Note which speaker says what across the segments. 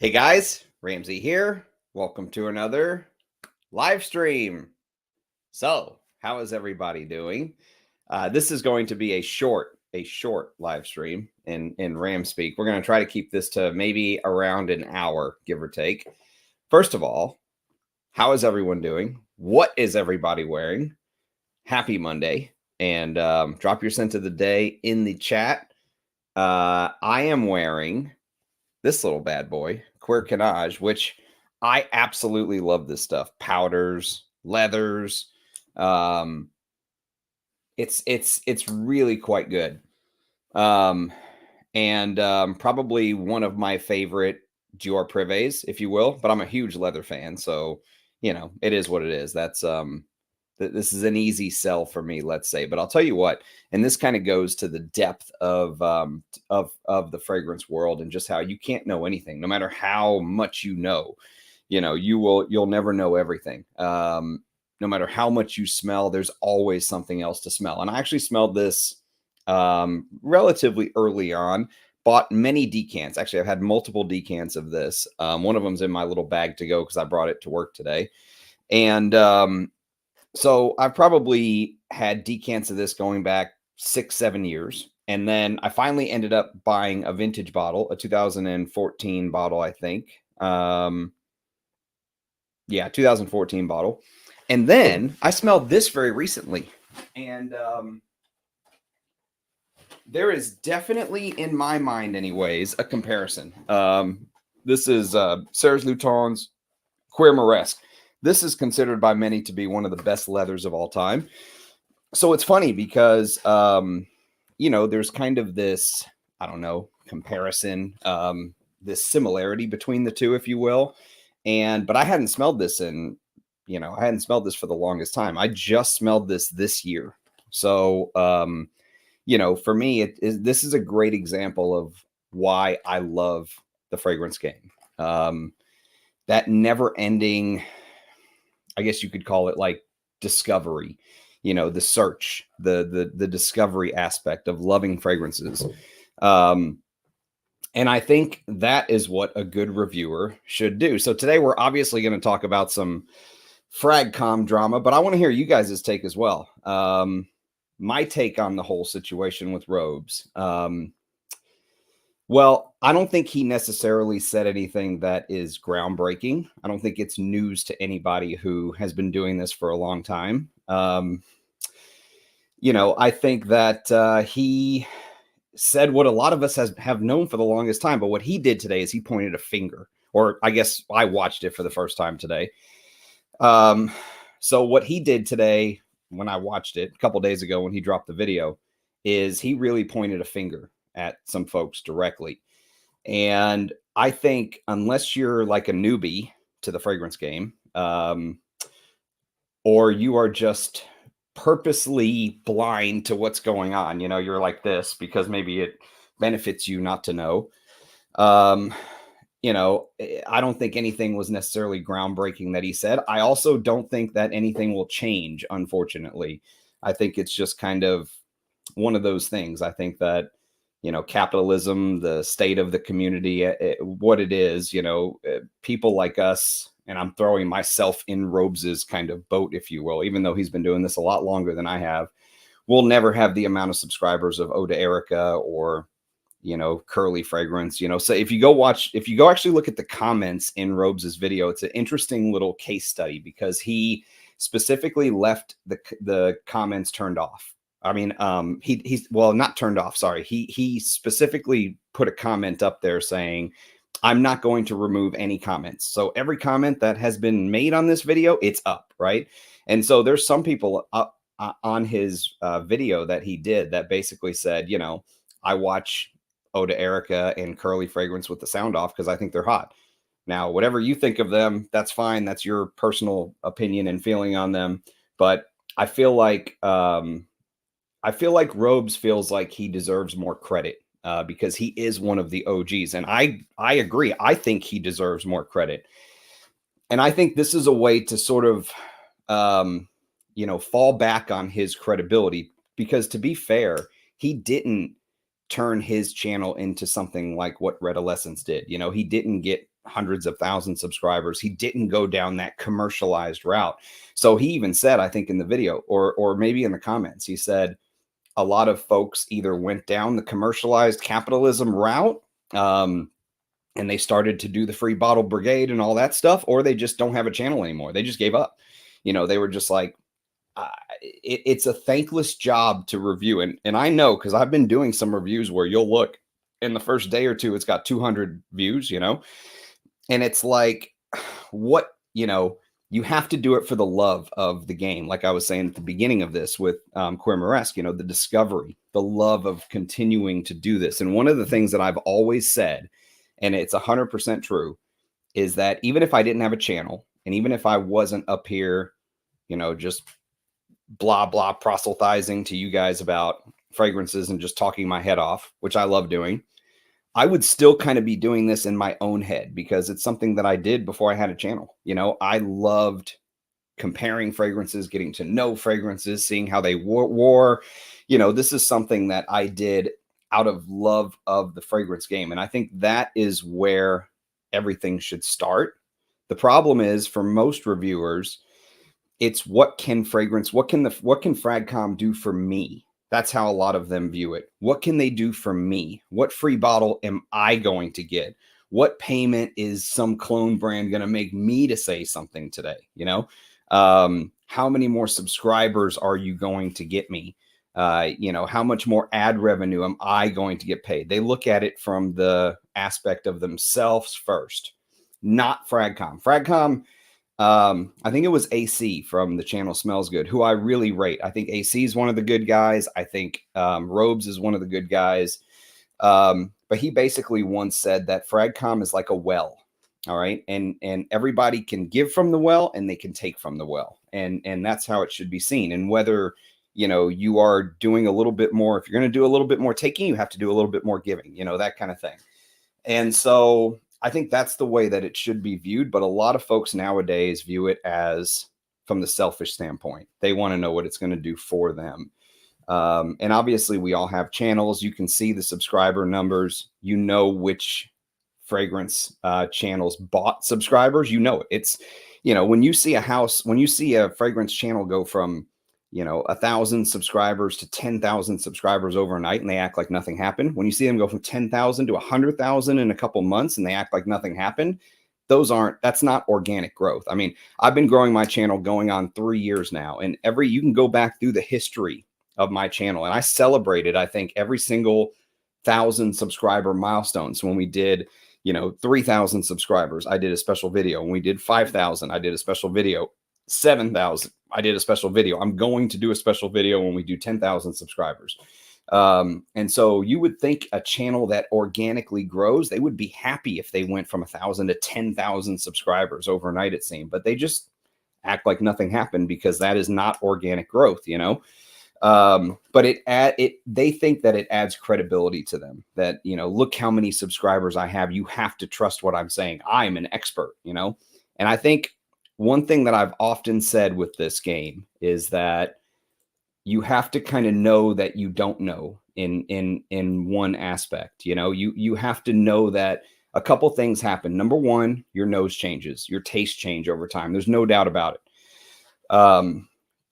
Speaker 1: Hey guys, Ramsey here. Welcome to another live stream. So, how is everybody doing? This is going to be a short live stream in Ram speak. We're going to try to keep this to maybe around an hour, give or take. First of all, how is everyone doing? What is everybody wearing? Happy Monday, and drop your sense of the day in the chat. I am wearing this little bad boy, Queer Canage, which I absolutely love this stuff. Powders, leathers. It's really quite good. And probably one of my favorite Dior Privés, if you will, but I'm a huge leather fan. So, you know, it is what it is. That's this is an easy sell for me, let's say. But I'll tell you what, and this kind of goes to the depth of the fragrance world and just how you can't know anything, no matter how much you know. You know, you'll never know everything. No matter how much you smell, there's always something else to smell. And I actually smelled this relatively early on. Bought many decants. Actually, I've had multiple decants of this. One of them's in my little bag to go because I brought it to work today, and so I've probably had decants of this going back 6-7 years. And then I finally ended up buying a vintage bottle, a 2014 bottle, I think. Yeah, 2014 bottle. And then I smelled this very recently. And there is definitely, in my mind anyways, a comparison. This is Serge Luton's Queer Moresque. This is considered by many to be one of the best leathers of all time. So it's funny because, you know, there's kind of this, I don't know, comparison, this similarity between the two, if you will. But I hadn't smelled this in, you know, I hadn't smelled this for the longest time. I just smelled this year. So, you know, for me, this is a great example of why I love the fragrance game. That never ending, I guess you could call it like discovery, you know, the search, the discovery aspect of loving fragrances. And I think that is what a good reviewer should do. So today we're obviously going to talk about some Fragcomm drama, but I want to hear you guys' take as well. My take on the whole situation with Robes. Well, I don't think he necessarily said anything that is groundbreaking. I don't think it's news to anybody who has been doing this for a long time. You know, I think that he said what a lot of us have known for the longest time. But what he did today is he pointed a finger, or I guess I watched it for the first time today. So what he did today, when I watched it a couple days ago when he dropped the video, is he really pointed a finger at some folks directly. And I think unless you're like a newbie to the fragrance game, or you are just purposely blind to what's going on, you know, you're like this because maybe it benefits you not to know. You know, I don't think anything was necessarily groundbreaking that he said. I also don't think that anything will change, unfortunately. I think it's just kind of one of those things. I think that, you know, capitalism, the state of the community, what it is, you know, people like us, and I'm throwing myself in Robes's kind of boat, if you will, even though he's been doing this a lot longer than I have, we'll never have the amount of subscribers of Ode to Erica or, you know, Curly Fragrance, you know. So if you go actually look at the comments in Robes's video, it's an interesting little case study because he specifically left the comments turned off. I mean, he's well, not turned off. Sorry. He specifically put a comment up there saying, I'm not going to remove any comments. So every comment that has been made on this video, it's up. Right. And so there's some people up on his video that he did that basically said, you know, I watch Ode to Erica and Curly Fragrance with the sound off because I think they're hot. Now, whatever you think of them, that's fine. That's your personal opinion and feeling on them. But I feel like Robes feels like he deserves more credit because he is one of the OGs. And I agree. I think he deserves more credit. And I think this is a way to sort of, you know, fall back on his credibility because, to be fair, he didn't turn his channel into something like what Red Adolescence did. You know, he didn't get hundreds of thousands of subscribers. He didn't go down that commercialized route. So he even said, I think in the video or maybe in the comments, he said a lot of folks either went down the commercialized capitalism route, and they started to do the free bottle brigade and all that stuff, or they just don't have a channel anymore. They just gave up. They were just like, it's a thankless job to review. And I know, because I've been doing some reviews where you'll look in the first day or two, it's got 200 views, and it's like, what, you have to do it for the love of the game. Like I was saying at the beginning of this with Queer Moresque, the discovery, the love of continuing to do this. And one of the things that I've always said, and it's 100% true, is that even if I didn't have a channel, and even if I wasn't up here, just blah, blah, proselytizing to you guys about fragrances and just talking my head off, which I love doing, I would still kind of be doing this in my own head because it's something that I did before I had a channel. I loved comparing fragrances, getting to know fragrances, seeing how they wore. This is something that I did out of love of the fragrance game. And I think that is where everything should start. The problem is, for most reviewers, it's what can Fragcomm do for me? That's how a lot of them view it. What can they do for me? What free bottle am I going to get? What payment is some clone brand going to make me to say something today? How many more subscribers are you going to get me? How much more ad revenue am I going to get paid? They look at it from the aspect of themselves first, not Fragcomm. Fragcomm, I think it was AC from the channel Smells Good, who I really rate. I think AC is one of the good guys. I think Robes is one of the good guys. But he basically once said that Fragcomm is like a well. All right. And everybody can give from the well and they can take from the well. And that's how it should be seen. And whether, you are doing a little bit more, if you're going to do a little bit more taking, you have to do a little bit more giving, that kind of thing. And so I think that's the way that it should be viewed. But a lot of folks nowadays view it as from the selfish standpoint. They want to know what it's going to do for them. And obviously we all have channels. You can see the subscriber numbers, which fragrance channels bought subscribers, it's, when you see a fragrance channel go from, 1,000 subscribers to 10,000 subscribers overnight and they act like nothing happened. When you see them go from 10,000 to 100,000 in a couple months and they act like nothing happened, that's not organic growth. I mean, I've been growing my channel going on 3 years now, and you can go back through the history of my channel, and I celebrated, I think, every single 1,000 subscriber milestone. So when we did, 3,000 subscribers, I did a special video. When we did 5,000, I did a special video. 7,000, I did a special video. I'm going to do a special video when we do 10,000 subscribers. And so you would think a channel that organically grows, they would be happy if they went from 1,000 to 10,000 subscribers overnight, it seemed, but they just act like nothing happened because that is not organic growth, but they think that it adds credibility to them, that, look how many subscribers I have. You have to trust what I'm saying. I'm an expert, and I think one thing that I've often said with this game is that you have to kind of know that you don't know in one aspect. You have to know that a couple things happen. Number one, your nose changes, your taste change over time. There's no doubt about it.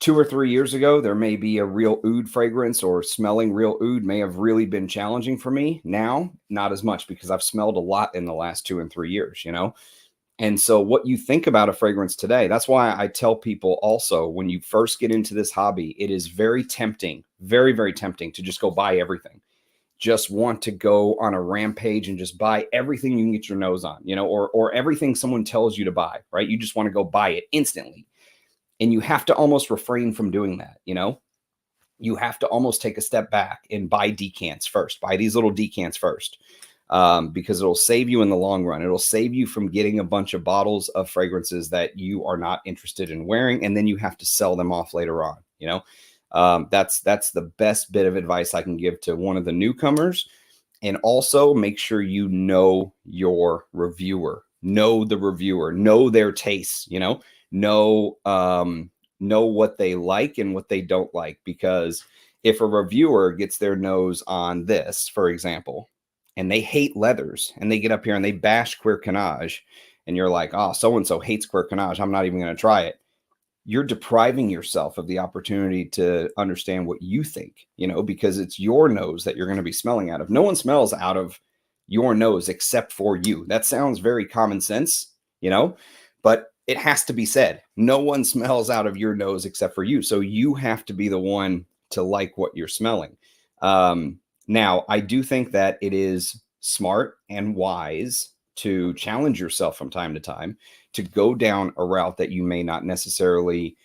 Speaker 1: 2 or 3 years ago, there may be a real oud fragrance, or smelling real oud may have really been challenging for me. Now, not as much, because I've smelled a lot in the last 2 and 3 years, And so what you think about a fragrance today, that's why I tell people also, when you first get into this hobby, it is very tempting, very, very tempting to just go buy everything. Just want to go on a rampage and just buy everything you can get your nose on, or everything someone tells you to buy, right? You just want to go buy it instantly. And you have to almost refrain from doing that, You have to almost take a step back and buy decants first, buy these little decants first. Because it'll save you in the long run. It'll save you from getting a bunch of bottles of fragrances that you are not interested in wearing, and then you have to sell them off later on. That's the best bit of advice I can give to one of the newcomers. And also make sure you know your reviewer, know the reviewer, know their tastes, know what they like and what they don't like. Because if a reviewer gets their nose on this, for example, and they hate leathers, and they get up here and they bash Quercanage, and you're like, oh, so-and-so hates Quercanage, I'm not even going to try it. You're depriving yourself of the opportunity to understand what you think, because it's your nose that you're going to be smelling out of. No one smells out of your nose except for you. That sounds very common sense, but it has to be said. No one smells out of your nose except for you. So you have to be the one to like what you're smelling. Now, I do think that it is smart and wise to challenge yourself from time to time, to go down a route that you may not necessarily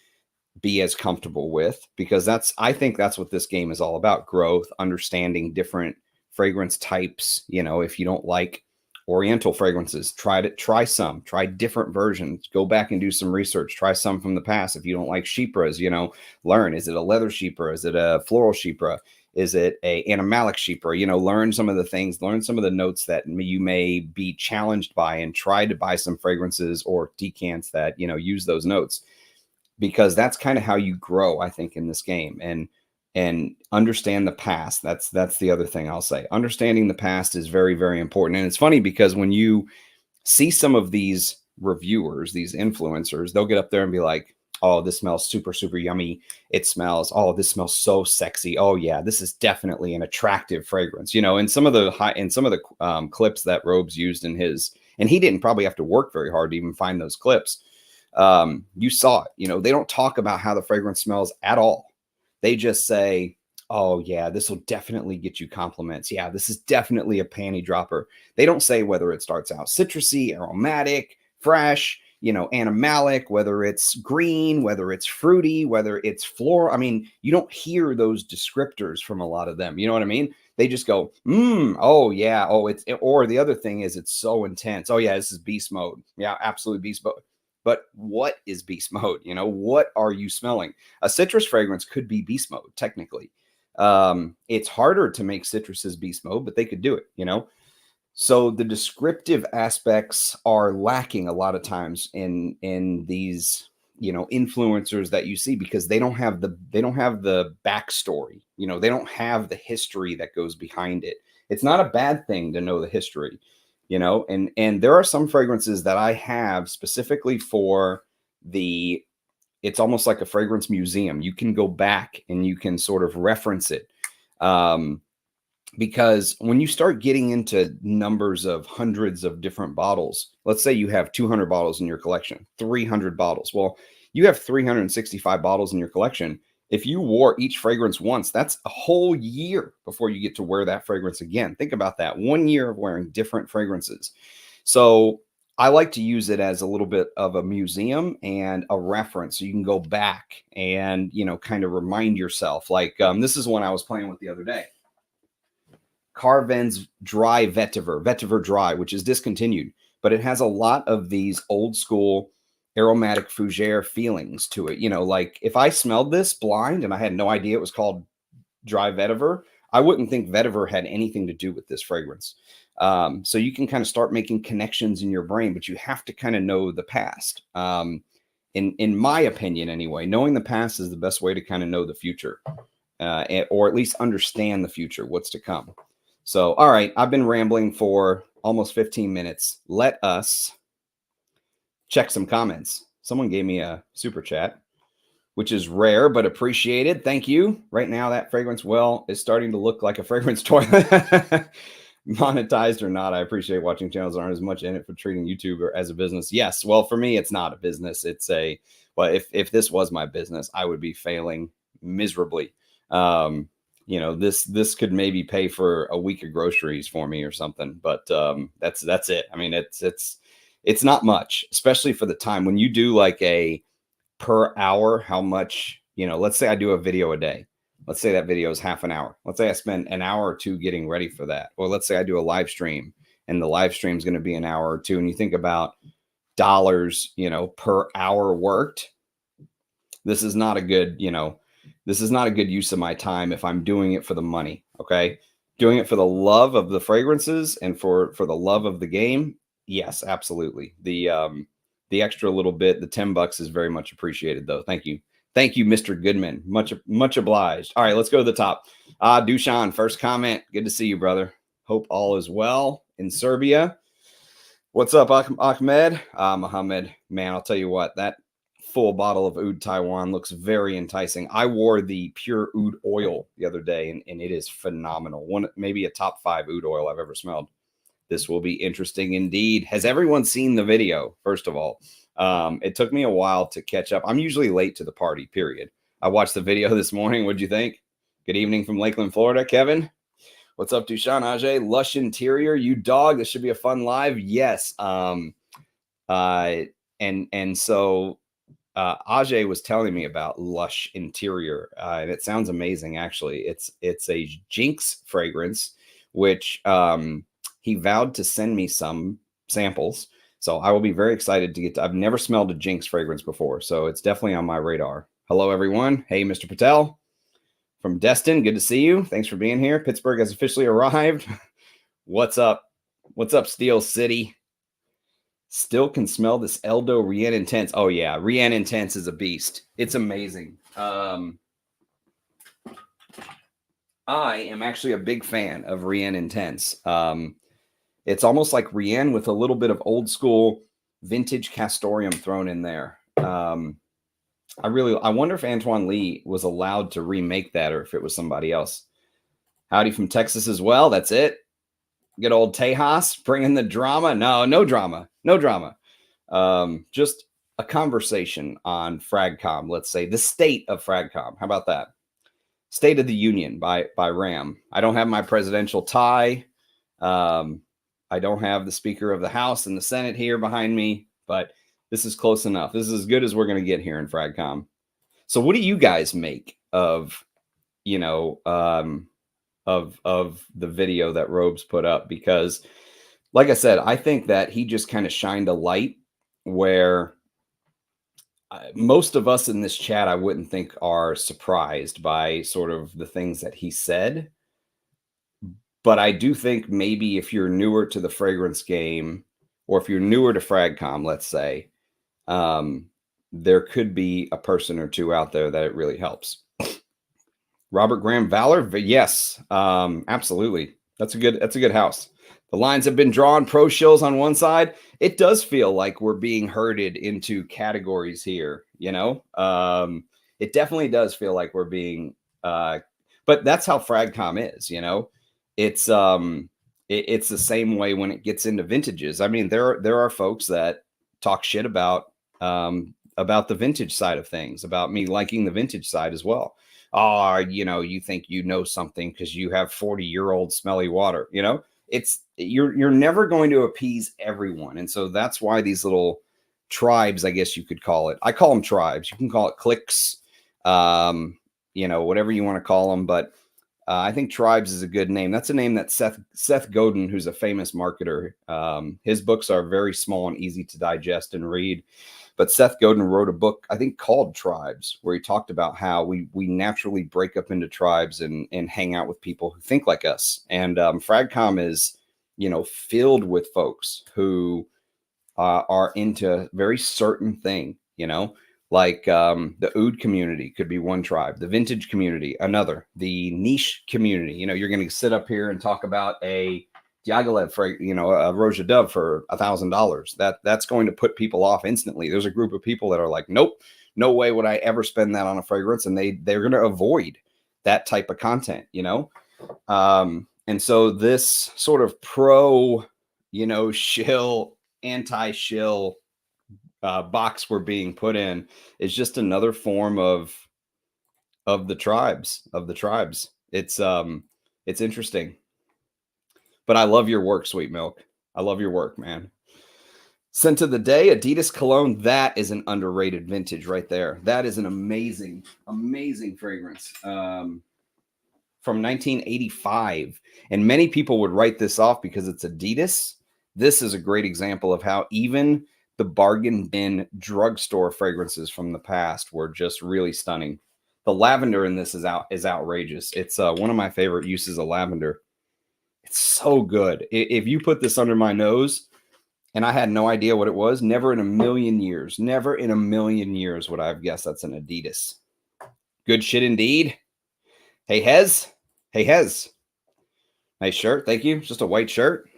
Speaker 1: be as comfortable with, because I think that's what this game is all about: growth, understanding different fragrance types. If you don't like Oriental fragrances, try different versions, go back and do some research, try some from the past. If you don't like chypras, learn, is it a leather chypra? Is it a floral chypra? Is it a animalic chypra? Learn some of the things, learn some of the notes that you may be challenged by, and try to buy some fragrances or decants that, use those notes, because that's kind of how you grow, I think, in this game. And understand the past. That's the other thing I'll say. Understanding the past is very, very important. And it's funny because when you see some of these reviewers, these influencers, they'll get up there and be like, oh, this smells super, super yummy. It smells, oh, this smells so sexy. Oh yeah, this is definitely an attractive fragrance. In some of the clips that Robes used in his, and he didn't probably have to work very hard to even find those clips. You saw it. They don't talk about how the fragrance smells at all. They just say, oh yeah, this will definitely get you compliments. Yeah, this is definitely a panty dropper. They don't say whether it starts out citrusy, aromatic, fresh, animalic, whether it's green, whether it's fruity, whether it's floral. I mean, you don't hear those descriptors from a lot of them. You know what I mean? They just go, oh yeah, or the other thing is, it's so intense. Oh yeah, this is beast mode. Yeah, absolutely beast mode. But what is beast mode? What are you smelling? A citrus fragrance could be beast mode, technically. It's harder to make citruses beast mode, but they could do it, So the descriptive aspects are lacking a lot of times in these, influencers that you see, because they don't have the backstory. They don't have the history that goes behind it. It's not a bad thing to know the history, and there are some fragrances that I have specifically for it's almost like a fragrance museum. You can go back and you can sort of reference it. Because when you start getting into numbers of hundreds of different bottles, let's say you have 200 bottles in your collection, 300 bottles. Well, you have 365 bottles in your collection. If you wore each fragrance once, that's a whole year before you get to wear that fragrance again. Think about that. 1 year of wearing different fragrances. So I like to use it as a little bit of a museum and a reference. So you can go back and, kind of remind yourself. Like this is one I was playing with the other day. Carven's Dry Vetiver Dry, which is discontinued, but it has a lot of these old school aromatic fougere feelings to it. Like if I smelled this blind and I had no idea it was called Dry Vetiver, I wouldn't think vetiver had anything to do with this fragrance. So you can kind of start making connections in your brain, but you have to kind of know the past. In my opinion, anyway, knowing the past is the best way to kind of know the future, or at least understand the future, what's to come. So, all right, I've been rambling for almost 15 minutes. Let us check some comments. Someone gave me a super chat, which is rare, but appreciated. Thank you. Right now, that fragrance well is starting to look like a fragrance toilet. Monetized or not, I appreciate watching channels that aren't as much in it for treating YouTube as a business. Yes, well, for me, it's not a business. It's well, if this was my business, I would be failing miserably. This could maybe pay for a week of groceries for me or something, but that's it. I mean, it's not much, especially for the time when you do like a per hour, how much, let's say I do a video a day. Let's say that video is half an hour. Let's say I spend an hour or two getting ready for that. Or let's say I do a live stream and the live stream is going to be an hour or two. And you think about dollars, per hour worked. This is not a good, this is not a good use of my time if I'm doing it for the money. Okay. Doing it for the love of the fragrances and for the love of the game. Yes, absolutely. The extra little bit, the $10 is very much appreciated though. Thank you. Thank you, Mr. Goodman. Much obliged. All right, let's go to the top. Dushan, first comment. Good to see you, brother. Hope Hope all is well in Serbia. What's up, Ahmed? Mohammed, man, I'll tell you what, that full bottle of Oud Taiwan looks very enticing. I wore the pure oud oil the other day, and it is phenomenal. Maybe a top 5 oud oil I've ever smelled. This will be interesting indeed. Has everyone seen the video? First of all, it took me a while to catch up. I'm usually late to the party, period. I watched the video this morning. What'd you think? Good evening from Lakeland, Florida. Kevin, what's up, Dushan Ajay? Lush interior, you dog. This should be a fun live. Yes. And so Ajay was telling me about Lush interior, and it sounds amazing. Actually, it's a Jinx fragrance, which he vowed to send me some samples. So I will be very excited to get I've never smelled a Jinx fragrance before, so it's definitely on my radar. Hello, everyone. Hey, Mr. Patel from Destin. Good to see you. Thanks for being here. Pittsburgh has officially arrived. What's up? What's up, Steel City? Still can smell this Eldo Rien Intense. Oh, yeah. Rien Intense is a beast. It's amazing. I am actually a big fan of Rien Intense. It's almost like Rien with a little bit of old school vintage Castoreum thrown in there. I wonder if Antoine Lee was allowed to remake that or if it was somebody else. Howdy from Texas as well. That's it. Good old Tejas bringing the drama. No drama. No drama. Just a conversation on Fragcomm. Let's say the state of Fragcomm. How about that? State of the Union by Ram. I don't have my presidential tie. I don't have the Speaker of the House and the Senate here behind me, but this is close enough. This is as good as we're going to get here in Fragcomm. So what do you guys make of, of the video that Robes put up? Because like I said, I think that he just kind of shined a light where most of us in this chat, I wouldn't think, are surprised by sort of the things that he said. But I do think maybe if you're newer to the fragrance game, or if you're newer to Fragcomm, let's say, there could be a person or two out there that it really helps. Robert Graham Valor, yes, absolutely. That's a good house. The lines have been drawn. Pro shills on one side. It does feel like we're being herded into categories here. It definitely does feel like we're being. But that's how Fragcomm is. It's it's the same way when it gets into vintages. I mean, there are folks that talk shit about the vintage side of things, about me liking the vintage side as well. Oh, you think you know something because you have 40-year-old smelly water. You're never going to appease everyone. And so that's why these little tribes, I guess you could call it. I call them tribes. You can call it cliques, whatever you want to call them. But I think tribes is a good name. That's a name that Seth Godin, who's a famous marketer, his books are very small and easy to digest and read. But Seth Godin wrote a book, I think, called Tribes, where he talked about how we naturally break up into tribes and hang out with people who think like us. And Fragcomm is, filled with folks who are into a very certain thing, like the oud community could be one tribe, the vintage community, another, the niche community. You're going to sit up here and talk about a Diaghilev for, a Roja Dove for $1,000. That's going to put people off instantly. There's a group of people that are like, nope, no way would I ever spend that on a fragrance. And they're going to avoid that type of content, and so this sort of pro, shill, anti-shill box we're being put in is just another form of the tribes. It's interesting. But I love your work, Sweet Milk. I love your work, man. Scent of the day, Adidas Cologne. That is an underrated vintage right there. That is an amazing, amazing fragrance from 1985. And many people would write this off because it's Adidas. This is a great example of how even the bargain bin drugstore fragrances from the past were just really stunning. The lavender in this is outrageous. It's one of my favorite uses of lavender. It's so good. If you put this under my nose and I had no idea what it was, never in a million years would I have guessed that's an Adidas. Good shit indeed. Hey, Hez. Nice shirt. Thank you. Just a white shirt.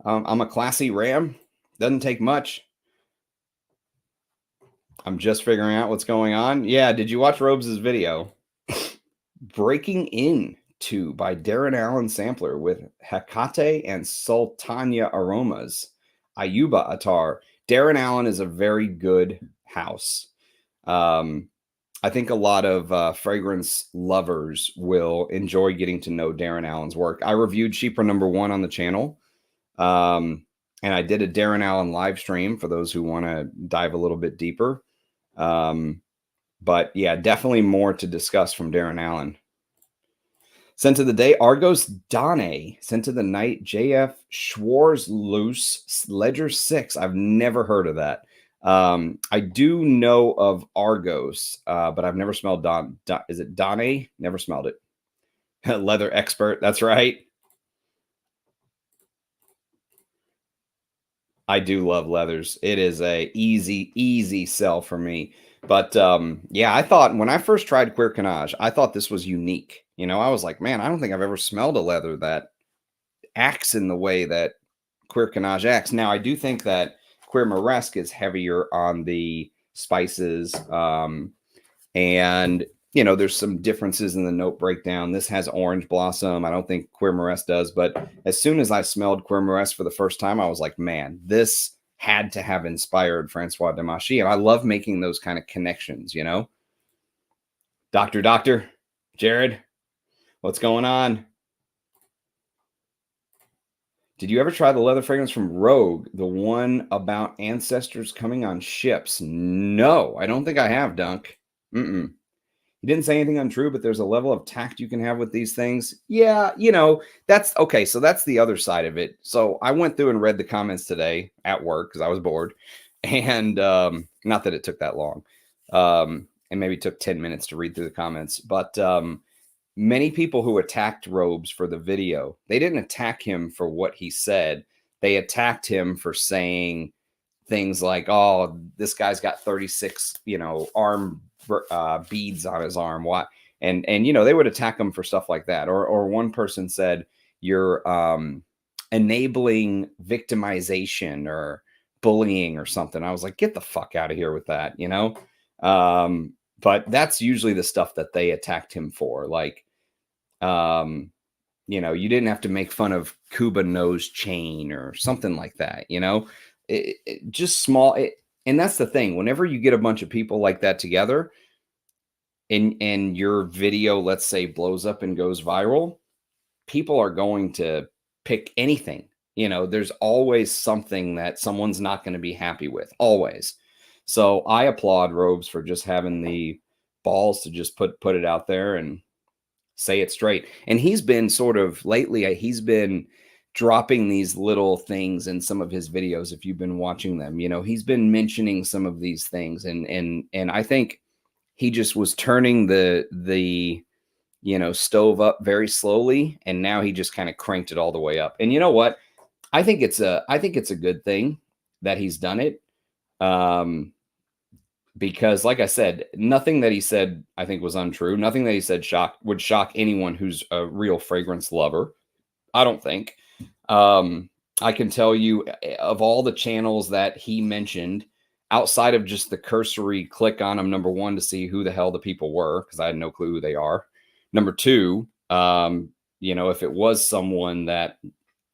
Speaker 1: I'm a classy Ram. Doesn't take much. I'm just figuring out what's going on. Yeah, did you watch Robes' video? Breaking Into by Darren Allen Sampler with Hecate and Sultana aromas. Ayuba Attar. Darren Allen is a very good house. I think a lot of fragrance lovers will enjoy getting to know Darren Allen's work. I reviewed Sheeper #1 on the channel. And I did a Darren Allen live stream for those who want to dive a little bit deeper. But yeah, definitely more to discuss from Darren Allen. Scent of the day, Argos Dane. Scent of the night, JF Schwarzloose Ledger 6. I've never heard of that. I do know of Argos, but I've never smelled is it Dane? Never smelled it. Leather expert. That's right. I do love leathers. It is a easy sell for me. But yeah, I thought when I first tried Queer Canage, I thought this was unique. You know, I was like, man, I don't think I've ever smelled a leather that acts in the way that Queer Canage acts. Now, I do think that Queer Moresque is heavier on the spices. And, you know, there's some differences in the note breakdown. This has orange blossom. I don't think Queer Moresque does. But as soon as I smelled Queer Moresque for the first time, I was like, man, this had to have inspired Francois Demachy. And I love making those kind of connections, you know? Doctor, Jared, what's going on? Did you ever try the leather fragrance from Rogue, the one about ancestors coming on ships? No, I don't think I have, Dunk. He didn't say anything untrue, but there's a level of tact you can have with these things. Yeah, you know, that's okay. So that's the other side of it. So I went through and read the comments today at work because I was bored. And not that it took that long. And maybe took 10 minutes to read through the comments. But many people who attacked Robes for the video, they didn't attack him for what he said. They attacked him for saying things like, oh, this guy's got 36, you know, arm beads on his arm. What? And you know, they would attack him for stuff like that. Or one person said, you're enabling victimization or bullying or something. I was like, get the fuck out of here with that, you know? But that's usually the stuff that they attacked him for. Like, you know, you didn't have to make fun of Cuba nose chain or something like that, you know? Just small. And that's the thing. Whenever you get a bunch of people like that together and your video, let's say, blows up and goes viral, people are going to pick anything. You know, there's always something that someone's not going to be happy with, always. So I applaud Robes for just having the balls to just put it out there and say it straight. And he's been sort of lately, he's been dropping these little things in some of his videos. If you've been watching them, you know, he's been mentioning some of these things. And I think he just was turning the, you know, stove up very slowly. And now he just kind of cranked it all the way up. And you know what? I think it's a good thing that he's done it. Because like I said, nothing that he said, I think, was untrue. Nothing that he said would shock anyone who's a real fragrance lover. I don't think. I can tell you, of all the channels that he mentioned, outside of just the cursory click on them, #1 to see who the hell the people were, because I had no clue who they are. #2, you know, if it was someone that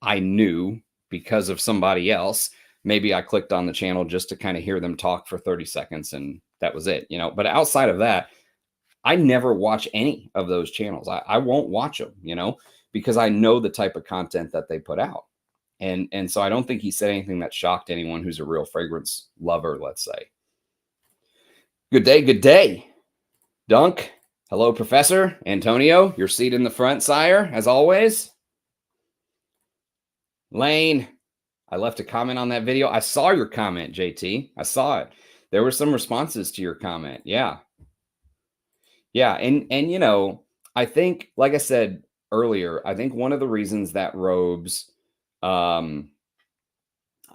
Speaker 1: I knew because of somebody else, maybe I clicked on the channel just to kind of hear them talk for 30 seconds and that was it, you know. But outside of that, I never watch any of those channels. I won't watch them, you know, because I know the type of content that they put out. And so I don't think he said anything that shocked anyone who's a real fragrance lover, let's say. Good day. Dunk. Hello, Professor. Antonio, your seat in the front, sire, as always. Lane, I left a comment on that video. I saw your comment, JT. I saw it. There were some responses to your comment. Yeah. Yeah. And you know, I think, like I said earlier, I think one of the reasons that Robes, I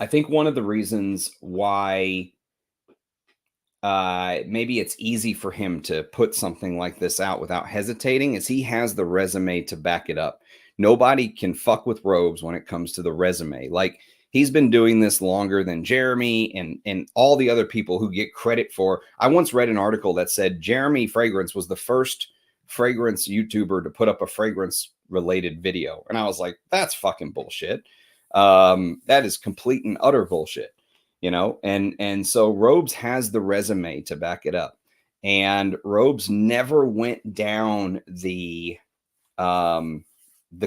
Speaker 1: think one of the reasons why maybe it's easy for him to put something like this out without hesitating is he has the resume to back it up. Nobody can fuck with Robes when it comes to the resume. Like, he's been doing this longer than Jeremy and all the other people who get credit for. I once read an article that said Jeremy Fragrance was the first fragrance YouTuber to put up a fragrance related video. And I was like, that's fucking bullshit. That is complete and utter bullshit, you know? And so Robes has the resume to back it up. And Robes never went down the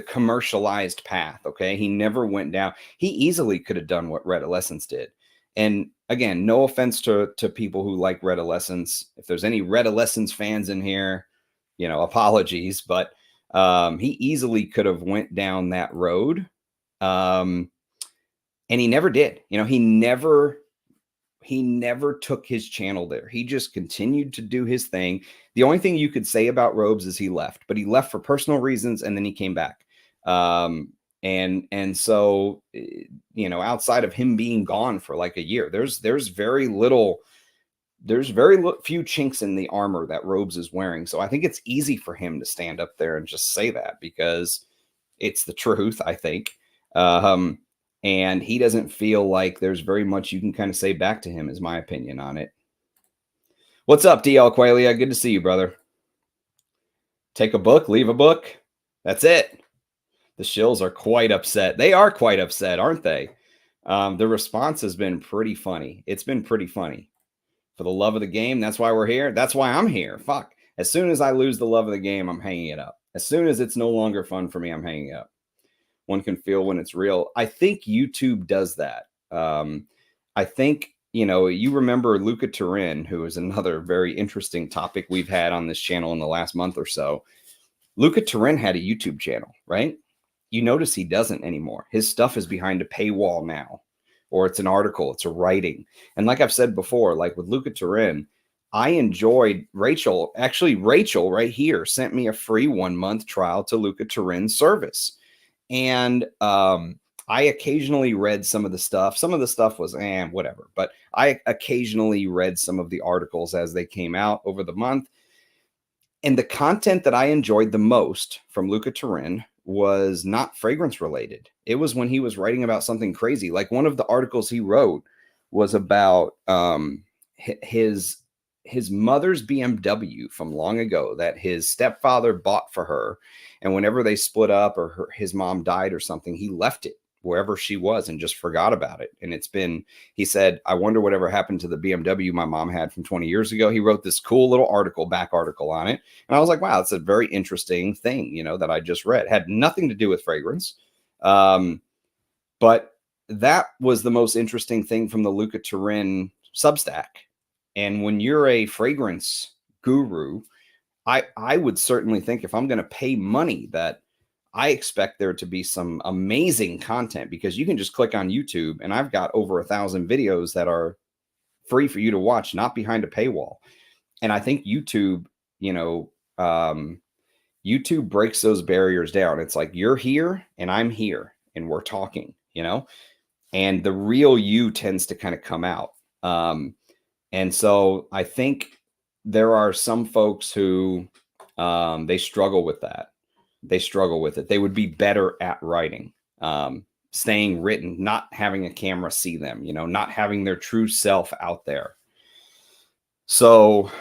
Speaker 1: commercialized path. Okay. He never went down. He easily could have done what Redolescence did. And again, no offense to people who like Redolescence. If there's any Redolescence fans in here, you know, apologies, but he easily could have went down that road. And he never did. You know, he never took his channel there. He just continued to do his thing. The only thing you could say about Robes is he left, but he left for personal reasons and then he came back. And so, you know, outside of him being gone for like a year, there's very few chinks in the armor that Robes is wearing. So I think it's easy for him to stand up there and just say that because it's the truth, I think. And he doesn't feel like there's very much you can kind of say back to him, is my opinion on it. What's up, DL Qualia? Good to see you, brother. Take a book, leave a book. That's it. The shills are quite upset. They are quite upset, aren't they? The response has been pretty funny. It's been pretty funny. For the love of the game, that's why we're here. That's why I'm here. Fuck. As soon as I lose the love of the game, I'm hanging it up. As soon as it's no longer fun for me, I'm hanging it up. One can feel when it's real. I think YouTube does that. I think, you know, you remember Luca Turin, who is another very interesting topic we've had on this channel in the last month or so. Luca Turin had a YouTube channel, right? You notice he doesn't anymore. His stuff is behind a paywall now, or it's an article, it's a writing. And like I've said before, like with Luca Turin, I enjoyed Rachel. Actually, Rachel right here sent me a free 1-month trial to Luca Turin's service. And I occasionally read some of the stuff. Some of the stuff was whatever. But I occasionally read some of the articles as they came out over the month. And the content that I enjoyed the most from Luca Turin was not fragrance related. It was when he was writing about something crazy. Like one of the articles he wrote was about his mother's BMW from long ago that his stepfather bought for her. And whenever they split up or his mom died or something, he left it wherever she was and just forgot about it. And it's been, he said, I wonder whatever happened to the BMW my mom had from 20 years ago. He wrote this cool little back article on it. And I was like, wow, that's a very interesting thing, you know, that I just read. Had nothing to do with fragrance. But that was the most interesting thing from the Luca Turin Substack. And when you're a fragrance guru, I would certainly think if I'm going to pay money that I expect there to be some amazing content, because you can just click on YouTube and I've got over 1,000 videos that are free for you to watch, not behind a paywall. And I think YouTube, you know, YouTube breaks those barriers down. It's like, you're here and I'm here and we're talking, you know, and the real you tends to kind of come out. And so I think there are some folks who they struggle with that. They struggle with it. They would be better at writing, staying written, not having a camera see them, you know, not having their true self out there. So,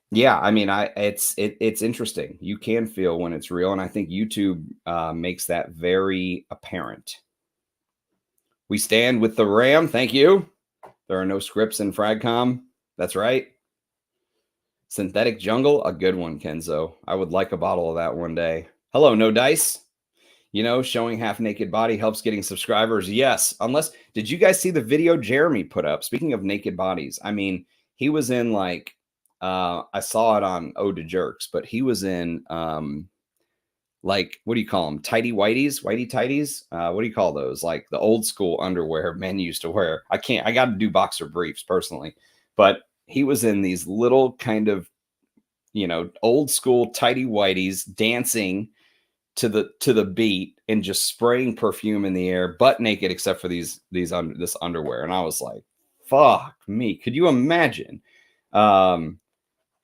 Speaker 1: yeah, I mean, it's interesting. You can feel when it's real. And I think YouTube makes that very apparent. We stand with the Ram. Thank you. There are no scripts in Fragcomm. That's right. Synthetic Jungle, a good one, Kenzo. I would like a bottle of that one day. Hello, No Dice. You know, showing half naked body helps getting subscribers. Yes, unless, did you guys see the video Jeremy put up? Speaking of naked bodies, I mean, he was in like, I saw it on Ode to Jerks, but he was in like, what do you call them? Tighty whities, whitey tighties. What do you call those? Like the old school underwear men used to wear. I got to do boxer briefs personally, but he was in these little kind of, you know, old school tighty whities dancing to the beat and just spraying perfume in the air, butt naked, except for this underwear. And I was like, fuck me. Could you imagine?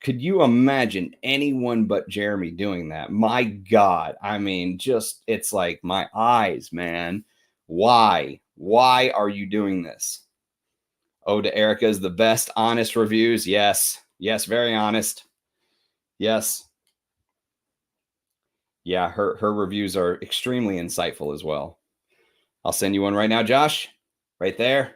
Speaker 1: Could you imagine anyone but Jeremy doing that? My God. I mean, just, it's like my eyes, man. Why? Why are you doing this? Oh, to Erica is the best honest reviews. Yes. Yes. Very honest. Yes. Yeah. Her reviews are extremely insightful as well. I'll send you one right now, Josh. Right there.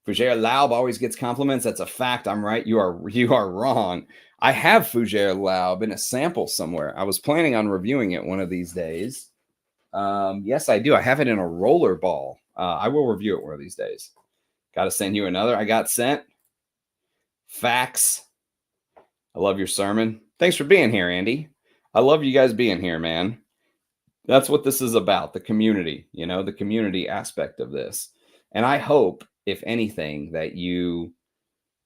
Speaker 1: Fougere Laub always gets compliments. That's a fact. I'm right. You are wrong. I have Fougere Laub in a sample somewhere. I was planning on reviewing it one of these days. Yes, I do. I have it in a roller ball. I will review it one of these days. Got to send you another. I got sent. Facts. I love your sermon. Thanks for being here, Andy. I love you guys being here, man. That's what this is about, the community, you know, the community aspect of this. And I hope, if anything, that you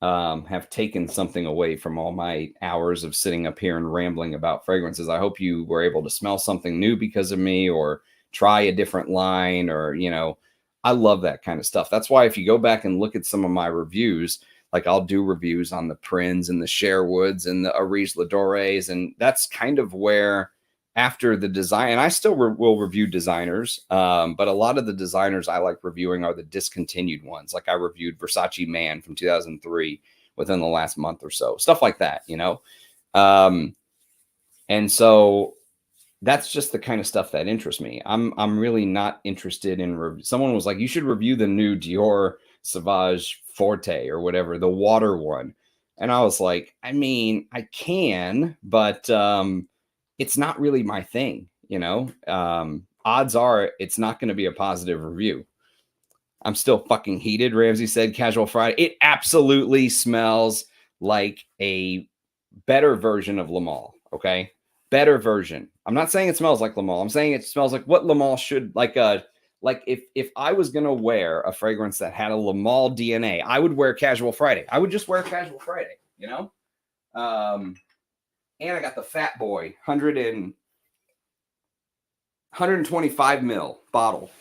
Speaker 1: have taken something away from all my hours of sitting up here and rambling about fragrances. I hope you were able to smell something new because of me, or try a different line, or, you know, I love that kind of stuff. That's why if you go back and look at some of my reviews, like I'll do reviews on the Prinz and the Sherwoods and the Aries Ladores, and that's kind of where, after the design, and I still will review designers, but a lot of the designers I like reviewing are the discontinued ones. Like I reviewed Versace Man from 2003 within the last month or so, stuff like that, you know? And so that's just the kind of stuff that interests me. I'm really not interested in, someone was like, you should review the new Dior Sauvage Forte or whatever, the water one. And I was like, I mean, I can, but, it's not really my thing, you know. Odds are it's not going to be a positive review. I'm still fucking heated, Ramsey said. Casual Friday. It absolutely smells like a better version of Le Male, okay? Better version. I'm not saying it smells like Le Male. I'm saying it smells like what Le Male should, like if I was going to wear a fragrance that had a Le Male DNA, I would wear Casual Friday. I would just wear Casual Friday, you know? And I got the Fat Boy 125 ml bottle.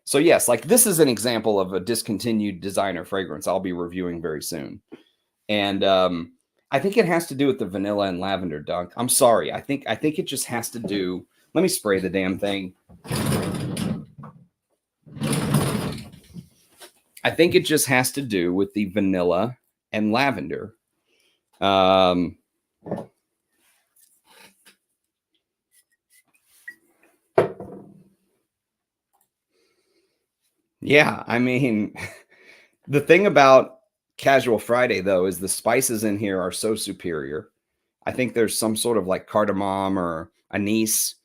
Speaker 1: So yes, like this is an example of a discontinued designer fragrance I'll be reviewing very soon. And I think it has to do with the vanilla and lavender, Dunk. I'm sorry. I think it just has to do. Let me spray the damn thing. I think it just has to do with the vanilla and lavender. Yeah, I mean, the thing about Casual Friday, though, is the spices in here are so superior. I think there's some sort of like cardamom or anise,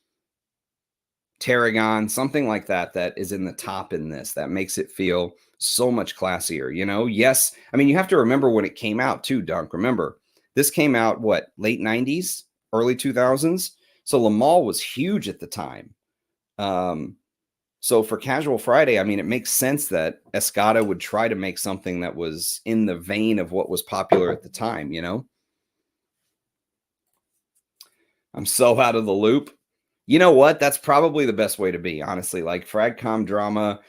Speaker 1: tarragon, something like that, that is in the top in this that makes it feel so much classier, you know? Yes. I mean, you have to remember when it came out too, Dunk. Remember, this came out, what, late 90s, early 2000s? So Le Male was huge at the time. So for Casual Friday, I mean, it makes sense that Escada would try to make something that was in the vein of what was popular at the time, you know? I'm so out of the loop. You know what? That's probably the best way to be, honestly. Like Fragcomm drama,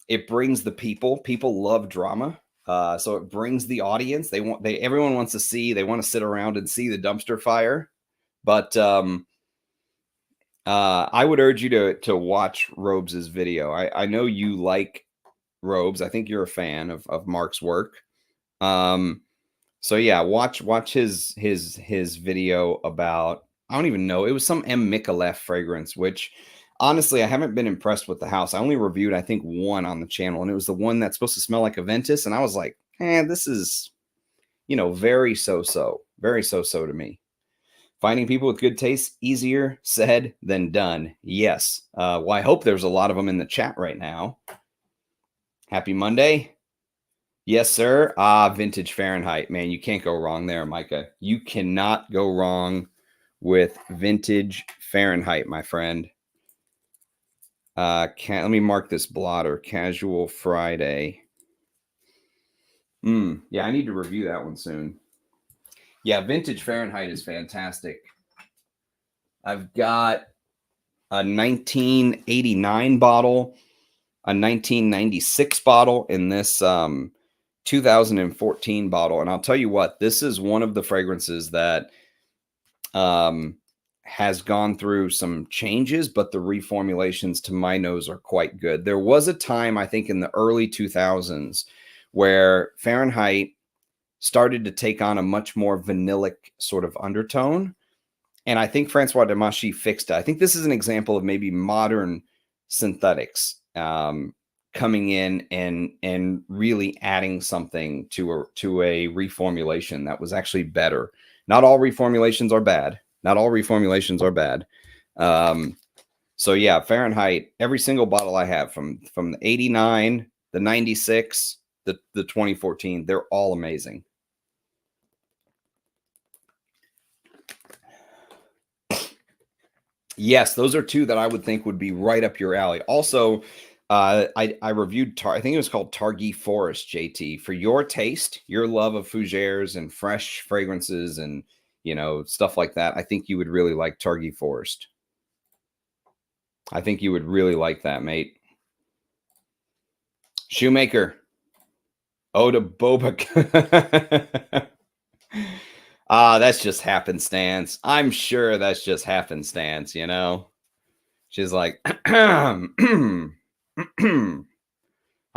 Speaker 1: it brings the people. People love drama. So it brings the audience. Everyone wants to see, they want to sit around and see the dumpster fire. But I would urge you to watch Robes' video. I know you like Robes. I think you're a fan of Mark's work. So yeah, watch his video about, I don't even know, it was some M. Micallef fragrance, which honestly I haven't been impressed with the house. I only reviewed I think one on the channel, and it was the one that's supposed to smell like Aventus, and I was like, this is, you know, very so-so to me. Finding people with good taste, easier said than done. Yes. Well, I hope there's a lot of them in the chat right now. Happy Monday. Yes, sir. Vintage Fahrenheit. Man, you can't go wrong there, Micah. You cannot go wrong with Vintage Fahrenheit, my friend. Let me mark this blotter. Casual Friday. Yeah, I need to review that one soon. Yeah, Vintage Fahrenheit is fantastic. I've got a 1989 bottle, a 1996 bottle in this 2014 bottle. And I'll tell you what, this is one of the fragrances that has gone through some changes, but the reformulations to my nose are quite good. There was a time, I think in the early 2000s, where Fahrenheit started to take on a much more vanillic sort of undertone. And I think Francois Demachy fixed it. I think this is an example of maybe modern synthetics coming in and really adding something to a reformulation that was actually better. Not all reformulations are bad. Not all reformulations are bad. So yeah, Fahrenheit, every single bottle I have from the 89, the 96, the 2014, they're all amazing. Yes, those are two that I would think would be right up your alley. Also, I reviewed, I think it was called Targhee Forest, JT. For your taste, your love of fougères and fresh fragrances and, you know, stuff like that, I think you would really like Targhee Forest. I think you would really like that, mate. Shoemaker. Oda Bobak. That's just happenstance. I'm sure that's just happenstance, you know? She's like, I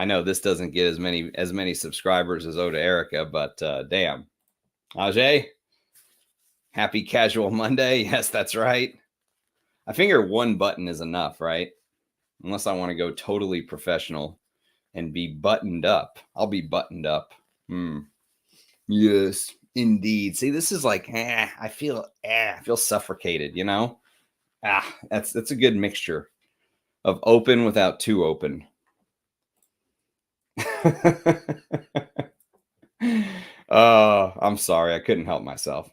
Speaker 1: know this doesn't get as many subscribers as Oda Erica, but damn. Ajay, happy casual Monday. Yes, that's right. I figure one button is enough, right? Unless I want to go totally professional and be buttoned up. I'll be buttoned up. Yes, indeed. See, this is like, I feel suffocated, you know? That's a good mixture of open without too open. I'm sorry. I couldn't help myself.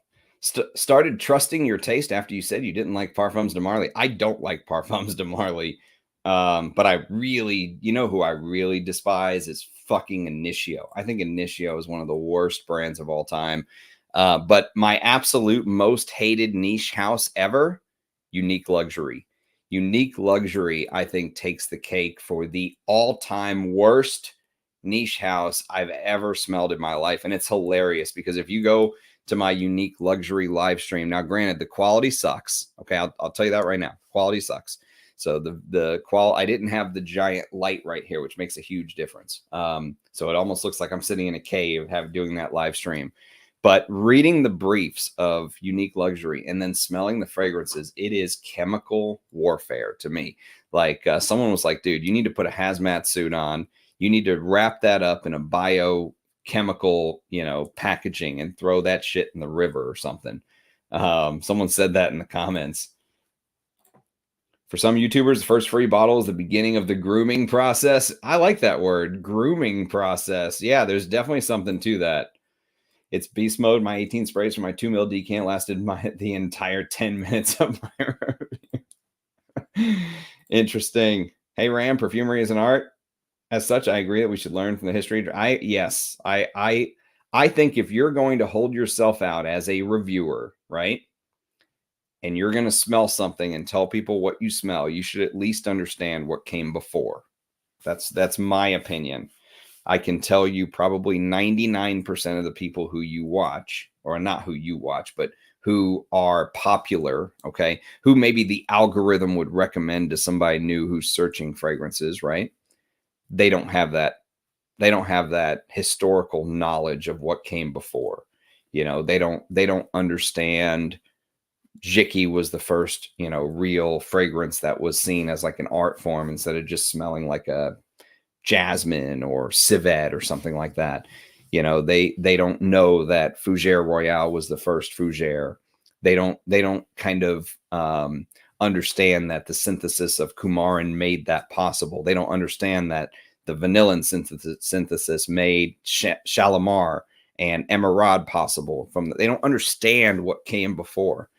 Speaker 1: Started trusting your taste after you said you didn't like Parfums de Marly. I don't like Parfums de Marly. But I really, you know who I really despise is fucking Initio. I think Initio is one of the worst brands of all time. But my absolute most hated niche house ever, Unique Luxury. Unique Luxury, I think, takes the cake for the all-time worst niche house I've ever smelled in my life. And it's hilarious because if you go to my Unique Luxury live stream, now granted, the quality sucks. Okay, I'll tell you that right now. Quality sucks. So I didn't have the giant light right here, which makes a huge difference. So it almost looks like I'm sitting in a cave doing that live stream. But reading the briefs of Unique Luxury and then smelling the fragrances, it is chemical warfare to me. Like someone was like, dude, you need to put a hazmat suit on. You need to wrap that up in a biochemical, you know, packaging and throw that shit in the river or something. Someone said that in the comments. For some YouTubers, the first free bottle is the beginning of the grooming process. I like that word, grooming process. Yeah, there's definitely something to that. It's beast mode. My 18 sprays from my 2 ml decant lasted the entire 10 minutes of my review. Interesting. Hey, Ram, perfumery is an art. As such, I agree that we should learn from the history. I think if you're going to hold yourself out as a reviewer, right? And you're going to smell something and tell people what you smell, you should at least understand what came before. That's my opinion. I can tell you probably 99% of the people who you watch, or not who you watch, but who are popular, okay, who maybe the algorithm would recommend to somebody new who's searching fragrances, right? They don't have that. They don't have that historical knowledge of what came before. You know, they don't understand Jicky was the first, you know, real fragrance that was seen as like an art form instead of just smelling like a jasmine or civet or something like that. You know, they don't know that Fougère Royale was the first fougère. They don't kind of understand that the synthesis of coumarin made that possible. They don't understand that the vanillin synthesis made Shalimar and Emerald possible. They don't understand what came before.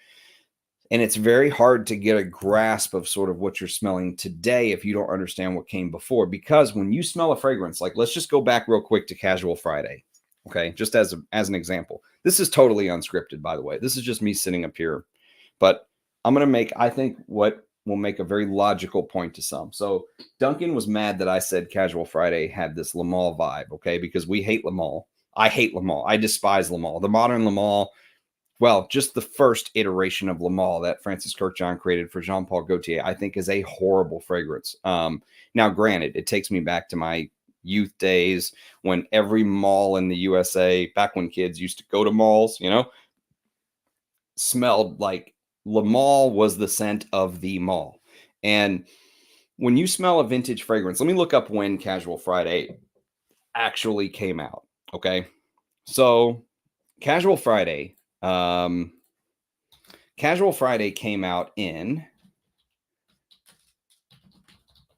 Speaker 1: And it's very hard to get a grasp of sort of what you're smelling today if you don't understand what came before. Because when you smell a fragrance, like let's just go back real quick to Casual Friday, okay? Just as an example. This is totally unscripted, by the way. This is just me sitting up here. But I'm going to make, I think, what will make a very logical point to some. So Duncan was mad that I said Casual Friday had this Le Mans vibe, okay? Because we hate Le Mans. I hate Le Mans. I despise Le Mans. The modern Le Mans, well, just the first iteration of Le Mans that Francis Kirkjohn created for Jean-Paul Gaultier, I think is a horrible fragrance. Now, granted, it takes me back to my youth days when every mall in the USA, back when kids used to go to malls, you know, smelled like Le Mans was the scent of the mall. And when you smell a vintage fragrance, let me look up when Casual Friday actually came out. Okay. So Casual Friday came out in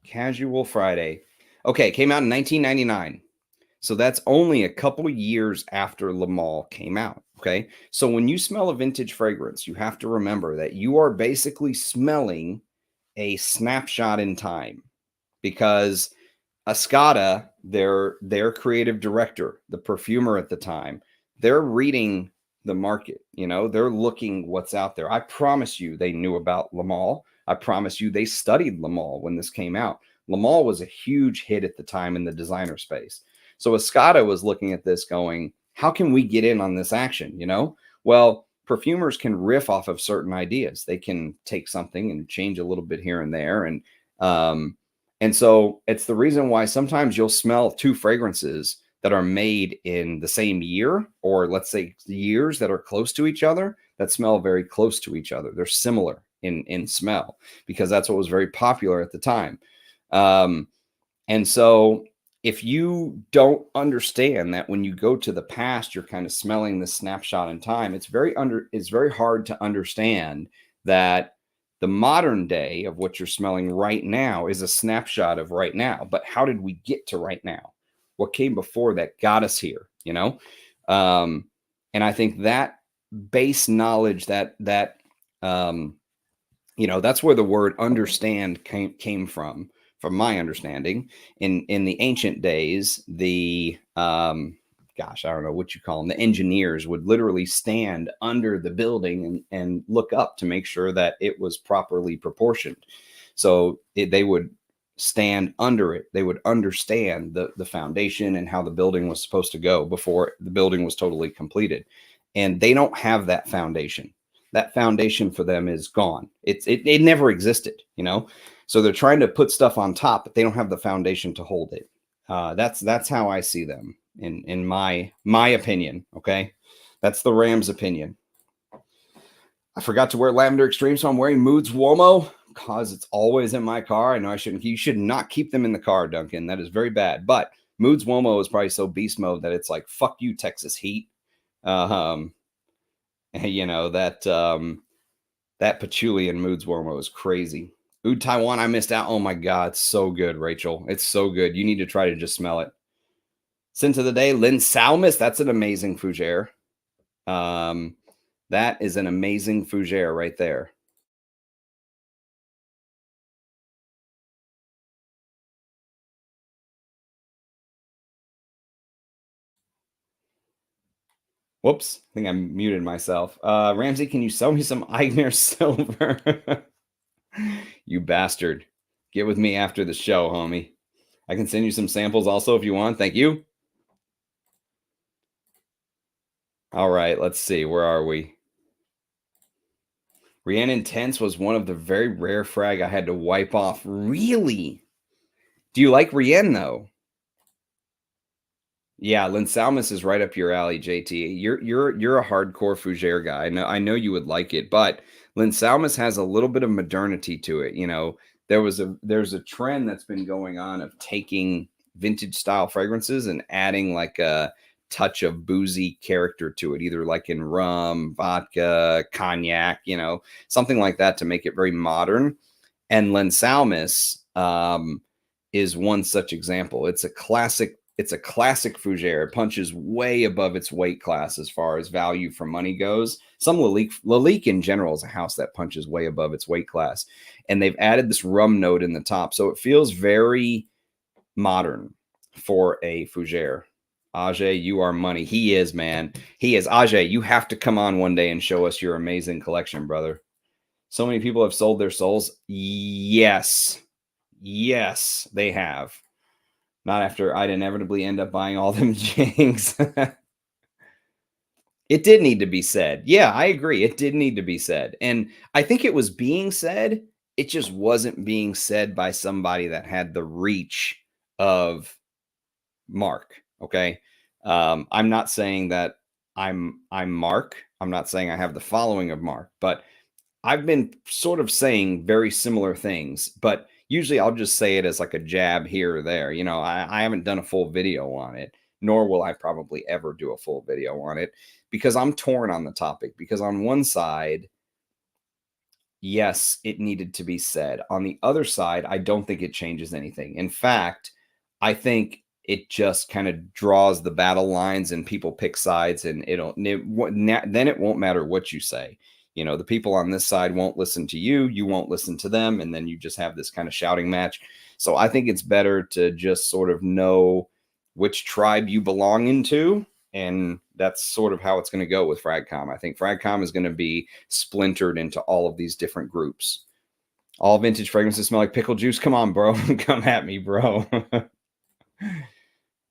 Speaker 1: Casual Friday. Okay, came out in 1999. So that's only a couple of years after Le Mans came out. Okay. So when you smell a vintage fragrance, you have to remember that you are basically smelling a snapshot in time, because Escada, their creative director, the perfumer at the time, they're reading the market. You know, they're looking what's out there. I promise you they knew about Le Mans. I promise you they studied Le Mans when this came out. Le Mans was a huge hit at the time in the designer space. So Escada was looking at this going, how can we get in on this action? You know, well, perfumers can riff off of certain ideas. They can take something and change a little bit here and there. And so it's the reason why sometimes you'll smell two fragrances that are made in the same year, or let's say years that are close to each other, that smell very close to each other. They're similar in smell, because that's what was very popular at the time. And so if you don't understand that when you go to the past, you're kind of smelling this snapshot in time, it's very hard to understand that the modern day of what you're smelling right now is a snapshot of right now. But how did we get to right now? What came before that got us here, you know? And I think that base knowledge you know, that's where the word understand came from my understanding. In the ancient days, the gosh, I don't know what you call them, the engineers would literally stand under the building and look up to make sure that it was properly proportioned. So they would stand under it. They would understand the foundation and how the building was supposed to go before the building was totally completed. And they don't have that foundation. That foundation for them is gone. It never existed, you know? So they're trying to put stuff on top, but they don't have the foundation to hold it. That's how I see them in my opinion. Okay. That's the Rams' opinion. I forgot to wear Lavender Extreme, so I'm wearing Moods Uomo because it's always in my car. I know you should not keep them in the car, Duncan. That is very bad. But Moods Uomo is probably so beast mode that it's like, fuck you, Texas heat. You know, that patchouli in Moods Uomo is crazy. Oud Taiwan, I missed out. Oh my God, it's so good, Rachel. It's so good. You need to try to just smell it. Scent of the day, Lynn Salmis. That's an amazing fougere. That is an amazing fougere right there. Whoops, I think I muted myself. Ramsey, can you sell me some Eigner silver? You bastard. Get with me after the show, homie. I can send you some samples also if you want. Thank you. All right, let's see. Where are we? Rienne Intense was one of the very rare frag I had to wipe off. Really? Do you like Rienne, though? Yeah, Linsalmus is right up your alley, JT. You're a hardcore fougere guy. I know you would like it, but Linsalmus has a little bit of modernity to it. You know, there's a trend that's been going on of taking vintage style fragrances and adding like a touch of boozy character to it, either like in rum, vodka, cognac, you know, something like that to make it very modern. And Linsalmus is one such example. It's a classic fougere. It punches way above its weight class as far as value for money goes. Some Lalique in general is a house that punches way above its weight class. And they've added this rum note in the top. So it feels very modern for a fougere. Ajay, you are money. He is, man. He is. Ajay, you have to come on one day and show us your amazing collection, brother. So many people have sold their souls. Yes. Yes, they have. Not after I'd inevitably end up buying all them Jings. It did need to be said. Yeah, I agree. It did need to be said. And I think it was being said. It just wasn't being said by somebody that had the reach of Mark. Okay. I'm not saying that I'm Mark. I'm not saying I have the following of Mark, but I've been sort of saying very similar things, but usually I'll just say it as like a jab here or there. You know, I haven't done a full video on it, nor will I probably ever do a full video on it because I'm torn on the topic. Because on one side, yes, it needed to be said. On the other side, I don't think it changes anything. In fact, I think it just kind of draws the battle lines and people pick sides, and then it won't matter what you say. You know, the people on this side won't listen to you, you won't listen to them, and then you just have this kind of shouting match. So I think it's better to just sort of know which tribe you belong into, and that's sort of how it's going to go with Fragcomm. I think Fragcomm is going to be splintered into all of these different groups. All vintage fragrances smell like pickle juice. Come on, bro. Come at me, bro.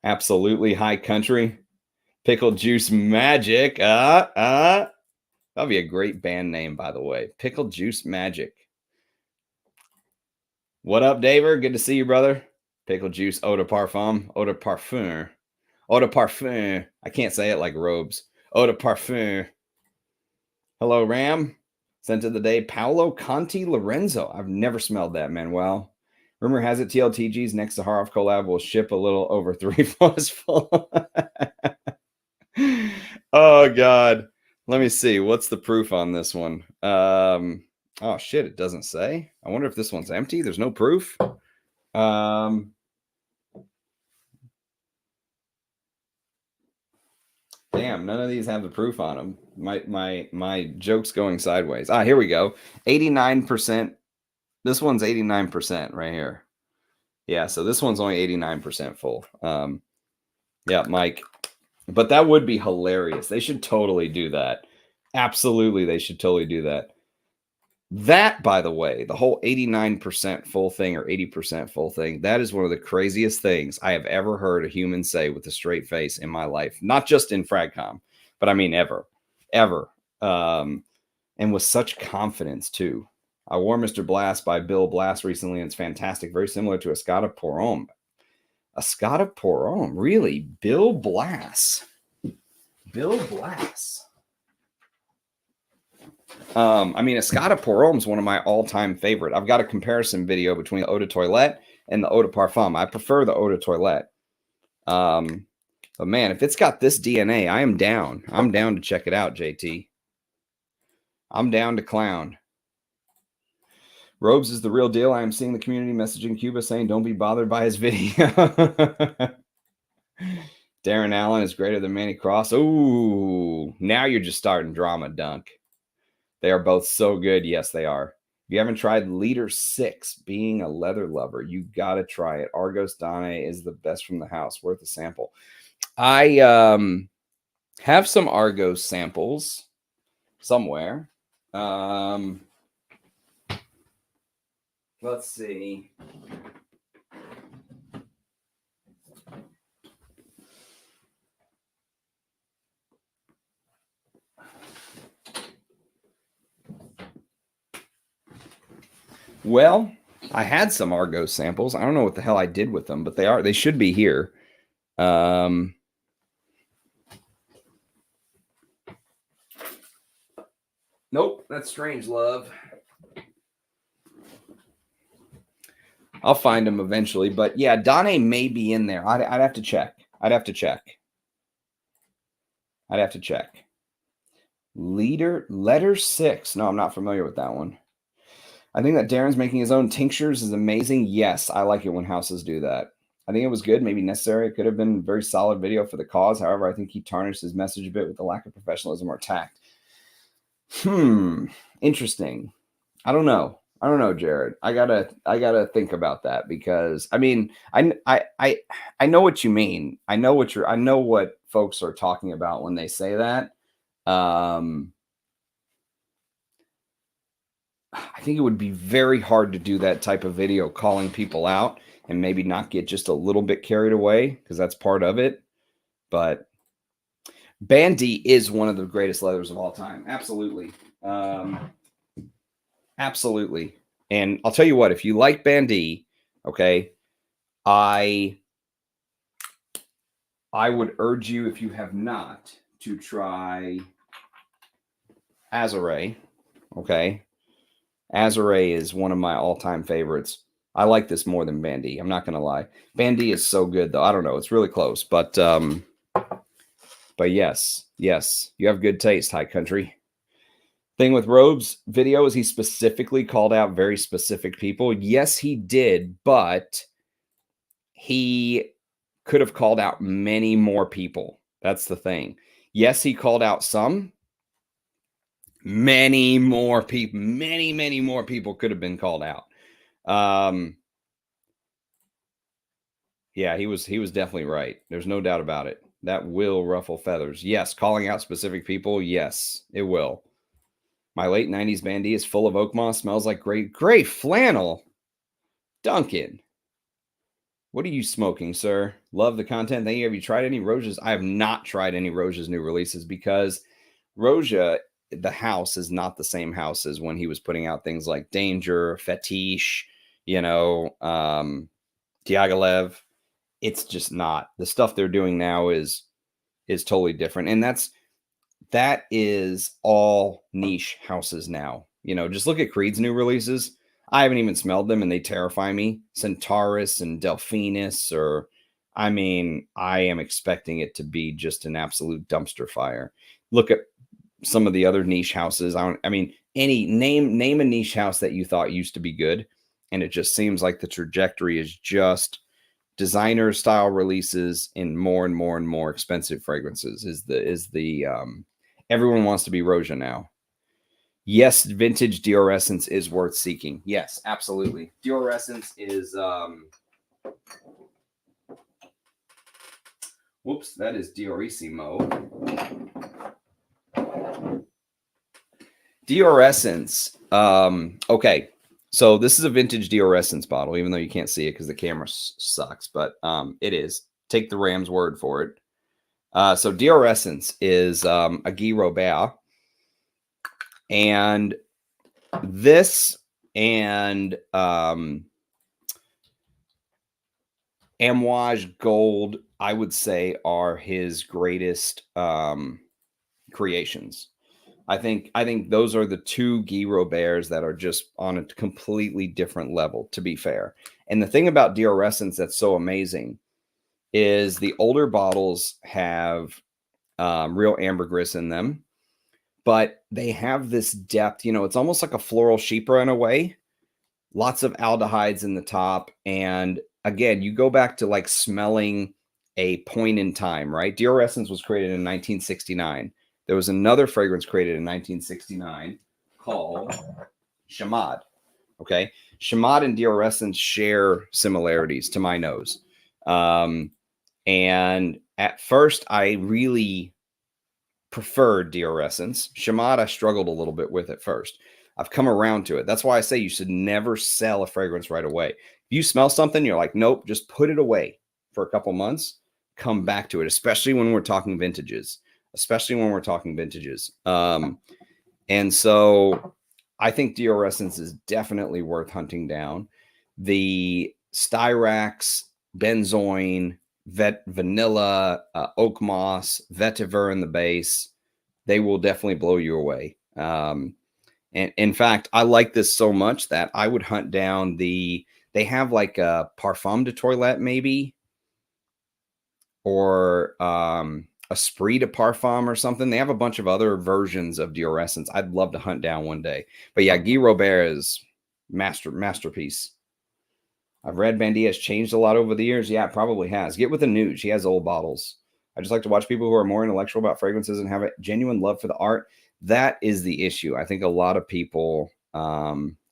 Speaker 1: Absolutely. High country. Pickle juice magic. That'll be a great band name, by the way. Pickle juice magic. What up, Daver? Good to see you, brother. Pickle juice eau de parfum. Eau de parfum. Eau de parfum. I can't say it like Robes. Eau de parfum. Hello, Ram. Scent of the day, Paolo Conti Lorenzo. I've never smelled that, Manuel. Rumor has it TLTG's next Saharov collab will ship a little over 3 plus full. Oh, God. Let me see. What's the proof on this one? Oh, shit. It doesn't say. I wonder if this one's empty. There's no proof. Damn, none of these have the proof on them. My joke's going sideways. Here we go. 89%. This one's 89% right here. Yeah, so this one's only 89% full. Yeah, Mike. But that would be hilarious. They should totally do that. Absolutely, they should totally do that. That, by the way, the whole 89% full thing or 80% full thing, that is one of the craziest things I have ever heard a human say with a straight face in my life. Not just in Fragcomm, but I mean ever. And with such confidence, too. I wore Mr. Blast by Bill Blast recently, and it's fantastic. Very similar to a Escada Pour Homme. Escada Pour Homme? Really? Bill Blast. Bill Blast. I mean, Escada Pour Homme is one of my all-time favorite. I've got a comparison video between the Eau de Toilette and the Eau de Parfum. I prefer the Eau de Toilette. But man, if it's got this DNA, I am down. I'm down to check it out, JT. I'm down to clown. Robes is the real deal. I am seeing the community messaging Cuba saying don't be bothered by his video. Darren Allen is greater than Manny Cross. Ooh, now you're just starting drama, Dunk. They are both so good. Yes, they are. If you haven't tried Leader 6, being a leather lover, you got to try it. Argos Dane is the best from the house. Worth a sample. I have some Argos samples somewhere. Let's see. Well, I had some Argos samples. I don't know what the hell I did with them, but they should be here. Nope, that's Strange Love. I'll find them eventually, but yeah, Dane may be in there. I'd have to check. I'd have to check. Letter 6. No, I'm not familiar with that one. I think that Darren's making his own tinctures is amazing. Yes, I like it when houses do that. I think it was good, maybe necessary. It could have been a very solid video for the cause. However, I think he tarnished his message a bit with the lack of professionalism or tact. Interesting. I don't know, Jared. I gotta think about that because I mean, I know what you mean. I know what folks are talking about when they say that. I think it would be very hard to do that type of video calling people out and maybe not get just a little bit carried away, because that's part of it. But Bandy is one of the greatest leathers of all time. Absolutely. Absolutely. And I'll tell you what, if you like Bandy, okay, I would urge you, if you have not, to try Azure. Okay. Azure is one of my all-time favorites. I like this more than Bandy. I'm not going to lie. Bandy is so good, though. I don't know. It's really close. But yes, you have good taste, High Country. Thing with Robes video is he specifically called out very specific people. Yes, he did, but he could have called out many more people. That's the thing. Yes, he called out some. Many more people, many more people could have been called out. Yeah, he was definitely right. There's no doubt about it. That will ruffle feathers. Yes, calling out specific people. Yes, it will. My late 90s Bandy is full of oak moss. Smells like gray flannel. Duncan, what are you smoking, sir? Love the content. Thank you. Have you tried any Roja's? I have not tried any Roja's new releases, because Roja, the house, is not the same house as when he was putting out things like Danger, Fetish, Diaghilev. It's just not. The stuff they're doing now is totally different. And that is all niche houses now. Just look at Creed's new releases. I haven't even smelled them, and they terrify me. Centaurus and Delphinus, I am expecting it to be just an absolute dumpster fire. Look at some of the other niche houses. Any name a niche house that you thought used to be good, and it just seems like the trajectory is just designer style releases in more and more and more expensive fragrances. Everyone wants to be Roja now. Yes, vintage Dior Essence is worth seeking. Yes, absolutely. Dior Essence is whoops, that is Diorissimo. Dior Essence. Okay, so this is a vintage Dior Essence bottle, even though you can't see it because the camera sucks, but it is. Take the Ram's word for it. So Dior Essence is a Guy Robert, and this and Amouage Gold, I would say, are his greatest creations. I think those are the two Guy Roberts that are just on a completely different level, to be fair. And the thing about Dior Essence that's so amazing is the older bottles have real ambergris in them, but they have this depth. It's almost like a floral chypre in a way. Lots of aldehydes in the top. And again, you go back to like smelling a point in time, right? Dior Essence was created in 1969. There was another fragrance created in 1969 called Chamade. Okay. Chamade and Dior Essence share similarities to my nose. And at first, I really preferred Dior Essence. Chamade, I struggled a little bit with at first. I've come around to it. That's why I say you should never sell a fragrance right away. If you smell something, you're like, nope, just put it away for a couple months, come back to it, especially when we're talking vintages. And so I think Dior Essence is definitely worth hunting down. The Styrax, benzoin, vanilla, oak moss, vetiver in the base, they will definitely blow you away. And in fact, I like this so much that I would hunt down they have like a Parfum de Toilette maybe, or Esprit de Parfum or something. They have a bunch of other versions of Dior Essence I'd love to hunt down one day. But yeah, Guy Robert is masterpiece. I've read Bandy has changed a lot over the years. Yeah, it probably has. Get with the news. She has old bottles. I just like to watch people who are more intellectual about fragrances and have a genuine love for the art. That is the issue. I think a lot of people,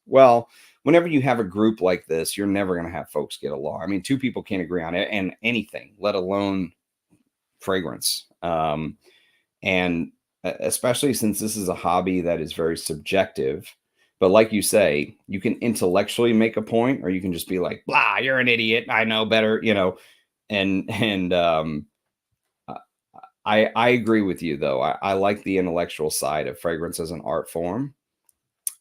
Speaker 1: whenever you have a group like this, you're never going to have folks get along. Two people can't agree on it and anything, let alone fragrance. And especially since this is a hobby that is very subjective, But like you say, you can intellectually make a point, or you can just be like, blah, you're an idiot. I know better, and I agree with you though. I like the intellectual side of fragrance as an art form.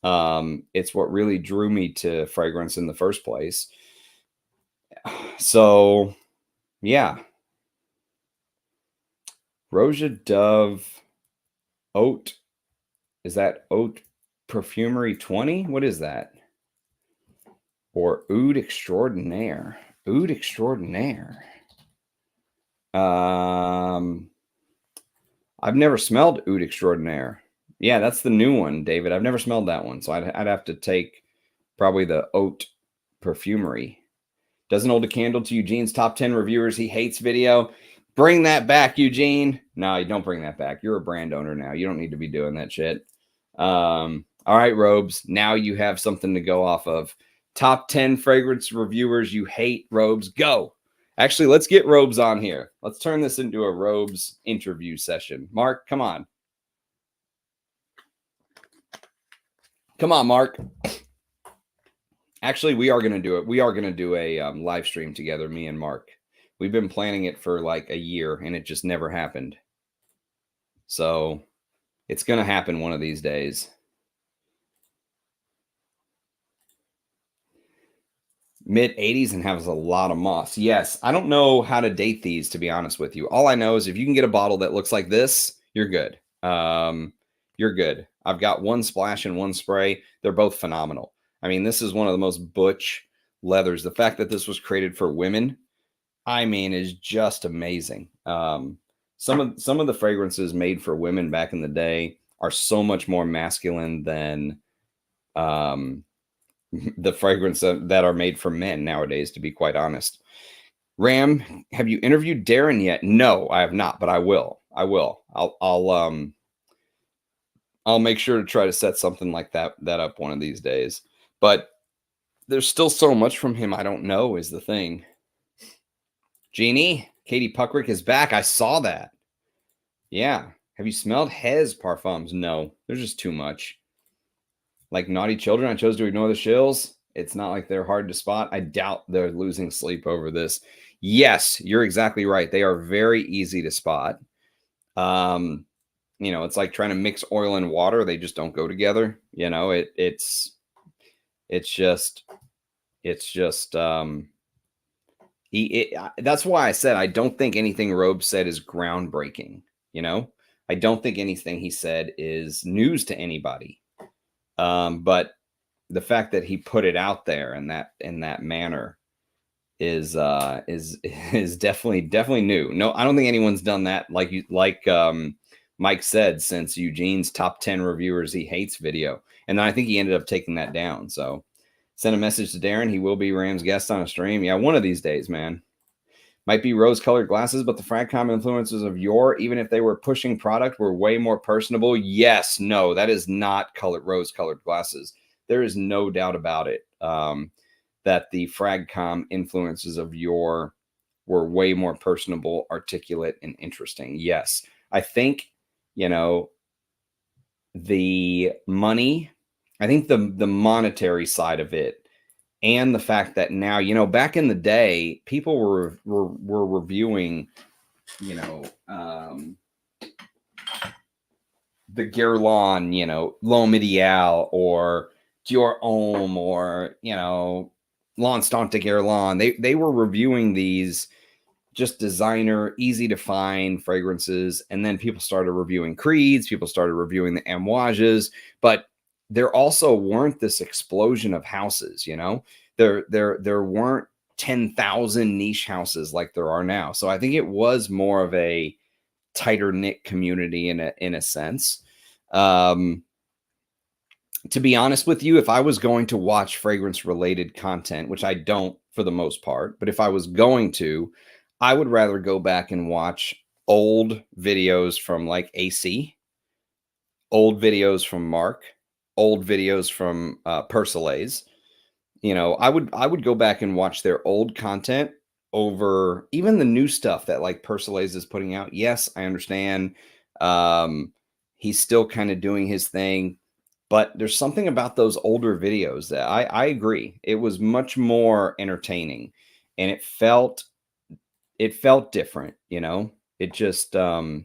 Speaker 1: It's what really drew me to fragrance in the first place. So yeah. Roja Dove Oat. Is that Oat Perfumery 20? What is that? Or Oud Extraordinaire. Oud Extraordinaire. I've never smelled Oud Extraordinaire. Yeah, that's the new one, David. I've never smelled that one. So I'd have to take probably the Oat Perfumery. Doesn't hold a candle to Eugene's top 10 reviewers he hates video. Bring that back, Eugene. No, you don't bring that back. You're a brand owner now. You don't need to be doing that shit. All right, Robes. Now you have something to go off of. Top 10 fragrance reviewers you hate. Robes, go. Actually, let's get Robes on here. Let's turn this into a Robes interview session. Mark, come on. Come on, Mark. Actually, we are going to do it. We are going to do a live stream together, me and Mark. We've been planning it for like a year, and it just never happened. So it's going to happen one of these days. Mid-80s and has a lot of moss. Yes, I don't know how to date these, to be honest with you. All I know is if you can get a bottle that looks like this, you're good. You're good. I've got one splash and one spray. They're both phenomenal. I mean, this is one of the most butch leathers. The fact that this was created for women, I mean, is just amazing. Some of the fragrances made for women back in the day are so much more masculine than the fragrance that are made for men nowadays, to be quite honest. Ram, have you interviewed Darren yet? No, I have not, but I will. I'll make sure to try to set something like that up one of these days. But there's still so much from him I don't know is the thing. Jeannie, Katie Puckrick is back. I saw that. Yeah. Have you smelled Hez parfums? No, there's just too much. Like Naughty Children, I chose to ignore the shills. It's not like they're hard to spot. I doubt they're losing sleep over this. Yes, you're exactly right. They are very easy to spot. It's like trying to mix oil and water. They just don't go together. It's just that's why I said I don't think anything Robe said is groundbreaking. I don't think anything he said is news to anybody. But the fact that he put it out there in that manner is definitely new. No, I don't think anyone's done that like Mike said since Eugene's top 10 reviewers he hates video. And then I think he ended up taking that down. So send a message to Darren. He will be Ram's guest on a stream. Yeah, one of these days, man. Might be rose-colored glasses, but the Fragcomm influences of yore, even if they were pushing product, were way more personable. Yes, no, that is not rose-colored glasses. There is no doubt about it that the Fragcomm influences of yore were way more personable, articulate, and interesting. Yes, I think, the money, I think the monetary side of it, and the fact that now, back in the day, people were reviewing, the Guerlain, L'Homme Ideal, or Dior Homme, or, L'Instant de Guerlain. They were reviewing these just designer, easy to find fragrances. And then people started reviewing creeds. People started reviewing the amouages, but there also weren't this explosion of houses, there weren't 10,000 niche houses like there are now. So I think it was more of a tighter knit community in a sense. To be honest with you, if I was going to watch fragrance related content, which I don't for the most part, but if I was going to, I would rather go back and watch old videos from like AC, old videos from Mark, old videos from Persolays. I would go back and watch their old content over even the new stuff that like Persolays is putting out. Yes, I understand. He's still kind of doing his thing. But there's something about those older videos that I agree. It was much more entertaining, and it felt different, you know? It just now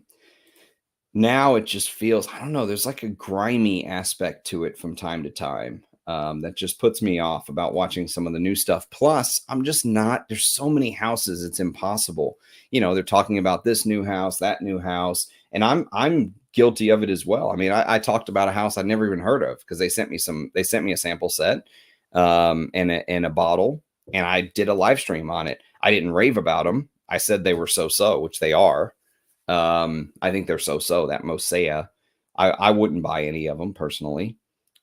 Speaker 1: it just feels, I don't know, there's like a grimy aspect to it from time to time, that just puts me off about watching some of the new stuff. Plus, I'm just not, there's so many houses, it's impossible. You know, they're talking about this new house, that new house, and I'm guilty of it as well. I mean, I talked about a house I'd never even heard of because they sent me a sample set, and a bottle, and I did a live stream on it. I didn't rave about them. I said they were so-so, which they are. I think they're so-so, that Mosea. I wouldn't buy any of them personally.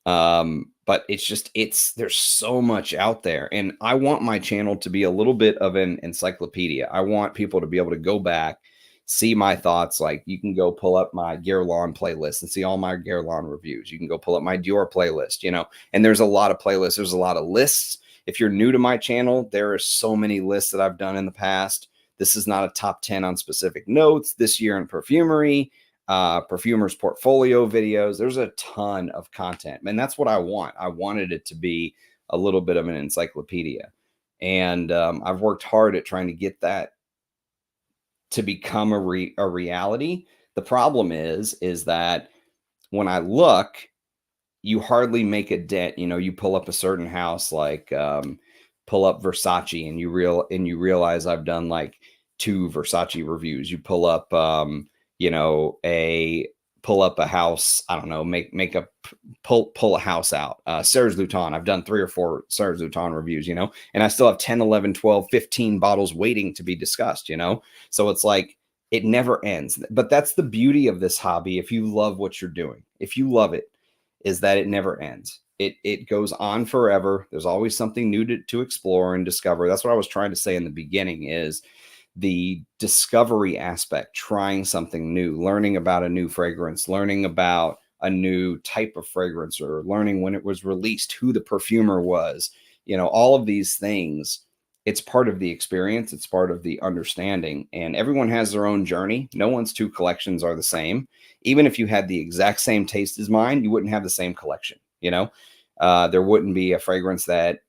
Speaker 1: But it's just, there's so much out there, and I want my channel to be a little bit of an encyclopedia. I want people to be able to go back, see my thoughts. Like, you can go pull up my Gear Lawn playlist and see all my Gear Lawn reviews. You can go pull up my Dior playlist, you know, and there's a lot of playlists. There's a lot of lists. If you're new to my channel, there are so many lists that I've done in the past. This is not a top 10 on specific notes. This year in perfumery, perfumers portfolio videos. There's a ton of content, and that's what I want. I wanted it to be a little bit of an encyclopedia, and I've worked hard at trying to get that to become a reality. The problem is that when I look, you hardly make a dent. You know, you pull up a certain house, like pull up Versace, and you realize I've done like 2 Versace reviews. You pull up you know, pull up a house, I don't know, pull a house out. Serge Luton, I've done 3 or 4 Serge Luton reviews, you know, and I still have 10, 11, 12, 15 bottles waiting to be discussed, you know? So it's like, it never ends. But that's the beauty of this hobby. If you love what you're doing, if you love it, is that it never ends. It goes on forever. There's always something new to explore and discover. That's what I was trying to say in the beginning, is the discovery aspect, trying something new, learning about a new fragrance, learning about a new type of fragrance, or learning when it was released, who the perfumer was, you know, all of these things. It's part of the experience. It's part of the understanding, and everyone has their own journey. No one's 2 collections are the same. Even if you had the exact same taste as mine, you wouldn't have the same collection. You know, there wouldn't be a fragrance that,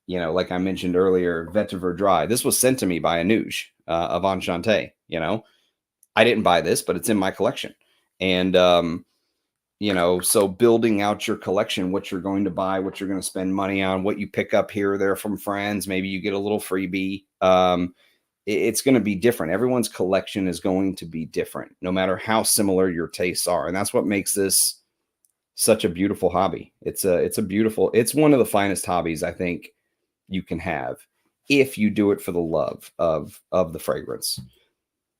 Speaker 1: you know, like I mentioned earlier, Vetiver Dry. This was sent to me by Anuj of Enchante. You know, I didn't buy this, but it's in my collection. And, you know, so building out your collection, what you're going to buy, what you're going to spend money on, what you pick up here or there from friends, maybe you get a little freebie. It's going to be different. Everyone's collection is going to be different, no matter how similar your tastes are. And that's what makes this such a beautiful hobby. It's one of the finest hobbies I think you can have, if you do it for the love of the fragrance.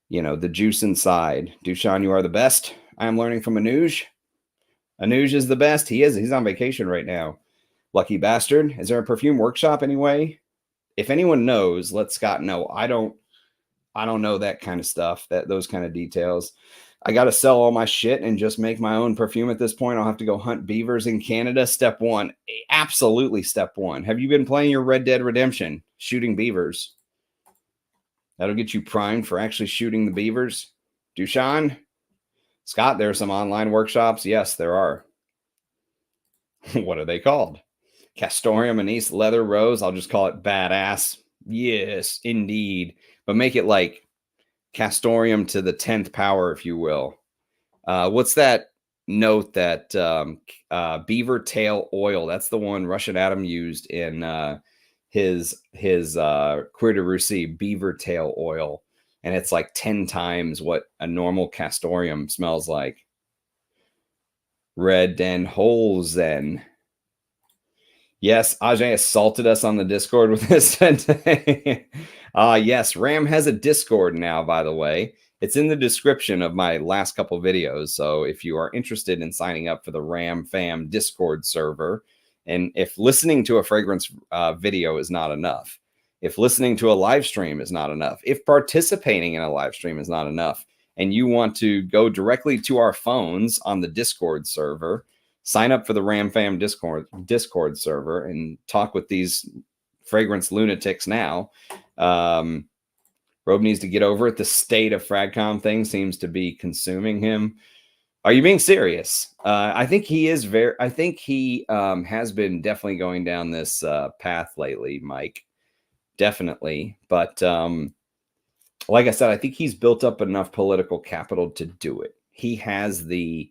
Speaker 1: You know, the juice inside. Dushan, you are the best. I am learning from Anuj. Anuj is the best. He is. He's on vacation right now. Lucky bastard. Is there a perfume workshop anyway? If anyone knows, let Scott know. I don't know that kind of stuff, those kind of details. I got to sell all my shit and just make my own perfume at this point. I'll have to go hunt beavers in Canada. Step 1. Absolutely step 1. Have you been playing your Red Dead Redemption? Shooting beavers. That'll get you primed for actually shooting the beavers. Dushan? Scott, there are some online workshops. Yes, there are. What are they called? Castoreum, Anise, Leather, Rose. I'll just call it Badass. Yes, indeed. But make it like Castoreum to the 10th power, if you will. What's that note that beaver tail oil? That's the one Russian Adam used in his Cuir de Russie beaver tail oil. And it's like 10 times what a normal Castoreum smells like. Red Den Holzen. Yes, Ajay assaulted us on the Discord with this today. Yes, Ram has a Discord now, by the way. It's in the description of my last couple videos. So if you are interested in signing up for the Ram Fam Discord server, and if listening to a fragrance video is not enough, if listening to a live stream is not enough, if participating in a live stream is not enough, and you want to go directly to our phones on the Discord server, sign up for the Ram Fam Discord server and talk with these fragrance lunatics now. Robe needs to get over it. The State of Fragcomm thing seems to be consuming him. Are you being serious? I think he is I think he has been definitely going down this path lately, Mike. Definitely. But like I said, I think he's built up enough political capital to do it. He has the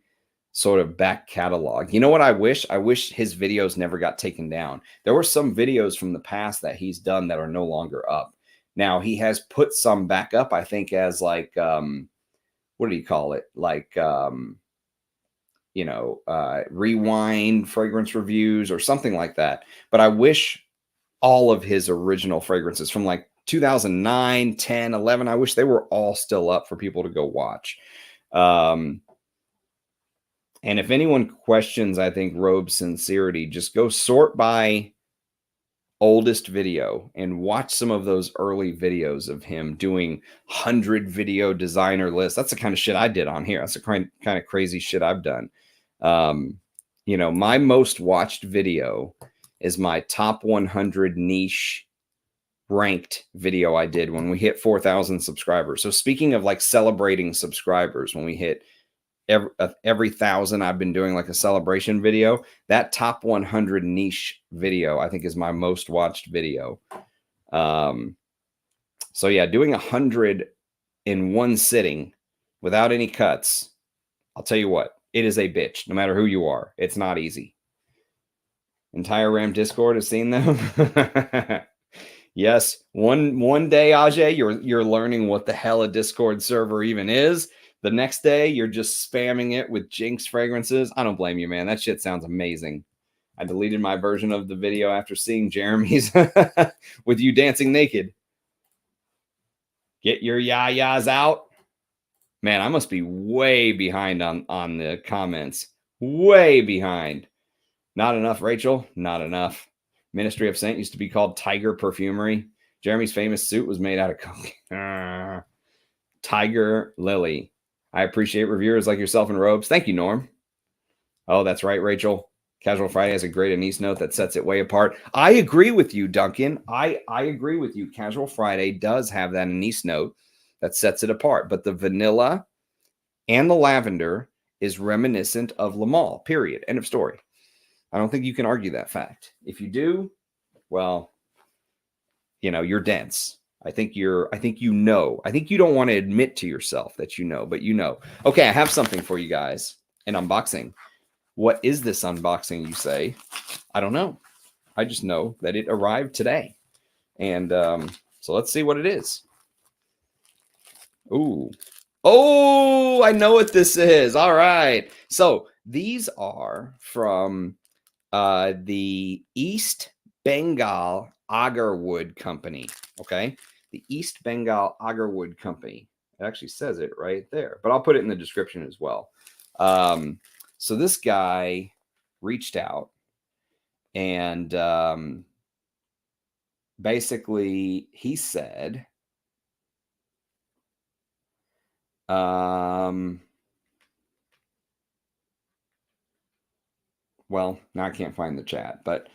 Speaker 1: sort of back catalog. You know what I wish? I wish his videos never got taken down. There were some videos from the past that he's done that are no longer up. Now, he has put some back up, I think, as like, what do you call it? Like, rewind fragrance reviews or something like that. But I wish all of his original fragrances from like 2009, 10, 11, I wish they were all still up for people to go watch. And if anyone questions, I think, Robe's sincerity, just go sort by oldest video and watch some of those early videos of him doing 100 video designer lists. That's the kind of shit I did on here. That's the kind of crazy shit I've done. My most watched video is my top 100 niche ranked video I did when we hit 4,000 subscribers. So speaking of like celebrating subscribers, when we hit every 1,000, I've been doing like a celebration video. That top 100 niche video, I think, is my most watched video. So yeah, doing 100 in one sitting without any cuts, I'll tell you what, it is a bitch. No matter who you are, it's not easy. Entire Ram Discord has seen them. Yes, one day, Ajay, you're learning what the hell a Discord server even is. The next day, you're just spamming it with Jinx fragrances. I don't blame you, man. That shit sounds amazing. I deleted my version of the video after seeing Jeremy's with you dancing naked. Get your yayas out. Man, I must be way behind on the comments. Way behind. Not enough, Rachel. Not enough. Ministry of Scent used to be called Tiger Perfumery. Jeremy's famous suit was made out of coke. Tiger Lily. I appreciate reviewers like yourself and Robes. Thank you, Norm. Oh, that's right, Rachel. Casual Friday has a great anise note that sets it way apart. I agree with you, Duncan. I agree with you. Casual Friday does have that anise note that sets it apart. But the vanilla and the lavender is reminiscent of Le Male, period. End of story. I don't think you can argue that fact. If you do, well, you're dense. I think you know. I think you don't want to admit to yourself that you know, but you know. Okay, I have something for you guys. An unboxing. What is this unboxing, you say? I don't know. I just know that it arrived today. And so let's see what it is. Ooh. Oh, I know what this is. All right. So these are from the East Bengal Agarwood Company. Okay. The East Bengal Agarwood Company. It actually says it right there, but I'll put it in the description as well. So this guy reached out and basically he said, well, now I can't find the chat, but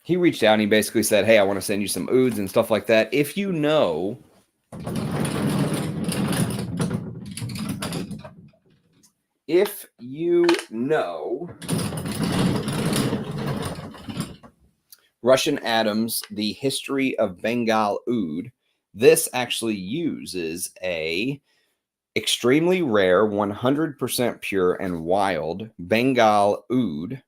Speaker 1: he reached out and he basically said, hey, I want to send you some ouds and stuff like that. If you know Russian Adams, The History of Bengal Oud, this actually uses a extremely rare, 100% pure and wild Bengal oud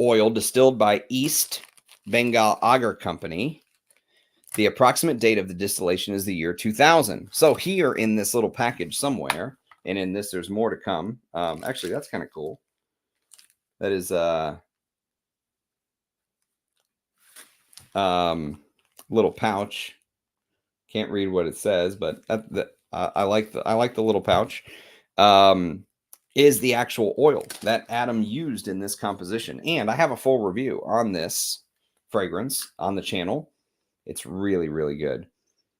Speaker 1: oil distilled by East Bengal Agar Company. The approximate date of the distillation is the year 2000. So here in this little package somewhere, and in this there's more to come. Actually, that's kind of cool. That is little pouch. Can't read what it says, but I like the little pouch. Is the actual oil that Adam used in this composition. And I have a full review on this fragrance on the channel. It's really, really good.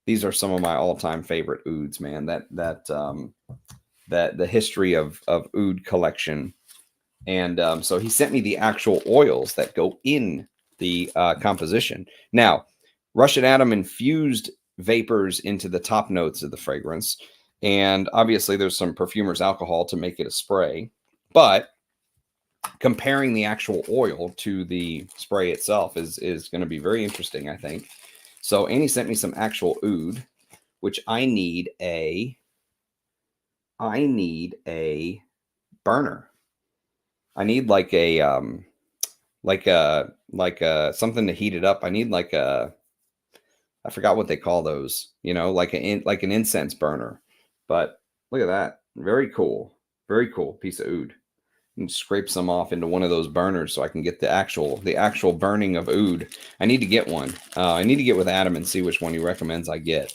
Speaker 1: These are some of my all-time favorite ouds, man. That the history of oud collection. And so he sent me the actual oils that go in the composition. Now, Russian Adam infused vapors into the top notes of the fragrance. And obviously there's some perfumer's alcohol to make it a spray, but comparing the actual oil to the spray itself is going to be very interesting, I think. So Annie sent me some actual oud, which I need a burner. I need like a something to heat it up. I need like a, I forgot what they call those, you know, like an incense burner. But look at that. Very cool. Very cool piece of oud. And scrape some off into one of those burners so I can get the actual burning of oud. I need to get one. I need to get with Adam and see which one he recommends I get.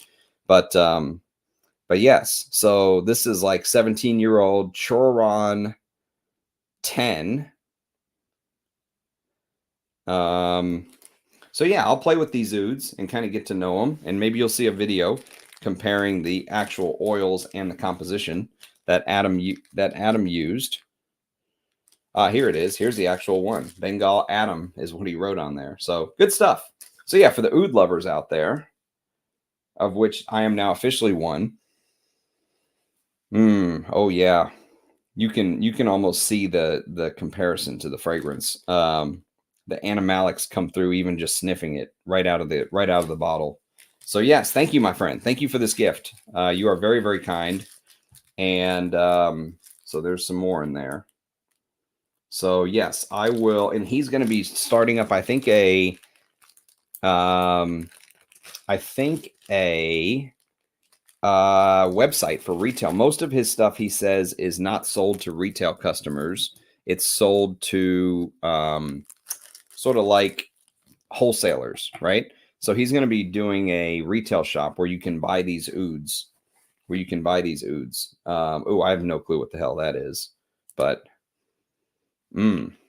Speaker 1: But yes, so this is like 17-year-old Choron 10. So yeah, I'll play with these ouds and kind of get to know them, and maybe you'll see a video comparing the actual oils and the composition that Adam used. Here it is. Here's the actual one. Bengal Adam is what he wrote on there. So good stuff. So yeah, for the oud lovers out there, of which I am now officially one. Oh yeah, you can almost see the comparison to the fragrance. The animalics come through even just sniffing it right out of the bottle. So yes, thank you, my friend. Thank you for this gift. You are very, very kind. And so there's some more in there. So yes, I will. And he's going to be starting up, I think a website for retail. Most of his stuff, he says, is not sold to retail customers. It's sold to sort of like wholesalers, right? So he's going to be doing a retail shop where you can buy these ouds. Oh, I have no clue what the hell that is, but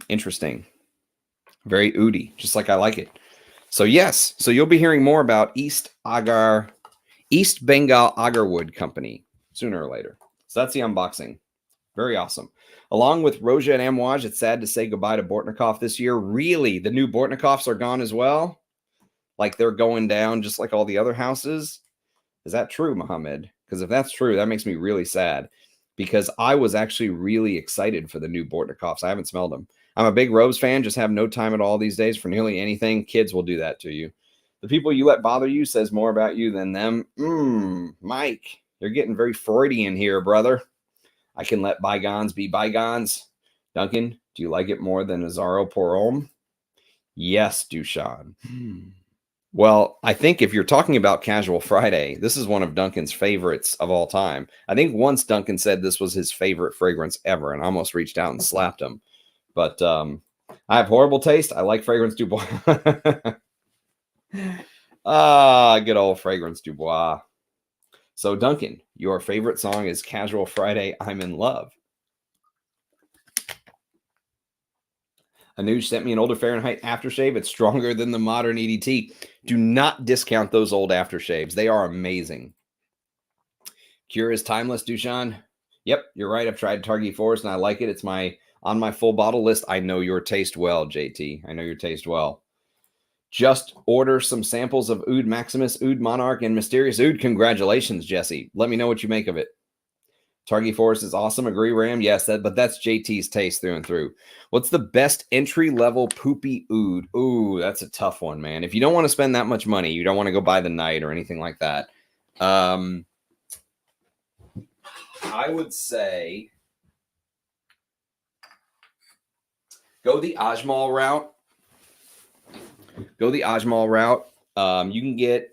Speaker 1: interesting. Very oudy, just like I like it. So yes, so you'll be hearing more about East Bengal Agarwood Company sooner or later. So that's the unboxing. Very awesome. Along with Roja and Amouage, it's sad to say goodbye to Bortnikov this year. Really, the new Bortnikovs are gone as well? Like they're going down just like all the other houses? Is that true, Mohammed? Because if that's true, that makes me really sad. Because I was actually really excited for the new Bortnikovs. I haven't smelled them. I'm a big Robes fan, just have no time at all these days for nearly anything. Kids will do that to you. The people you let bother you says more about you than them. Mike, you're getting very Freudian here, brother. I can let bygones be bygones. Duncan, do you like it more than Azaro Porom? Yes, Dushan. Well, I think if you're talking about Casual Friday, this is one of Duncan's favorites of all time. I think once Duncan said this was his favorite fragrance ever and almost reached out and slapped him. But I have horrible taste. I like Fragrance Du Bois. Good old Fragrance Du Bois. So, Duncan, your favorite song is Casual Friday, I'm in Love. Anuj sent me an older Fahrenheit aftershave. It's stronger than the modern EDT. Do not discount those old aftershaves. They are amazing. Cure is timeless, Dushan. Yep, you're right. I've tried Targhee Forest and I like it. It's on my full bottle list. I know your taste well, JT. I know your taste well. Just order some samples of Oud Maximus, Oud Monarch, and Mysterious Oud. Congratulations, Jesse. Let me know what you make of it. Targhee Forest is awesome. Agree, Ram? Yes, but that's JT's taste through and through. What's the best entry-level poopy oud? Ooh, that's a tough one, man. If you don't want to spend that much money, you don't want to go buy the night or anything like that. I would say go the Ajmal route. You can get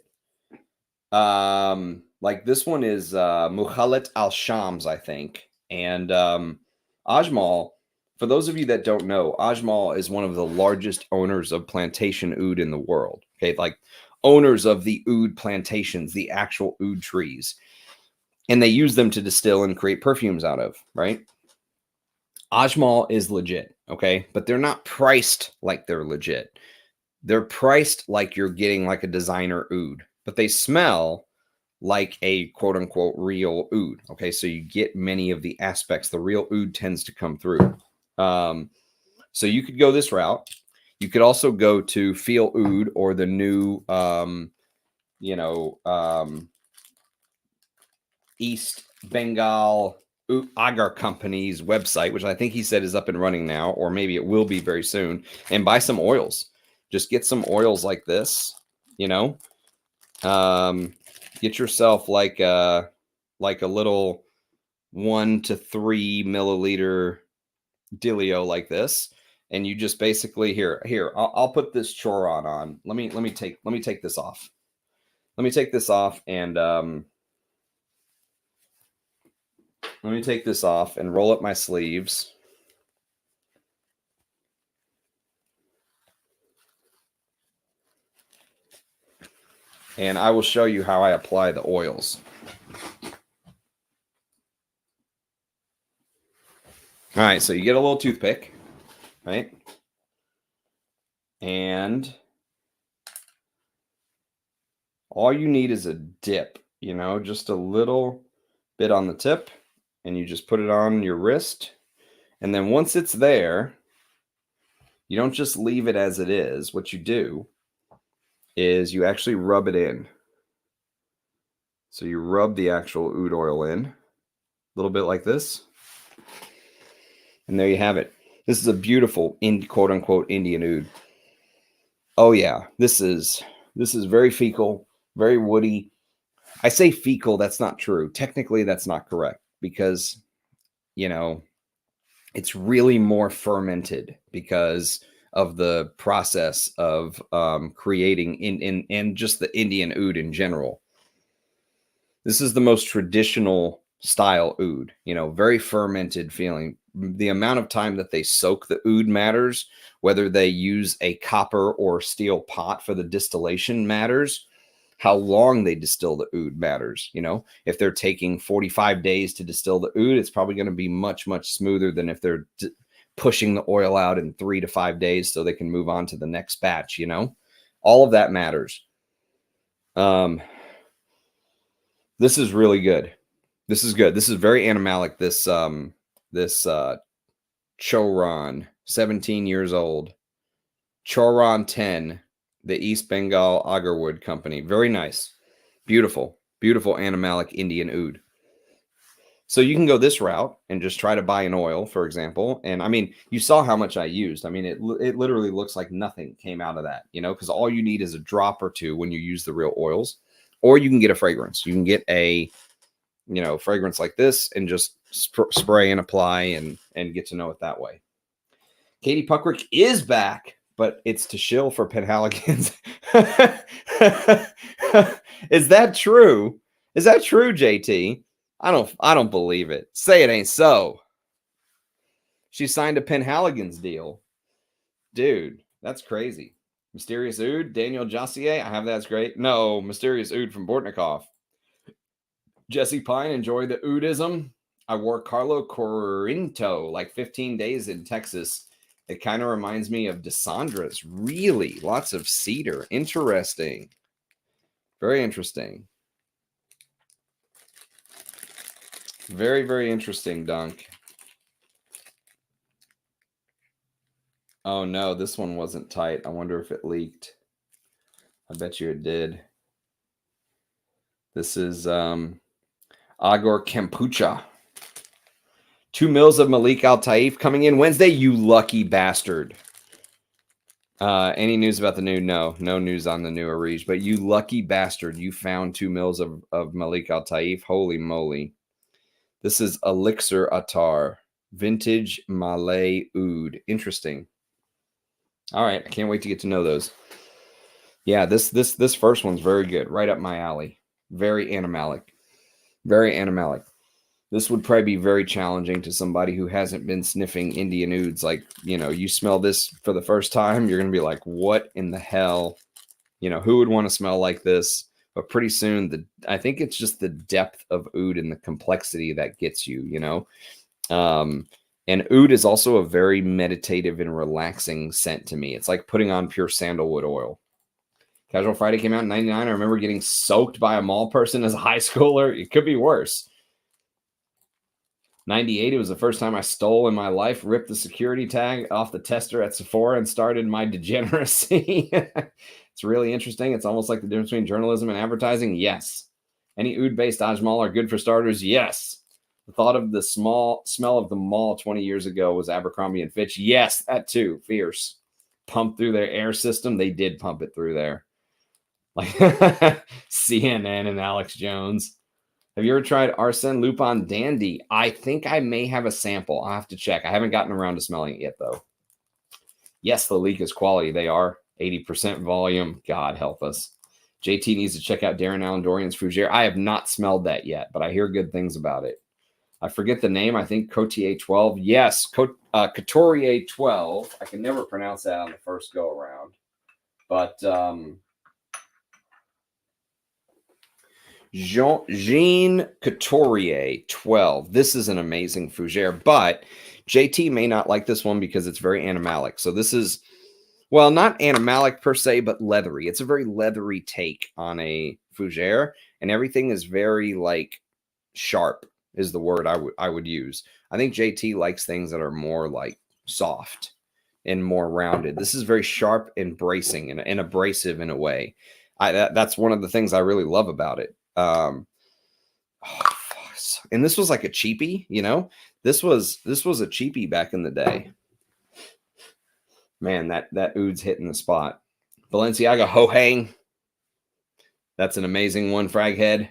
Speaker 1: like this one is Mukhalet Al-Shams, I think. And Ajmal, for those of you that don't know, Ajmal is one of the largest owners of plantation oud in the world. Okay, like owners of the oud plantations, the actual oud trees. And they use them to distill and create perfumes out of, right? Ajmal is legit, okay? But they're not priced like they're legit. They're priced like you're getting like a designer oud, but they smell like a quote unquote real oud. Okay, so you get many of the aspects. The real oud tends to come through. So you could go this route. You could also go to Feel Oud or the new, East Bengal Agar Company's website, which I think he said is up and running now, or maybe it will be very soon, and buy some oils. Just get some oils like this, you know. Get yourself like a little 1 to 3 milliliter dealio like this, and you just basically here. I'll put this Choron on. Let me take this off. Let me take this off and let me take this off and roll up my sleeves. And I will show you how I apply the oils. All right, so you get a little toothpick, right? And all you need is a dip, you know, just a little bit on the tip, and you just put it on your wrist. And then once it's there, you don't just leave it as it is. What you do is you actually rub it in. So you rub the actual oud oil in, a little bit like this. And there you have it. This is a beautiful, quote unquote, Indian oud. Oh yeah, this is very fecal, very woody. I say fecal, that's not true. Technically, that's not correct because, you know, it's really more fermented because of the process of creating in just the Indian oud in general. This is the most traditional style oud, you know, very fermented feeling. The amount of time that they soak the oud matters. Whether they use a copper or steel pot for the distillation matters. How long they distill the oud matters. You know, if they're taking 45 days to distill the oud, it's probably going to be much, much smoother than if they're pushing the oil out in 3 to 5 days so they can move on to the next batch, you know. All of that matters. This is really good. This is good. This is very animalic. This Choron, 17 years old. Choron 10, the East Bengal Agarwood Company. Very nice. Beautiful. Beautiful animalic Indian oud. So you can go this route and just try to buy an oil, for example. And I mean, you saw how much I used. I mean, it literally looks like nothing came out of that, you know, because all you need is a drop or two when you use the real oils. Or you can get a fragrance. You can get a, you know, fragrance like this and just spray and apply and get to know it that way. Katie Puckrick is back, but it's to shill for Penhaligons. Is that true? Is that true, JT? I don't believe it. Say it ain't so. She signed a Penhaligons deal. Dude, that's crazy. Mysterious Oud, Daniel Jossier. I have that's great. No, Mysterious Oud from Bortnikov. Jesse Pine, enjoy the Oudism. I wore Carlo Corinto like 15 days in Texas. It kind of reminds me of Dessandra's. Really? Lots of cedar. Interesting. Very interesting. Very, very interesting, Dunk. Oh, no, this one wasn't tight. I wonder if it leaked. I bet you it did. This is Agor Kombucha. 2 mils of Malik Al-Taif coming in Wednesday, you lucky bastard. Any news about the new? No news on the new Arij, but you lucky bastard, you found 2 mils of Malik Al-Taif. Holy moly. This is Elixir Attar, vintage Malay Oud. Interesting. All right, I can't wait to get to know those. Yeah, this first one's very good, right up my alley. Very animalic. Very animalic. This would probably be very challenging to somebody who hasn't been sniffing Indian ouds. Like, you know, you smell this for the first time, you're going to be like, what in the hell? You know, who would want to smell like this? But pretty soon, I think it's just the depth of oud and the complexity that gets you, you know. And oud is also a very meditative and relaxing scent to me. It's like putting on pure sandalwood oil. Casual Friday came out in 99. I remember getting soaked by a mall person as a high schooler. It could be worse. 98, it was the first time I stole in my life, ripped the security tag off the tester at Sephora and started my degeneracy. It's really interesting. It's almost like the difference between journalism and advertising. Yes. Any oud-based Taj Mahal are good for starters? Yes. The thought of the smell of the mall 20 years ago was Abercrombie and Fitch. Yes, that too. Fierce. Pumped through their air system. They did pump it through there. Like CNN and Alex Jones. Have you ever tried Arsène Lupin Dandy? I think I may have a sample. I'll have to check. I haven't gotten around to smelling it yet, though. Yes, the leak is quality. They are. 80% volume. God help us. JT needs to check out Darren Allen Dorian's Fougere. I have not smelled that yet, but I hear good things about it. I forget the name. I think Couturier 12. Yes, Couturier 12. I can never pronounce that on the first go around. But Jean Couturier 12. This is an amazing Fougere, but JT may not like this one because it's very animalic. So this is, well, not animalic per se, but leathery. It's a very leathery take on a Fougere, and everything is very like sharp is the word I would use. I think JT likes things that are more like soft and more rounded. This is very sharp and bracing and abrasive in a way. That's one of the things I really love about it. And this was like a cheapie, you know. This was a cheapie back in the day. Man, that oud's hitting the spot. Balenciaga Ho Hang. That's an amazing one, Fraghead.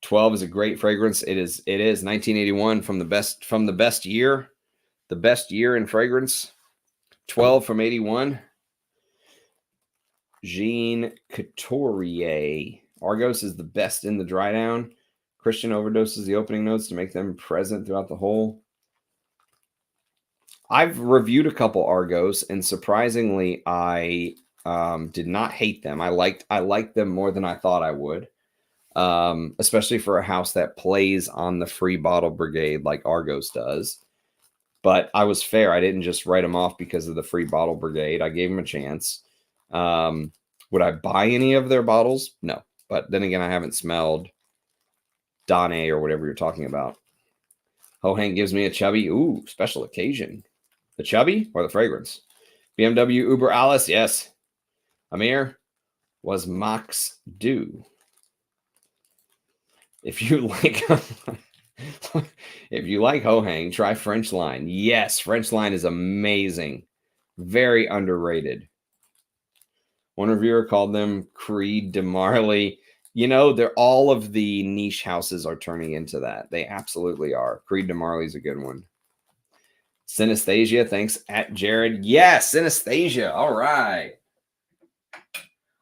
Speaker 1: 12 is a great fragrance. It is 1981 from the best year in fragrance. 12 from 81. Jean Couturier. Argos is the best in the dry down. Christian overdoses the opening notes to make them present throughout the whole. I've reviewed a couple Argos, and surprisingly, I did not hate them. I liked them more than I thought I would. Especially for a house that plays on the free bottle brigade like Argos does. But I was fair. I didn't just write them off because of the free bottle brigade. I gave them a chance. Would I buy any of their bottles? No. But then again, I haven't smelled Donne or whatever you're talking about. Ho Hang gives me a chubby. Ooh, special occasion. The chubby or the fragrance? BMW Uber Alice, yes. Amir was Max Du. If you like Ho Hang, try French Line. Yes, French Line is amazing. Very underrated. One reviewer called them Creed de Marley. You know, they're all of the niche houses are turning into that. They absolutely are. Creed de Marley's a good one. Synesthesia, thanks at Jared. Yes, Synesthesia. All right.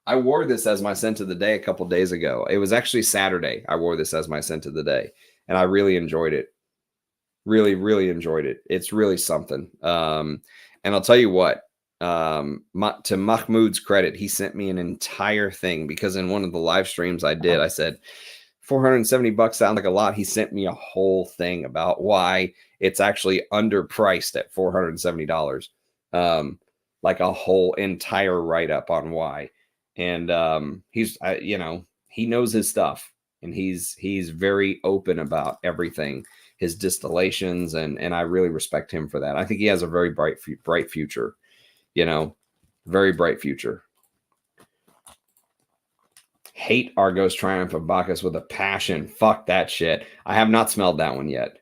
Speaker 1: I wore this as my scent of the day a couple days ago. It was actually Saturday. I wore this as my scent of the day, and I really enjoyed it. Really, really enjoyed it. It's really something. And I'll tell you what, to Mahmoud's credit, he sent me an entire thing because in one of the live streams I did, I said, $470 sounds like a lot. He sent me a whole thing about why it's actually underpriced at $470. Like a whole entire write-up on why. And he's, you know, he knows his stuff, and he's very open about everything, his distillations, and I really respect him for that. I think he has a very bright future, you know, very bright future. Hate Argos Triumph of Bacchus with a passion. Fuck that shit. I have not smelled that one yet.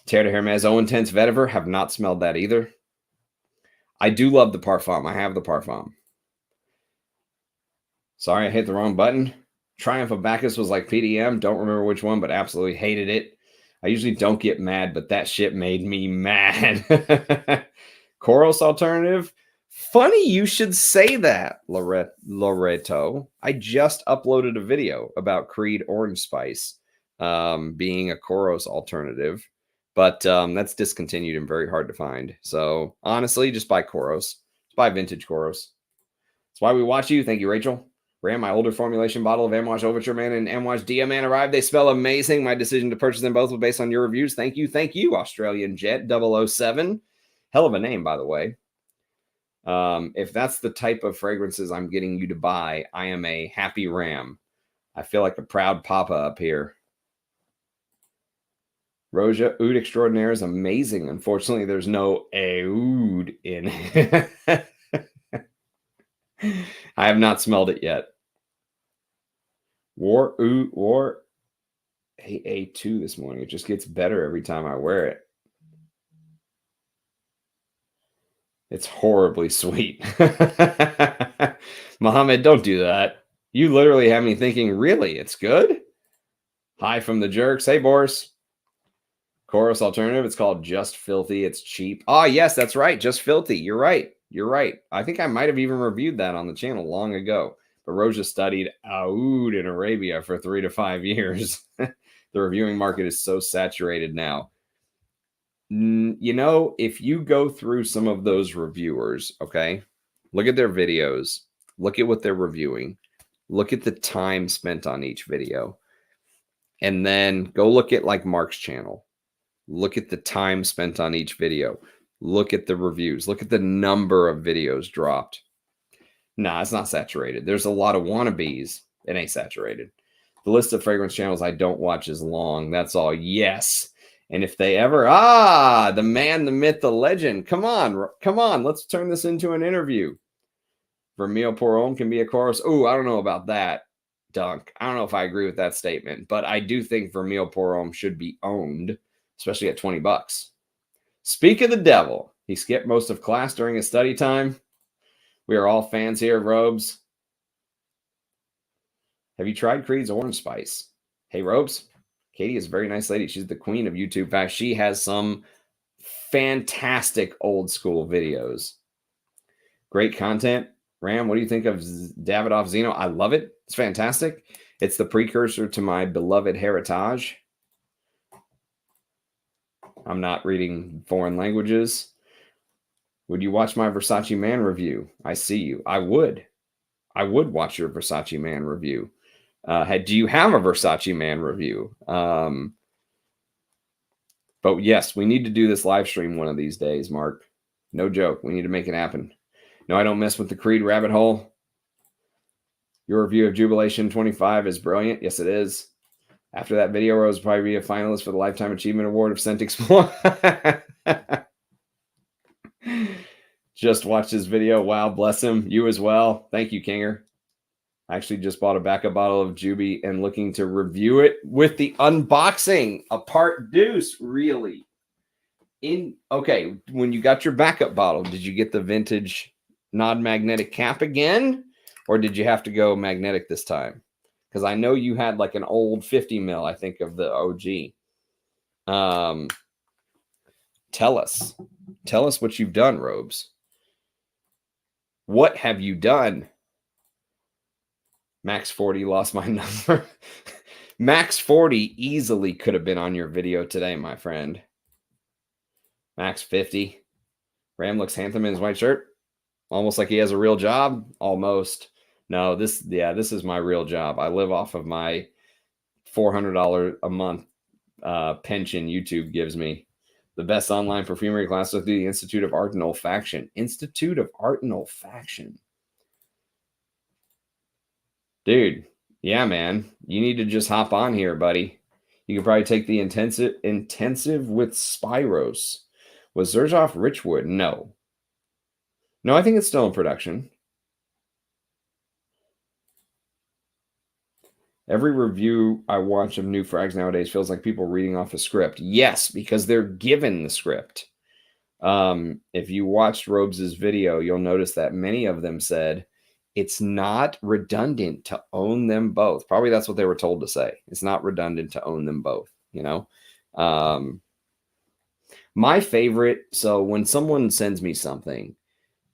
Speaker 1: Terre de Hermes Eau Intense Vetiver, have not smelled that either. I do love the Parfum. I have the Parfum. Sorry, I hit the wrong button. Triumph of Bacchus was like PDM. Don't remember which one, but absolutely hated it. I usually don't get mad, but that shit made me mad. Koros alternative. Funny you should say that, Loreto. I just uploaded a video about Creed Orange Spice being a Koros alternative, but that's discontinued and very hard to find. So honestly, just buy Koros. Just buy vintage Koros. That's why we watch you. Thank you, Rachel. Ram, my older formulation bottle of Amouage Overture Man and Amouage Dia Man arrived. They smell amazing. My decision to purchase them both was based on your reviews. Thank you. Thank you, Australian Jet 007. Hell of a name, by the way. If that's the type of fragrances I'm getting you to buy, I am a happy Ram. I feel like a proud papa up here. Roja Oud Extraordinaire is amazing. Unfortunately, there's no oud in it. I have not smelled it yet. War AA2 this morning. It just gets better every time I wear it. It's horribly sweet. Mohammed, don't do that. You literally have me thinking, really, it's good? Hi from the Jerks. Hey, Boris. Chorus alternative. It's called Just Filthy. It's cheap. Oh, yes, that's right. Just Filthy. You're right. You're right. I think I might have even reviewed that on the channel long ago. But Roja studied oud in Arabia for 3 to 5 years. The reviewing market is so saturated now. You know, if you go through some of those reviewers, okay, look at their videos, look at what they're reviewing, look at the time spent on each video, and then go look at like Mark's channel. Look at the time spent on each video. Look at the reviews. Look at the number of videos dropped. Nah, it's not saturated. There's a lot of wannabes. It ain't saturated. The list of fragrance channels I don't watch is long. That's all. Yes. And if they ever, the man, the myth, the legend. Come on. Let's turn this into an interview. Vermeil pour homme can be a chorus. Oh, I don't know about that, Dunk. I don't know if I agree with that statement, but I do think Vermeil pour homme should be owned, especially at $20. Speak of the devil. He skipped most of class during his study time. We are all fans here of Robes. Have you tried Creed's Orange Spice? Hey, Robes. Katie is a very nice lady. She's the queen of YouTube. In fact, she has some fantastic old school videos. Great content. Ram, what do you think of Davidoff Zeno? I love it. It's fantastic. It's the precursor to my beloved Heritage. I'm not reading foreign languages. Would you watch my Versace Man review? I see you. I would. I would watch your Versace Man review. Do you have a Versace Man review? But yes, we need to do this live stream one of these days, Mark. No joke. We need to make it happen. No, I don't mess with the Creed rabbit hole. Your review of Jubilation 25 is brilliant. Yes, it is. After that video, Rose will probably be a finalist for the Lifetime Achievement Award of Scent Explore. Just watched his video. Wow, bless him. You as well. Thank you, Kinger. I actually just bought a backup bottle of Juby and looking to review it with the unboxing. A part deuce, really. Okay, when you got your backup bottle, did you get the vintage non-magnetic cap again? Or did you have to go magnetic this time? Because I know you had like an old 50 mil, I think, of the OG. Tell us. Tell us what you've done, Robes. What have you done? Max 40 lost my number. Max 40 easily could have been on your video today, my friend. Max 50. Ram looks handsome in his white shirt. Almost like he has a real job. Almost. No, this is my real job. I live off of my $400 a month pension YouTube gives me. The best online perfumery class through the Institute of Art and Olfaction. Institute of Art and Olfaction. Dude, yeah, man. You need to just hop on here, buddy. You could probably take the intensive with Spyros. Was Zerzhoff Richwood? No. No, I think it's still in production. Every review I watch of new frags nowadays feels like people reading off a script. Yes, because they're given the script. If you watched Robes' video, you'll notice that many of them said it's not redundant to own them both. Probably that's what they were told to say. It's not redundant to own them both, you know? My favorite, so when someone sends me something,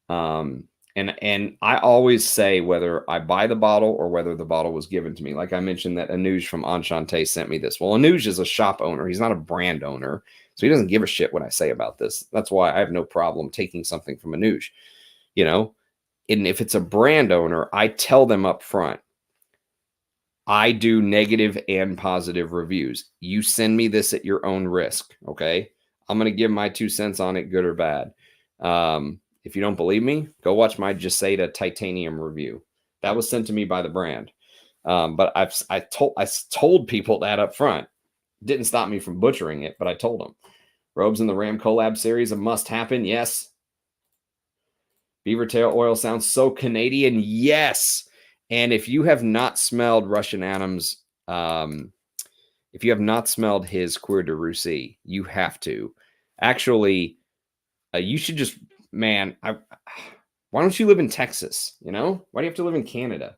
Speaker 1: and I always say whether I buy the bottle or whether the bottle was given to me. Like I mentioned that Anuj from Enchante sent me this. Well, Anuj is a shop owner. He's not a brand owner. So he doesn't give a shit what I say about this. That's why I have no problem taking something from Anuj, you know? And if it's a brand owner, I tell them up front, I do negative and positive reviews. You send me this at your own risk, okay? I'm going to give my 2 cents on it, good or bad. If you don't believe me, go watch my Jaseda Titanium review. That was sent to me by the brand. But I told people that up front. Didn't stop me from butchering it, but I told them. Robes in the Ram collab series, a must happen. Yes. Beaver tail oil sounds so Canadian. Yes. And if you have not smelled Russian Adam's, if you have not smelled his Cuir de Russie, you have to. Actually, you should just, man, why don't you live in Texas? You know, why do you have to live in Canada?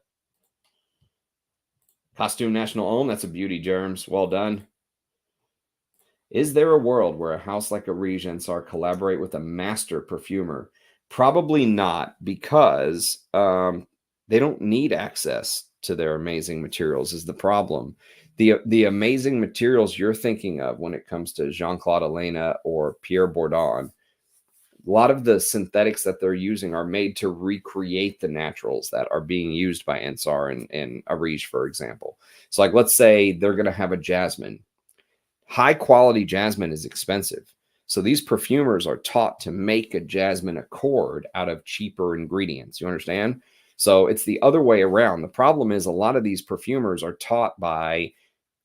Speaker 1: Costume National Own, that's a beauty, Germs. Well done. Is there a world where a house like a Regensar collaborate with a master perfumer? Probably not, because they don't need access to their amazing materials is the problem. The amazing materials you're thinking of when it comes to Jean-Claude Elena or Pierre Bourdon, a lot of the synthetics that they're using are made to recreate the naturals that are being used by Ensar and Arige, for example. So like, let's say they're going to have a jasmine. High quality jasmine is expensive. So these perfumers are taught to make a jasmine accord out of cheaper ingredients. You understand? So it's the other way around. The problem is a lot of these perfumers are taught by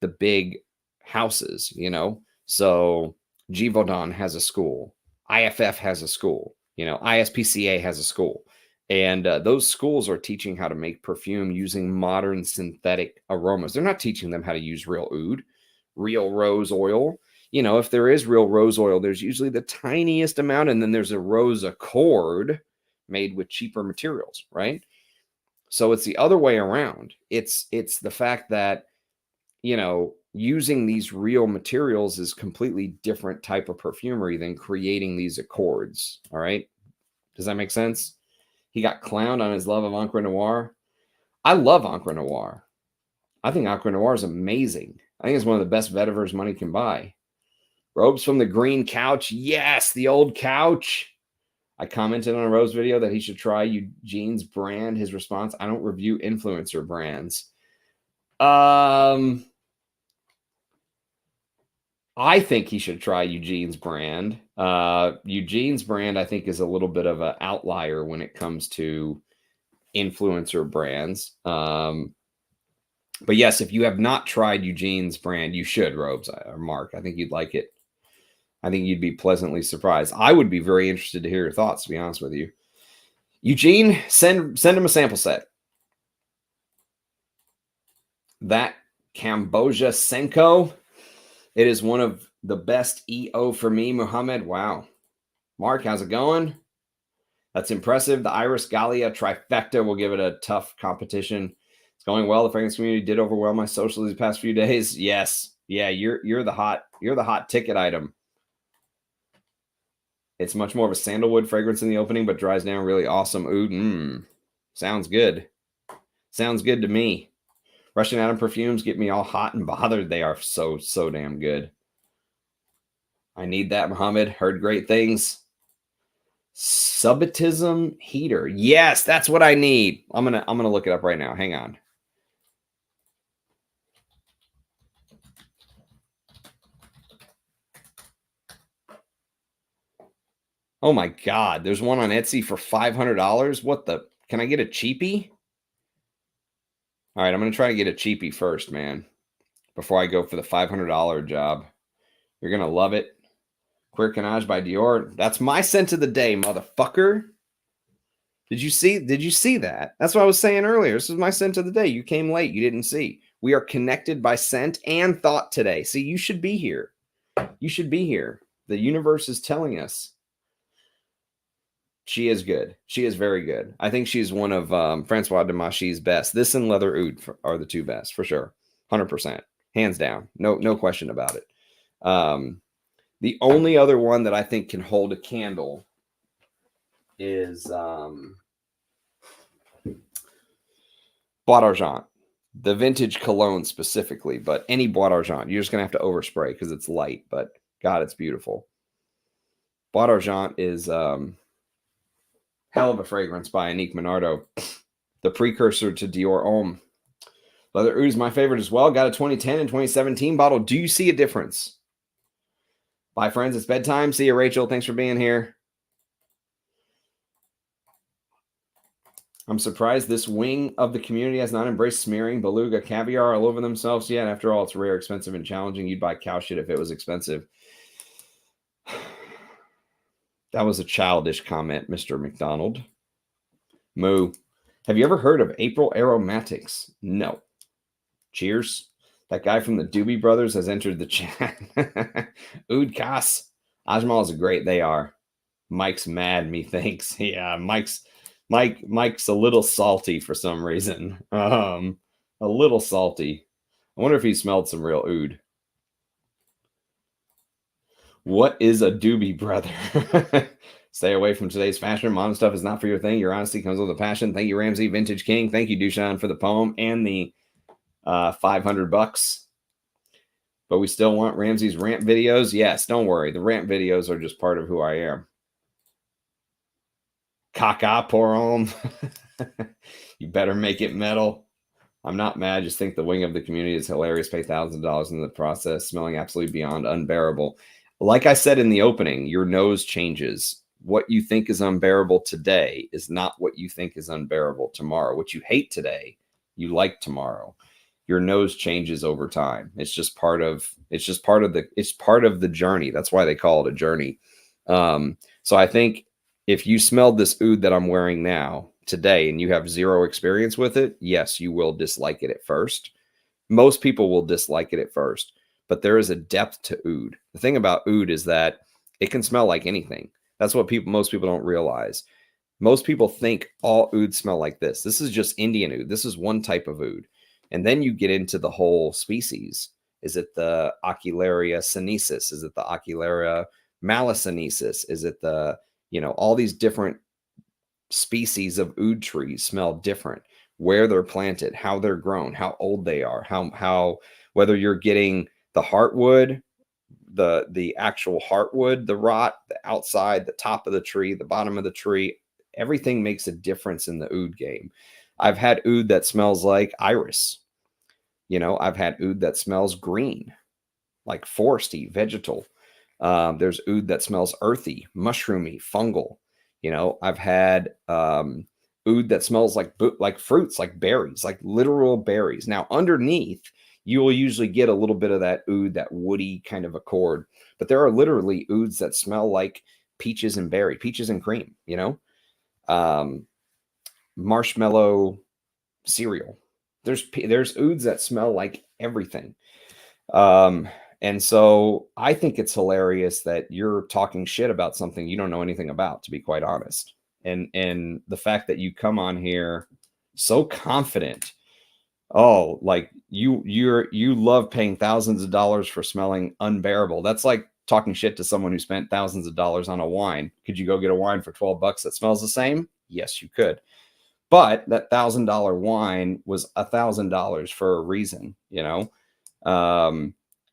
Speaker 1: the big houses, you know? So Givaudan has a school. IFF has a school. You know, ISPCA has a school. And those schools are teaching how to make perfume using modern synthetic aromas. They're not teaching them how to use real oud, real rose oil. You know, if there is real rose oil, there's usually the tiniest amount, and then there's a rose accord made with cheaper materials, right? So it's the other way around. It's the fact that, you know, using these real materials is completely different type of perfumery than creating these accords. All right. Does that make sense? He got clowned on his love of Encre Noir. I love Encre Noir. I think Encre Noir is amazing. I think it's one of the best vetivers money can buy. Robes from the green couch. Yes, the old couch. I commented on a Rose video that he should try Eugene's brand. His response, I don't review influencer brands. I think he should try Eugene's brand. Eugene's brand, I think, is a little bit of an outlier when it comes to influencer brands. But yes, if you have not tried Eugene's brand, you should, Robes or Mark. I think you'd like it. I think you'd be pleasantly surprised. I would be very interested to hear your thoughts, to be honest with you. Eugene, send him a sample set. That Cambogia Senko, it is one of the best EO for me, Muhammad. Wow. Mark, how's it going? That's impressive. The Iris Gallia trifecta will give it a tough competition. It's going well. The fragrance community did overwhelm my socials these past few days. Yes. Yeah, you're the hot ticket item. It's much more of a sandalwood fragrance in the opening, but dries down really awesome. Ooh, sounds good. Sounds good to me. Russian Adam perfumes get me all hot and bothered. They are so damn good. I need that, Muhammad. Heard great things. Subitism heater. Yes, that's what I need. I'm gonna look it up right now. Hang on. Oh my God, there's one on Etsy for $500. What the? Can I get a cheapie? All right, I'm going to try to get a cheapie first, man, before I go for the $500 job. You're going to love it. Queer Canage by Dior. That's my scent of the day, motherfucker. Did you see that? That's what I was saying earlier. This is my scent of the day. You came late. You didn't see. We are connected by scent and thought today. See, you should be here. You should be here. The universe is telling us. She is good. She is very good. I think she's one of Francois Demachy's best. This and Leather Oud are the two best for sure. 100%. Hands down. No question about it. The only other one that I think can hold a candle is Bois d'Argent. The vintage cologne specifically, but any Bois d'Argent. You're just going to have to overspray because it's light, but God, it's beautiful. Bois d'Argent is hell of a fragrance by Annick Minardo, the precursor to Dior Homme. Leather Oud is my favorite as well. Got a 2010 and 2017 bottle. Do you see a difference? Bye, friends. It's bedtime. See you, Rachel. Thanks for being here. I'm surprised this wing of the community has not embraced smearing beluga caviar all over themselves yet. After all, it's rare, expensive, and challenging. You'd buy cow shit if it was expensive. That was a childish comment, Mr. McDonald. Moo. Have you ever heard of April Aromatics? No. Cheers. That guy from the Doobie Brothers has entered the chat. Oud Kas. Ajmals are great. They are. Mike's mad, methinks. Yeah, Mike's a little salty for some reason. A little salty. I wonder if he smelled some real oud. What is a Doobie Brother? Stay away from today's fashion. Modern stuff is not for your thing. Your honesty comes with a passion. Thank you, Ramsey, Vintage King. Thank you, Dushan, for the poem and the $500. But we still want Ramsey's rant videos. Yes, don't worry. The rant videos are just part of who I am. Caca pour on. You better make it metal. I'm not mad. Just think the wing of the community is hilarious. Pay $1,000 in the process. Smelling absolutely beyond unbearable. Like I said in the opening, your nose changes. What you think is unbearable today is not what you think is unbearable tomorrow. What you hate today, you like tomorrow. Your nose changes over time. It's just part of the journey. That's why they call it a journey. So I think if you smelled this oud that I'm wearing now today and you have zero experience with it, yes, you will dislike it at first. Most people will dislike it at first, but there is a depth to oud. The thing about oud is that it can smell like anything. That's what most people don't realize. Most people think all oud smell like this. This is just Indian oud. This is one type of oud. And then you get into the whole species. Is it the Ocularia sinensis? Is it the Ocularia malisinensis? Is it the, all these different species of oud trees smell different, where they're planted, how they're grown, how old they are, how whether you're getting the heartwood, the actual heartwood, the rot, the outside, the top of the tree, the bottom of the tree, everything makes a difference in the oud game. I've had oud that smells like iris. I've had oud that smells green, like foresty, vegetal. There's oud that smells earthy, mushroomy, fungal. I've had oud that smells like fruits, like berries, like literal berries. Now, underneath, you will usually get a little bit of that oud, that woody kind of accord. But there are literally ouds that smell like peaches and cream, marshmallow cereal. There's ouds that smell like everything. And so I think it's hilarious that you're talking shit about something you don't know anything about, to be quite honest. And the fact that you come on here so confident, like you love paying thousands of dollars for smelling unbearable. That's like talking shit to someone who spent thousands of dollars on a wine. Could you go get a wine for $12 that smells the same? Yes, you could. But that $1,000 wine was $1,000 for a reason,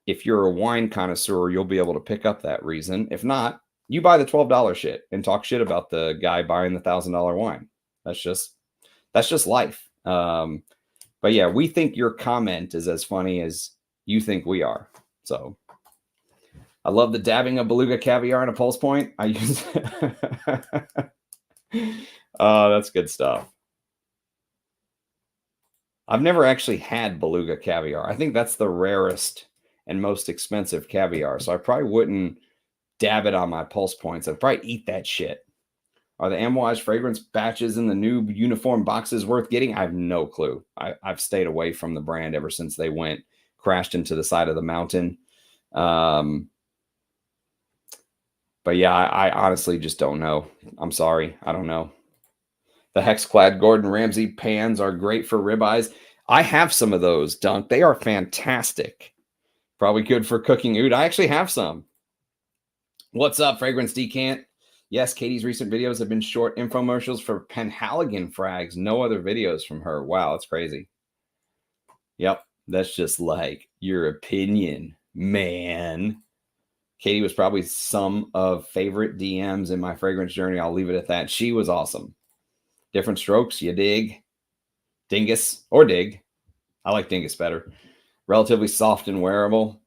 Speaker 1: if you're a wine connoisseur, you'll be able to pick up that reason. If not, you buy the $12 shit and talk shit about the guy buying the $1,000 wine. That's just life. But yeah, we think your comment is as funny as you think we are. So I love the dabbing of beluga caviar in a pulse point. I use oh, that's good stuff. I've never actually had beluga caviar. I think that's the rarest and most expensive caviar. So I probably wouldn't dab it on my pulse points. I'd probably eat that shit. Are the Amouage fragrance batches in the new uniform boxes worth getting? I have no clue. I've stayed away from the brand ever since they crashed into the side of the mountain. But yeah, I honestly just don't know. I'm sorry. I don't know. The Hexclad Gordon Ramsay pans are great for ribeyes. I have some of those, Dunk. They are fantastic. Probably good for cooking oud. I actually have some. What's up, Fragrance Decant? Yes, Katie's recent videos have been short infomercials for Penhaligon frags. No other videos from her. Wow, that's crazy. Yep, that's just like your opinion, man. Katie was probably some of favorite DMs in my fragrance journey. I'll leave it at that. She was awesome. Different strokes, you dig? Dingus or dig. I like Dingus better. Relatively soft and wearable.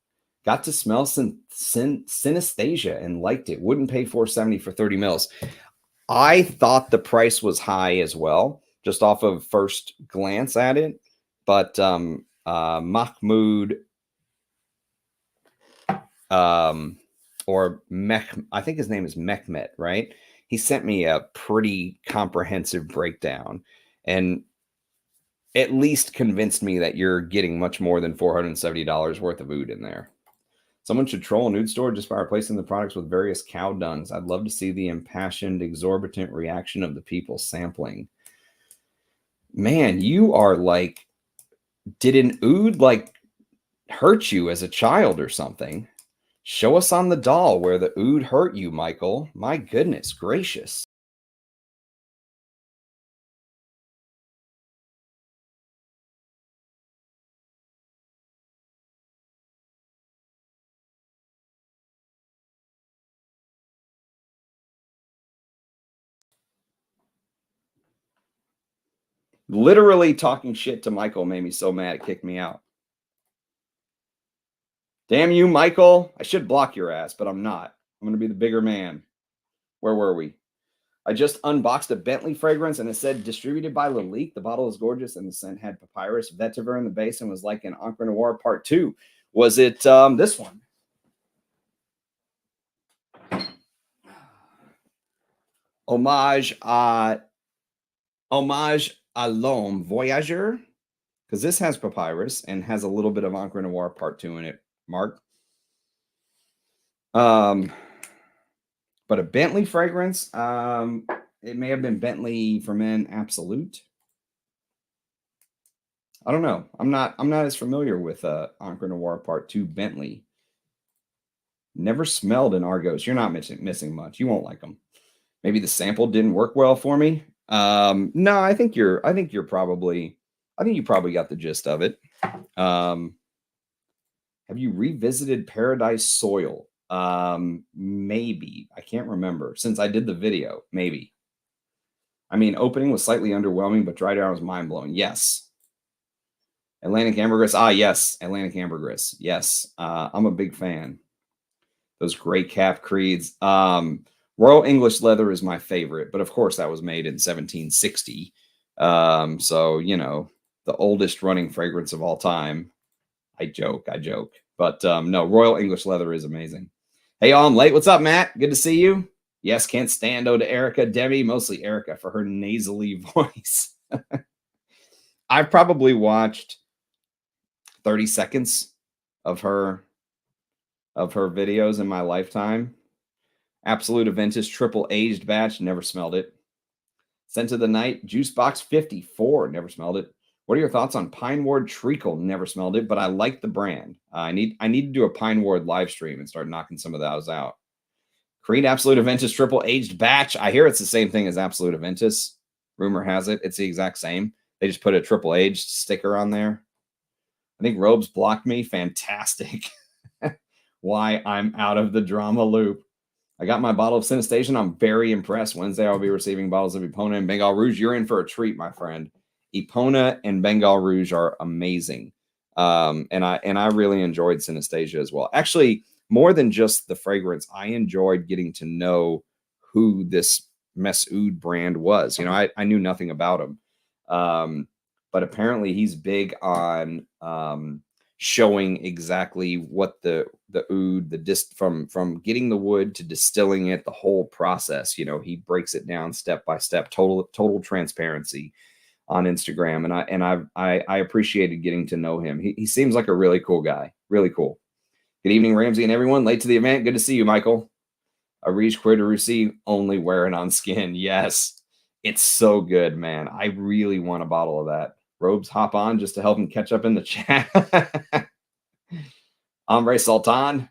Speaker 1: Got to smell synesthesia and liked it. Wouldn't pay $470 for 30 mils. I thought the price was high as well, just off of first glance at it. But Mahmoud or Mech, I think his name is Mehmet, right? He sent me a pretty comprehensive breakdown. and at least convinced me that you're getting much more than $470 worth of oud in there. Someone should troll a nude store just by replacing the products with various cow dungs. I'd love to see the impassioned, exorbitant reaction of the people sampling. Man, you are like, did an oud like hurt you as a child or something? Show us on the doll where the oud hurt you, Michael. My goodness gracious. Literally talking shit to Michael made me so mad it kicked me out. Damn you, Michael. I should block your ass, but I'm not. I'm going to be the bigger man. Where were we? I just unboxed a Bentley fragrance and it said distributed by Lalique. The bottle is gorgeous and the scent had papyrus, vetiver in the base and was like an Encre Noir Part 2. Was it this one? Hommage à l'homme voyageur, because this has papyrus and has a little bit of Encre Noir Part 2 in it, Mark. But a Bentley fragrance, it may have been Bentley for Men Absolute. I don't know. I'm not as familiar with Encre Noir Part 2 Bentley. Never smelled an Argos. You're not missing much. You won't like them. Maybe the sample didn't work well for me. No, I think you probably got the gist of it. Have you revisited Paradise Soil? Maybe. I can't remember. Since I did the video, maybe. I mean, opening was slightly underwhelming, but dry down was mind-blowing. Yes. Atlantic Ambergris. Ah, yes. Atlantic Ambergris. Yes. I'm a big fan. Those gray cap creeds. Royal English Leather is my favorite, but of course that was made in 1760. So, you know, the oldest running fragrance of all time. I joke. But no, Royal English Leather is amazing. Hey, I'm late. What's up, Matt? Good to see you. Yes, can't stand to Erica. Demi, mostly Erica for her nasally voice. I've probably watched 30 seconds of her videos in my lifetime. Absolute Aventus triple aged batch, never smelled it. Scent of the Night, Juice Box 54, never smelled it. What are your thoughts on Pine Ward Treacle? Never smelled it, but I like the brand. I need to do a Pine Ward live stream and start knocking some of those out. Creed Absolute Aventus triple aged batch. I hear it's the same thing as Absolute Aventus. Rumor has it it's the exact same. They just put a triple aged sticker on there. I think Robes blocked me. Fantastic. Why I'm out of the drama loop. I got my bottle of Synestation. I'm very impressed. Wednesday, I'll be receiving bottles of Epona and Bengal Rouge. You're in for a treat, my friend. Epona and Bengal Rouge are amazing. And I really enjoyed Synesthesia as well. Actually, more than just the fragrance, I enjoyed getting to know who this Masood brand was. You know, I knew nothing about him. But apparently he's big on showing exactly what the oud, from getting the wood to distilling it, the whole process. You know, he breaks it down step by step, total transparency on Instagram. And I appreciated getting to know him. He seems like a really cool guy. Really cool. Good evening, Ramsey and everyone. Late to the event. Good to see you, Michael. A Riche Queer de Russie, only wearing on skin. Yes. It's so good, man. I really want a bottle of that. Robes, hop on just to help him catch up in the chat. Ombre Sultan,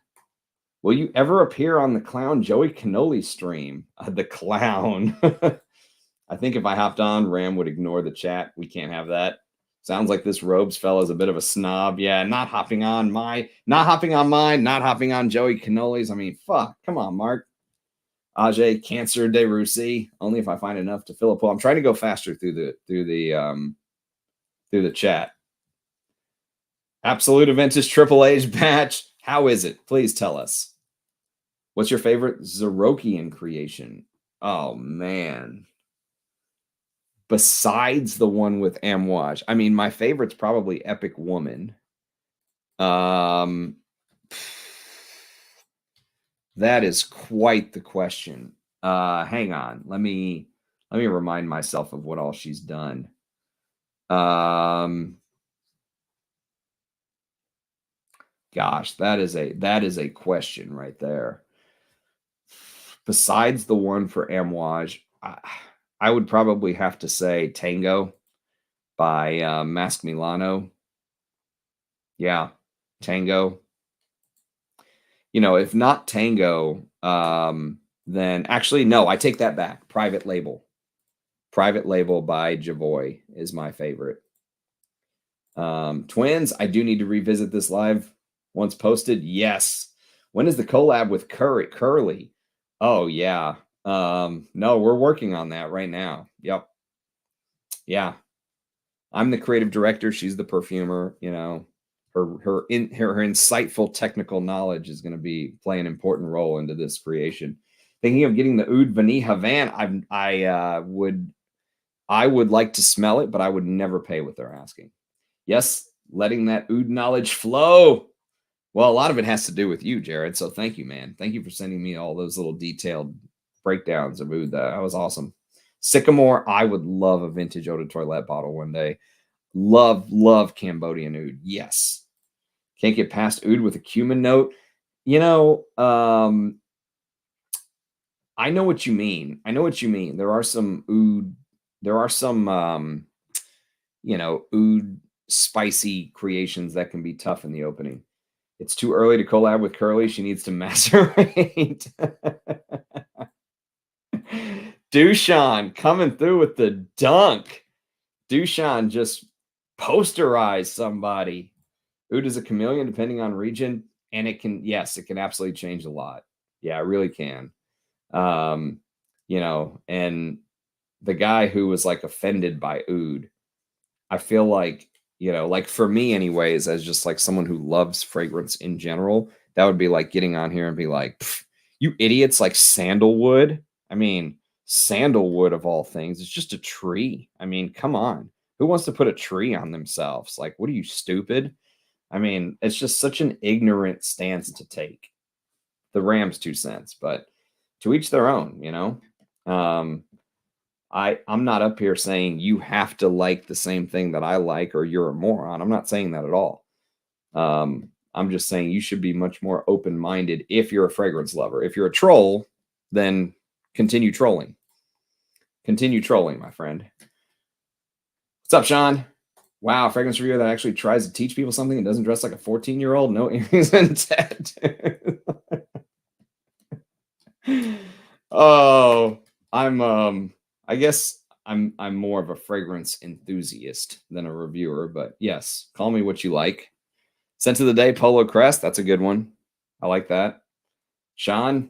Speaker 1: will you ever appear on the clown Joey Cannoli stream? The clown. I think if I hopped on, Ram would ignore the chat. We can't have that. Sounds like this Robes fella is a bit of a snob. Yeah, not hopping on mine, not hopping on Joey Cannoli's. I mean, fuck. Come on, Mark. Ajay Cancer de Russie. Only if I find enough to fill a pool. I'm trying to go faster through the chat. Absolute Aventus Triple H batch. How is it? Please tell us. What's your favorite Zerokian creation? Oh, man. Besides the one with Amouage. I mean, my favorite's probably Epic Woman. That is quite the question. Hang on. Let me remind myself of what all she's done. Gosh, that is a question right there. Besides the one for Amouage, I would probably have to say Tango by Mask Milano. Yeah, Tango. You know, if not Tango, then actually no, I take that back. Private Label. Private Label by Javoy is my favorite. Twins, I do need to revisit this live once posted. Yes. When is the collab with Curly? Oh yeah. No, we're working on that right now. Yep. Yeah. I'm the creative director. She's the perfumer. You know, her insightful technical knowledge is going to be play an important role into this creation. Thinking of getting the Oud Vanille Havane, I would like to smell it, but I would never pay what they're asking. Yes, letting that oud knowledge flow. Well, a lot of it has to do with you, Jared. So thank you, man. Thank you for sending me all those little detailed breakdowns of oud. That was awesome. Sycamore, I would love a vintage eau de toilette bottle one day. Love Cambodian oud. Yes. Can't get past oud with a cumin note. You know, I know what you mean. I know what you mean. There are some oud, you know, oud spicy creations that can be tough in the opening. It's too early to collab with Curly. She needs to macerate. Dushan coming through with the dunk. Dushan just posterized somebody. Oud is a chameleon depending on region, and it can, yes, it can absolutely change a lot. Yeah, it really can. You know, and the guy who was like offended by oud, I feel like, you know, like for me anyways, as just like someone who loves fragrance in general, that would be like getting on here and be like, you idiots, like sandalwood. I mean, sandalwood of all things, it's just a tree. I mean, come on. Who wants to put a tree on themselves? Like, what are you, stupid? I mean, it's just such an ignorant stance to take. The Rams 2 cents, but to each their own, you know? I'm not up here saying you have to like the same thing that I like or you're a moron. I'm not saying that at all. I'm just saying you should be much more open-minded if you're a fragrance lover. If you're a troll, then continue trolling. Continue trolling, my friend. What's up, Sean? Wow, fragrance reviewer that actually tries to teach people something and doesn't dress like a 14-year-old. No earrings and tattoo. Oh, I guess I'm more of a fragrance enthusiast than a reviewer, but yes, call me what you like. Scent of the day, Polo Crest. That's a good one. I like that. Sean,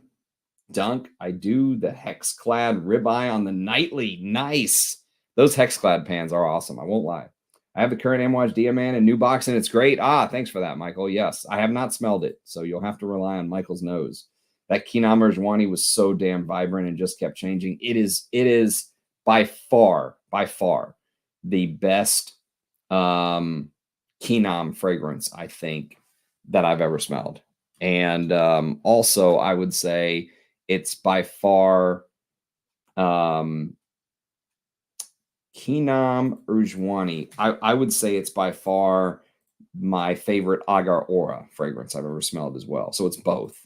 Speaker 1: Dunk, I do the Hexclad ribeye on the nightly. Nice. Those Hexclad pans are awesome. I won't lie. I have the current Amouage Diamant in new box, and it's great. Ah, thanks for that, Michael. Yes, I have not smelled it, so you'll have to rely on Michael's nose. That Quinam Rejwani was so damn vibrant and just kept changing. It is by far the best Quinam fragrance, I think, that I've ever smelled. And also, I would say it's by far Quinam Rejwani. I would say it's by far my favorite Agar Aura fragrance I've ever smelled as well. So it's both.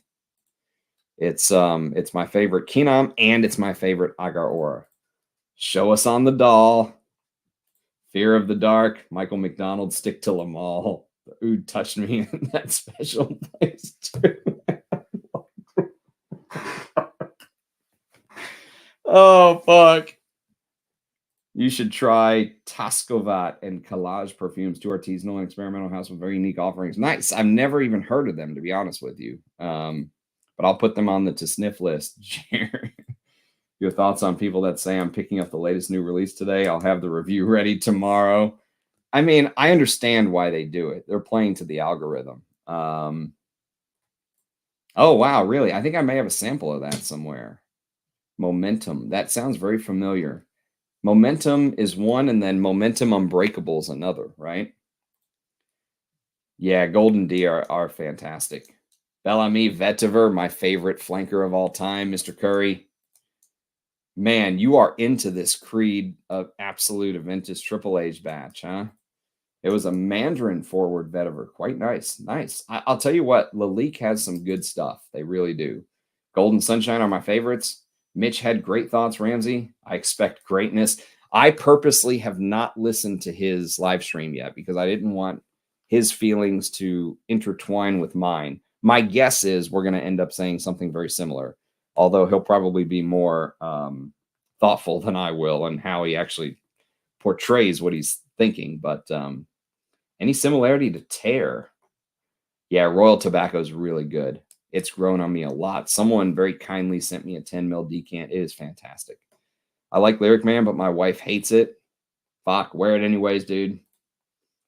Speaker 1: It's my favorite Quinam and it's my favorite Agar Aura. Show us on the doll. Fear of the dark. Michael McDonald, stick to Lamal. The oud touched me in that special place too. Oh fuck. You should try Taskovat and Collage Perfumes, 2 artisanal and experimental house with very unique offerings. Nice. I've never even heard of them, to be honest with you. But I'll put them on the to sniff list. Your thoughts on people that say I'm picking up the latest new release today? I'll have the review ready tomorrow. I mean, I understand why they do it. They're playing to the algorithm. Oh, wow. Really? I think I may have a sample of that somewhere. Momentum. That sounds very familiar. Momentum is one, and then Momentum Unbreakable is another, right? Yeah, Golden D are fantastic. Bellamy Vetiver, my favorite flanker of all time, Mr. Curry. Man, you are into this Creed of Absolute Aventus Triple H batch, huh? It was a Mandarin forward vetiver. Quite nice. Nice. I'll tell you what, Lalique has some good stuff. They really do. Golden Sunshine are my favorites. Mitch had great thoughts, Ramsey. I expect greatness. I purposely have not listened to his live stream yet because I didn't want his feelings to intertwine with mine. My guess is we're going to end up saying something very similar, although he'll probably be more thoughtful than I will and how he actually portrays what he's thinking. But any similarity to Tear? Yeah, Royal Tobacco is really good. It's grown on me a lot. Someone very kindly sent me a 10 mil decant. It is fantastic. I like Lyric Man, but my wife hates it. Fuck, wear it anyways, dude.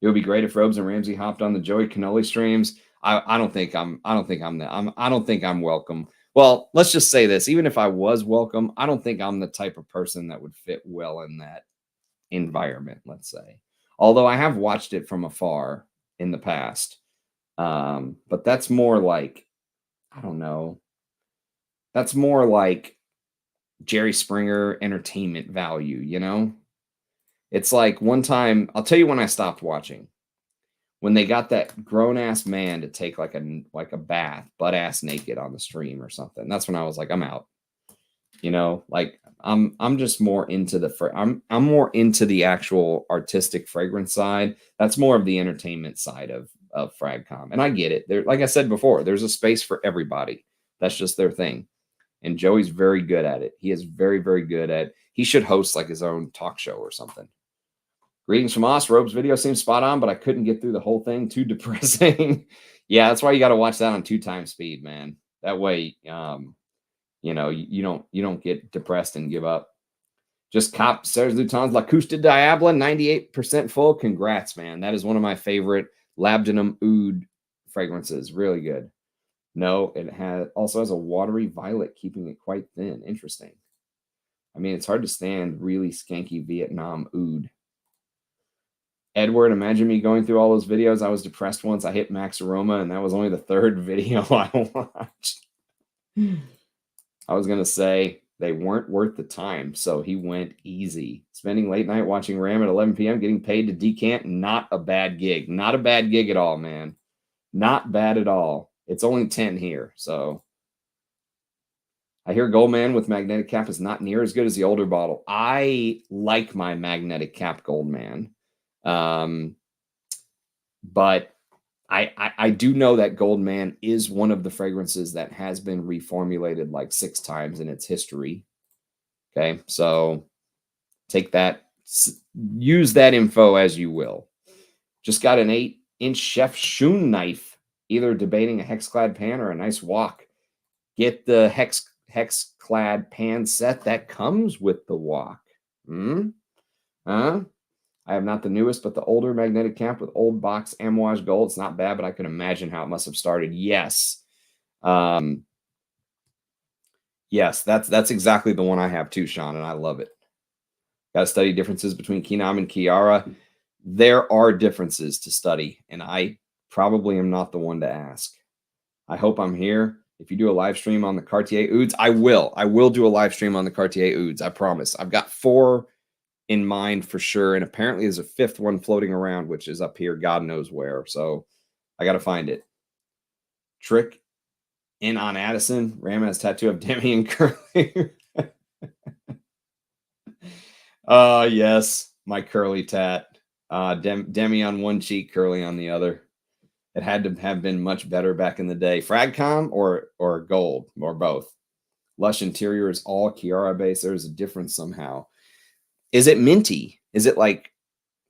Speaker 1: It would be great if Robes and Ramsey hopped on the Joey Cannoli streams. I don't think I'm welcome. Well, let's just say this. Even if I was welcome, I don't think I'm the type of person that would fit well in that environment, let's say. Although I have watched it from afar in the past. But that's more like, I don't know. That's more like Jerry Springer entertainment value, you know? It's like one time, I'll tell you when I stopped watching. When they got that grown ass man to take like a bath, butt ass naked on the stream or something. That's when I was like, I'm out. You know, like I'm just more into I'm more into the actual artistic fragrance side. That's more of the entertainment side of Fragcomm. And I get it. There, like I said before, there's a space for everybody. That's just their thing. And Joey's very good at it. He is very, very good at. He should host like his own talk show or something. Greetings from Us. Robe's video seems spot on, but I couldn't get through the whole thing. Too depressing. Yeah, that's why you got to watch that on 2x speed, man. That way, you know, you don't get depressed and give up. Just cop Serge Luton's La Couche Diable, 98% full. Congrats, man. That is one of my favorite Labdanum Oud fragrances. Really good. No, it also has a watery violet, keeping it quite thin. Interesting. I mean, it's hard to stand really skanky Vietnam Oud. Edward, imagine me going through all those videos. I was depressed once. I hit Max Aroma, and that was only the 3rd video I watched. I was going to say they weren't worth the time, so he went easy. Spending late night watching Ram at 11 p.m., getting paid to decant, not a bad gig. Not a bad gig at all, man. Not bad at all. It's only 10 here, so. I hear Goldman with magnetic cap is not near as good as the older bottle. I like my magnetic cap Goldman. But I do know that Goldman is one of the fragrances that has been reformulated like 6 times in its history. Okay, so take that, use that info as you will. Just got an 8-inch chef Schoon knife, either debating a hex-clad pan or a nice wok. Get the hex-clad pan set that comes with the wok. I have not the newest, but the older magnetic cap with old box amouage gold. It's not bad, but I can imagine how it must have started. Yes. Yes, that's exactly the one I have too, Sean, and I love it. Got to study differences between Kinam and Kiara. There are differences to study, and I probably am not the one to ask. I hope I'm here. If you do a live stream on the Cartier Ouds, I will. I will do a live stream on the Cartier Ouds. I promise. I've got 4 in mind for sure, and apparently there's a 5th one floating around, which is up here, God knows where. So I got to find it. Trick in on Addison. Ram has tattoo of Demi and Curly. Yes, my curly tat. Demi on one cheek, Curly on the other. It had to have been much better back in the day. Fragcomm or gold or both. Lush interior is all Kiara based. There's a difference somehow. Is it minty? Is it like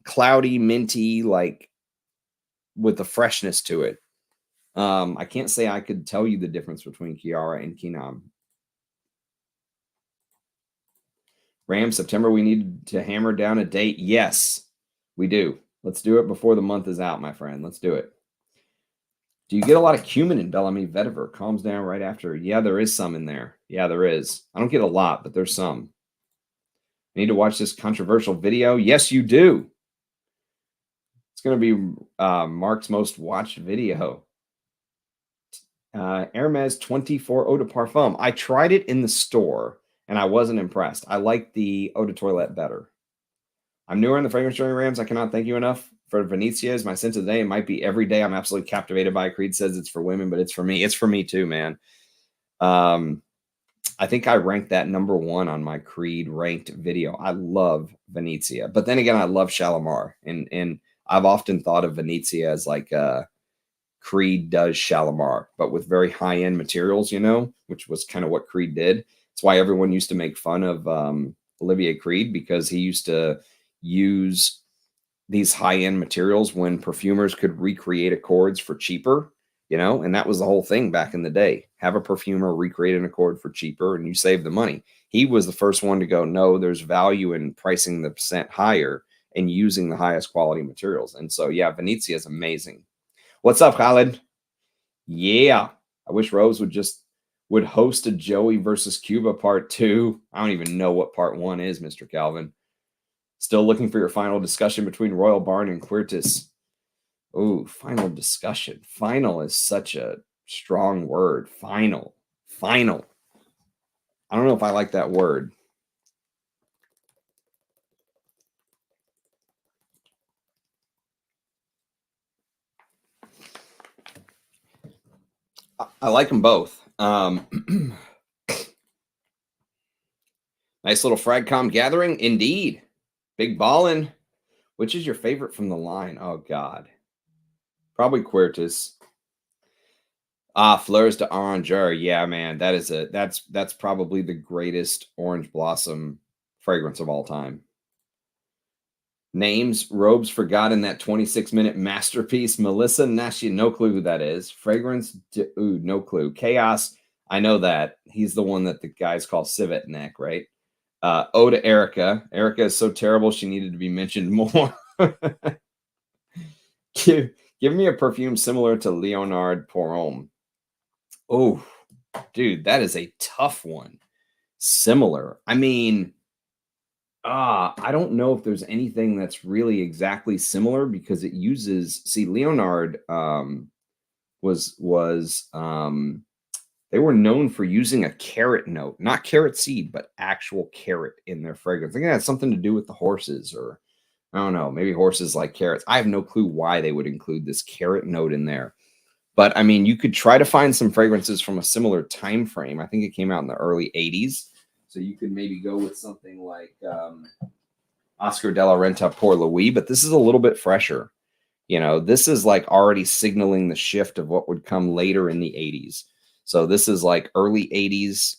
Speaker 1: cloudy, minty, like with the freshness to it? I can't say I could tell you the difference between Kiara and Kinam. Ram, September, we need to hammer down a date. Yes, we do. Let's do it before the month is out, my friend. Let's do it. Do you get a lot of cumin in Bellamy Vetiver? Calms down right after. Yeah, there is some in there. Yeah, there is. I don't get a lot, but there's some. Need to watch this controversial video? Yes, you do. It's going to be Mark's most watched video. Hermes 24 Eau de Parfum. I tried it in the store, and I wasn't impressed. I like the Eau de Toilette better. I'm newer in the fragrance journey, Rams. I cannot thank you enough for Venezia. Is my sense of the day. It might be every day. I'm absolutely captivated by it. Creed says it's for women, but it's for me. It's for me too, man. I think I ranked that number 1 on my Creed ranked video. I love Venezia, but then again, I love Shalimar, and I've often thought of Venezia as like Creed does Shalimar, but with very high end materials, you know, which was kind of what Creed did. That's why everyone used to make fun of Olivier Creed, because he used to use these high end materials when perfumers could recreate accords for cheaper. You know, and that was the whole thing back in the day. Have a perfumer recreate an accord for cheaper and you save the money. He was the first one to go, no, there's value in pricing the percent higher and using the highest quality materials. And so, yeah, Venezia is amazing. What's up, Khaled? Yeah, I wish Rose would host a Joey versus Cuba part 2. I don't even know what part 1 is, Mr. Calvin. Still looking for your final discussion between Royal Barn and Quirtus. Oh, final discussion. Final is such a strong word. Final. Final. I don't know if I like that word. I like them both. Nice little Fragcomm gathering. Indeed. Big ballin'. Which is your favorite from the line? Oh, God. Probably Quirtus. Fleurs d'Oranger. Yeah, man. That's probably the greatest orange blossom fragrance of all time. Names, Robes forgotten that 26-minute masterpiece. Melissa Nashi, no clue who that is. Fragrance, ooh, no clue. Chaos, I know that. He's the one that the guys call Civet Neck, right? Oh, to Erica. Erica is so terrible, she needed to be mentioned more. give me a perfume similar to Leonard Porom. Oh, dude, that is a tough one. Similar. I mean, I don't know if there's anything that's really exactly similar, because it uses, see, Leonard was they were known for using a carrot note, not carrot seed, but actual carrot in their fragrance. I think it had something to do with the horses, or I don't know, maybe horses like carrots. I have no clue why they would include this carrot note in there. But I mean, you could try to find some fragrances from a similar time frame. I think it came out in the early 80s. So you could maybe go with something like Oscar de la Renta Pour Louis, but this is a little bit fresher. You know, this is like already signaling the shift of what would come later in the 80s. So this is like early 80s.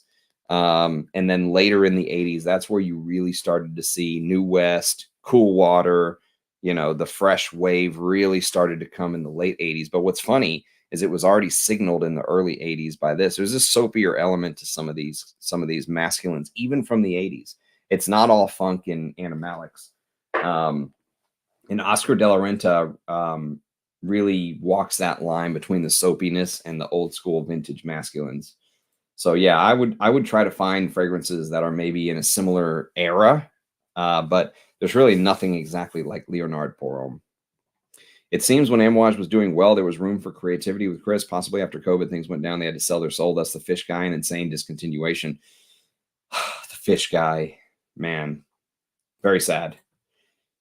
Speaker 1: And then later in the 80s, that's where you really started to see New West, Cool Water, you know, the fresh wave really started to come in the late 80s. But what's funny is it was already signaled in the early 80s by this. There's a soapier element to some of these masculines, even from the 80s. It's not all funk and animalics. And Oscar de la Renta really walks that line between the soapiness and the old school vintage masculines. So yeah, I would try to find fragrances that are maybe in a similar era, but there's really nothing exactly like Leonard Porom. It seems when Amouage was doing well, there was room for creativity with Chris. Possibly after COVID, things went down. They had to sell their soul. That's the Fish Guy, an insane discontinuation. The Fish Guy, man, very sad.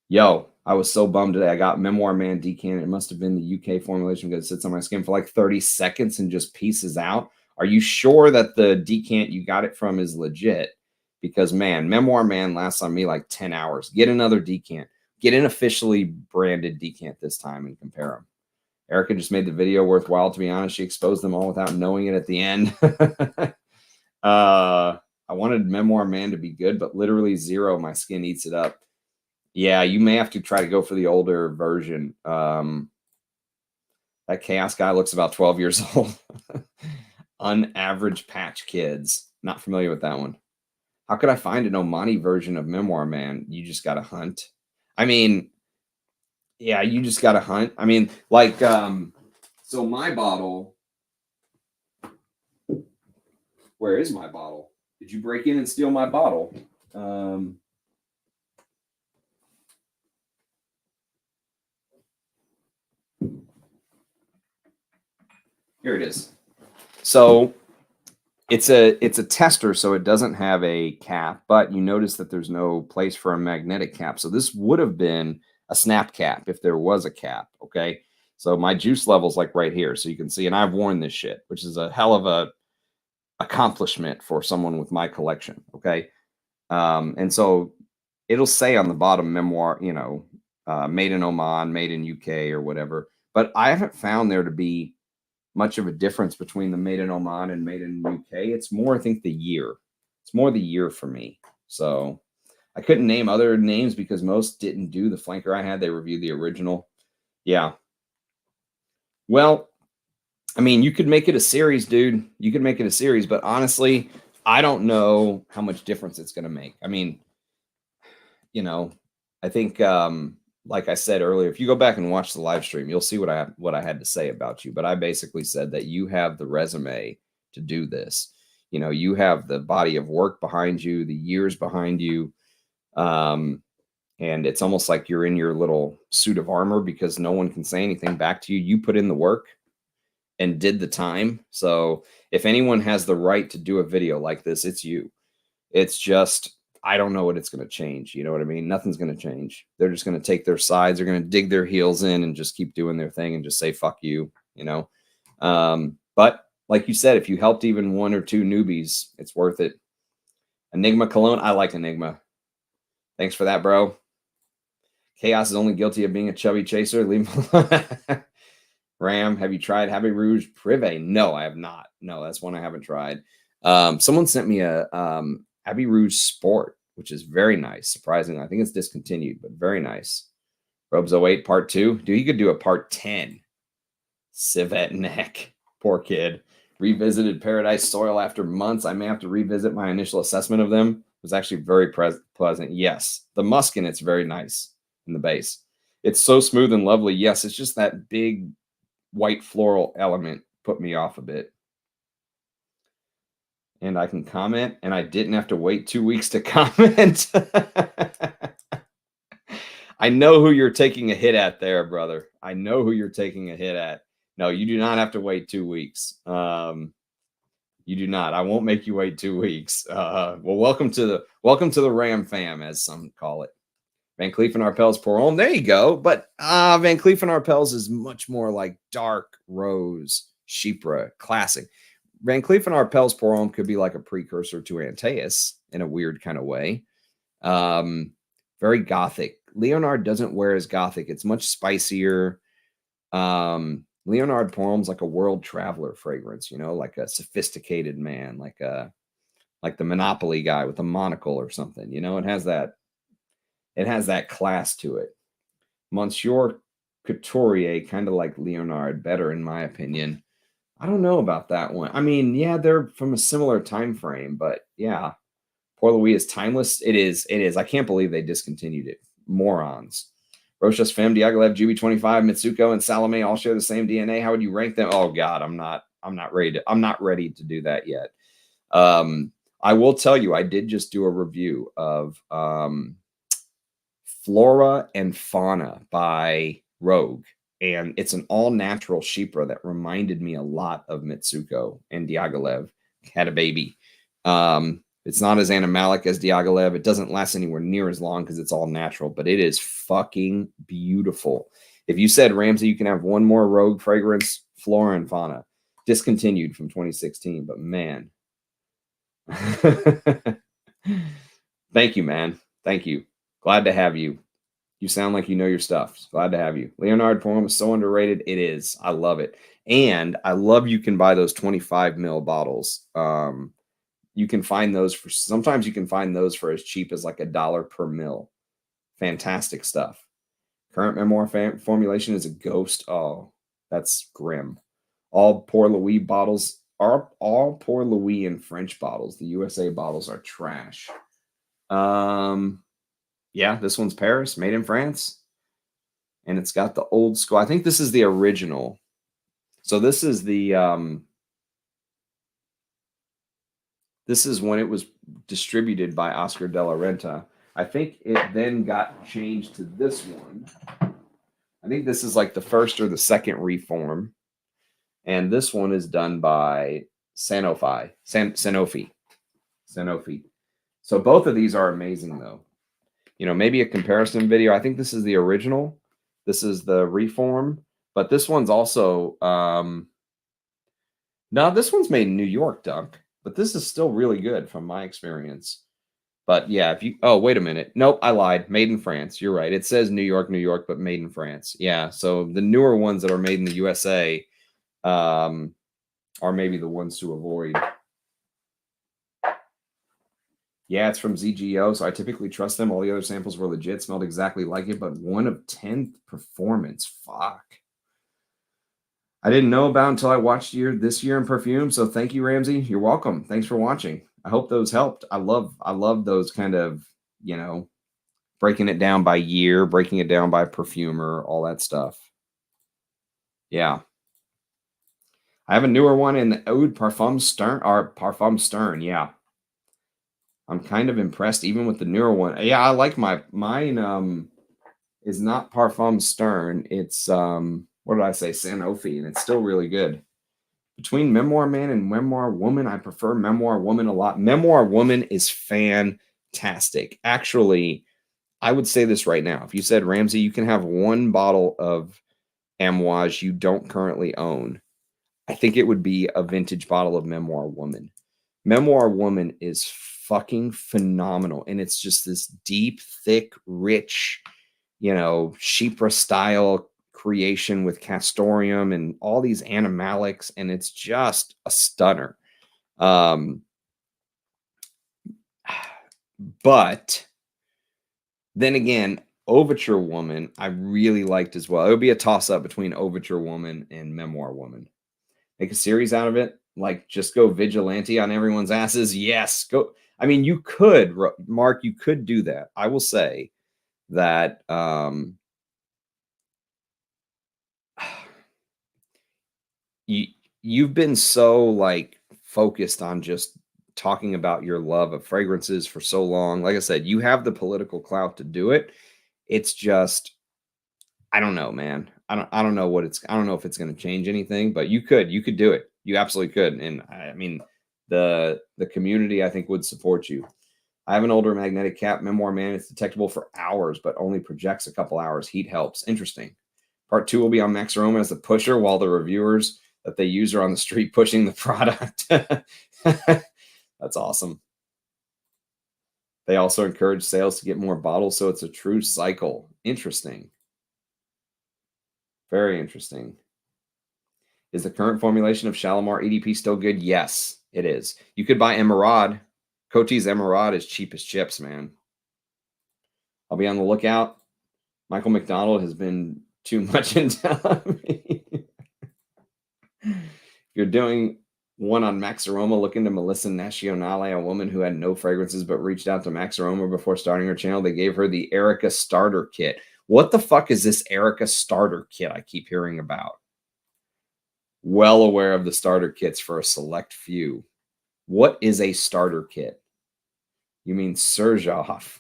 Speaker 1: Yo, I was so bummed today. I got Memoir Man decant. It must have been the UK formulation because it sits on my skin for like 30 seconds and just pieces out. Are you sure that the decant you got it from is legit? Because, man, Memoir Man lasts on me like 10 hours. Get another decant. Get an officially branded decant this time and compare them. Erica just made the video worthwhile, to be honest. She exposed them all without knowing it at the end. I wanted Memoir Man to be good, but literally zero. My skin eats it up. Yeah, you may have to try to go for the older version. That Chaos Guy looks about 12 years old. Unaverage Patch Kids. Not familiar with that one. How could I find an Omani version of Memoir Man? You just got to hunt. I mean, yeah, you just got to hunt. I mean, like, so my bottle. Where is my bottle? Did you break in and steal my bottle? Here it is. So It's a tester, so it doesn't have a cap, but you notice that there's no place for a magnetic cap. So this would have been a snap cap if there was a cap, okay? So my juice level's like right here, so you can see, and I've worn this shit, which is a hell of a accomplishment for someone with my collection, okay? And so it'll say on the bottom memoir, you know, made in Oman, made in UK or whatever, but I haven't found there to be much of a difference between the made in Oman and made in UK. It's more, I think, the year. It's more the year for me. So I couldn't name other names because most didn't do the flanker I had. They reviewed the original. Yeah. Well, I mean, you could make it a series, dude. You could make it a series, but honestly, I don't know how much difference it's going to make. I mean, you know, I think like I said earlier, if you go back and watch the live stream, you'll see what I had to say about you. But I basically said that you have the resume to do this. You know, you have the body of work behind you, the years behind you. And it's almost like you're in your little suit of armor because no one can say anything back to you. You put in the work and did the time. So if anyone has the right to do a video like this, it's you. It's just, I don't know what it's going to change. You know what I mean? Nothing's going to change. They're just going to take their sides. They're going to dig their heels in and just keep doing their thing and just say, fuck you, you know? But like you said, if you helped even one or two newbies, it's worth it. Enigma Cologne. I like Enigma. Thanks for that, bro. Chaos is only guilty of being a chubby chaser. Leave him alone. Ram, have you tried Abbey Rouge Privé? No, I have not. No, that's one I haven't tried. Someone sent me a Abbey Rouge Sport, which is very nice. Surprisingly, I think it's discontinued, but very nice. Robes08 Part 2. Dude, you could do a Part 10. Civet neck. Poor kid. Revisited Paradise Soil after months. I may have to revisit my initial assessment of them. It was actually very pleasant. Yes, the musk in it's very nice in the base. It's so smooth and lovely. Yes, it's just that big white floral element put me off a bit. And I can comment, and I didn't have to wait 2 weeks to comment. I know who you're taking a hit at there, brother. I know who you're taking a hit at. No, you do not have to wait 2 weeks. You do not. I won't make you wait 2 weeks. Well, welcome to the Ram fam, as some call it. Van Cleef and Arpels Pour Homme. There you go. But Van Cleef and Arpels is much more like dark rose, Chypre, classic. Van Cleef and Arpels Pour Homme could be like a precursor to Antaeus in a weird kind of way. Very gothic. Leonard doesn't wear as gothic. It's much spicier. Leonard Pour Homme's like a world traveler fragrance, you know, like a sophisticated man, like the Monopoly guy with a monocle or something. You know, it has that class to it. Monsieur Couturier, kind of like Leonard, better in my opinion. I don't know about that one. I mean, yeah, they're from a similar time frame, but yeah, Port Louis is timeless. It is. I can't believe they discontinued it. Morons. Rochas Femme, Diaghilev, GB25, Mitsuko, and Salome all share the same DNA. How would you rank them? Oh God, I'm not ready to do that yet. I will tell you, I did just do a review of Flora and Fauna by Rogue. And it's an all-natural Chypre that reminded me a lot of Mitsuko and Diaghilev. Had a baby. It's not as animalic as Diaghilev. It doesn't last anywhere near as long because it's all natural, but it is fucking beautiful. If you said, Ramsey, you can have one more Rogue fragrance, Flora and Fauna. Discontinued from 2016, but man. Thank you, man. Thank you. Glad to have you. You sound like you know your stuff. Glad to have you. Leonard Pour Homme is so underrated. It is. I love it. And I love you can buy those 25 ml bottles. You can find those for, sometimes you can find those for as cheap as like $1 per mil. Fantastic stuff. Current memoir formulation is a ghost. Oh, that's grim. All Pour Louis bottles are all Pour Louis and French bottles. The USA bottles are trash. Yeah, this one's Paris, made in France. And it's got the old school. I think this is the original. So this is the this is when it was distributed by Oscar de la Renta. I think it then got changed to this one. I think this is like the first or the second reform. And this one is done by Sanofi. So both of these are amazing, though. You know, maybe a comparison video. I think this is the original. This is the reform, but this one's also no, this one's made in New York, Dunk, but this is still really good from my experience. But yeah, if you, oh, wait a minute. Nope, I lied. Made in France. You're right. It says New York, but made in France. Yeah. So the newer ones that are made in the USA are maybe the ones to avoid. Yeah, it's from ZGO, so I typically trust them. All the other samples were legit, smelled exactly like it, but 1 of 10 performance. Fuck. I didn't know about until I watched this year in perfume. So thank you, Ramsey. You're welcome. Thanks for watching. I hope those helped. I love those kind of, you know, breaking it down by year, breaking it down by perfumer, all that stuff. Yeah. I have a newer one in the Eau de Parfum Stern, or Parfum Stern. Yeah. I'm kind of impressed even with the newer one. Yeah, I like mine is not Parfum Stern. It's what did I say? Sanofi, and it's still really good. Between Memoir Man and Memoir Woman, I prefer Memoir Woman a lot. Memoir Woman is fantastic. Actually, I would say this right now. If you said, Ramsey, you can have 1 bottle of Amouage you don't currently own, I think it would be a vintage bottle of Memoir Woman. Memoir Woman is fucking phenomenal. And it's just this deep, thick, rich, you know, Chypre style creation with castoreum and all these animalics. And it's just a stunner. But then again, Overture Woman, I really liked as well. It would be a toss up between Overture Woman and Memoir Woman. Make a series out of it. Like, just go vigilante on everyone's asses. Yes, go. I mean, you could, Mark, you could do that. I will say that you've been so like focused on just talking about your love of fragrances for so long. Like I said, you have the political clout to do it. It's just, I don't know, man. I don't know what it's, I don't know if it's going to change anything, but you could do it. You absolutely could. And I mean, the community, I think, would support you. I have an older magnetic cap, Memoir Man. It's detectable for hours, but only projects a couple hours. Heat helps. Interesting. Part 2 will be on Max Aroma as the pusher, while the reviewers that they use are on the street pushing the product. That's awesome. They also encourage sales to get more bottles, so it's a true cycle. Interesting. Very interesting. Is the current formulation of Shalimar EDP still good? Yes, it is. You could buy Emerald. Coty's Emerald is cheap as chips, man. I'll be on the lookout. Michael McDonald has been too much in telling me. You're doing one on Max Aroma, looking to Melissa Nationale, a woman who had no fragrances but reached out to Max Aroma before starting her channel. They gave her the Erica starter kit. What the fuck is this Erica starter kit I keep hearing about? Well aware of the starter kits for a select few. What is a starter kit? You mean Serjoff?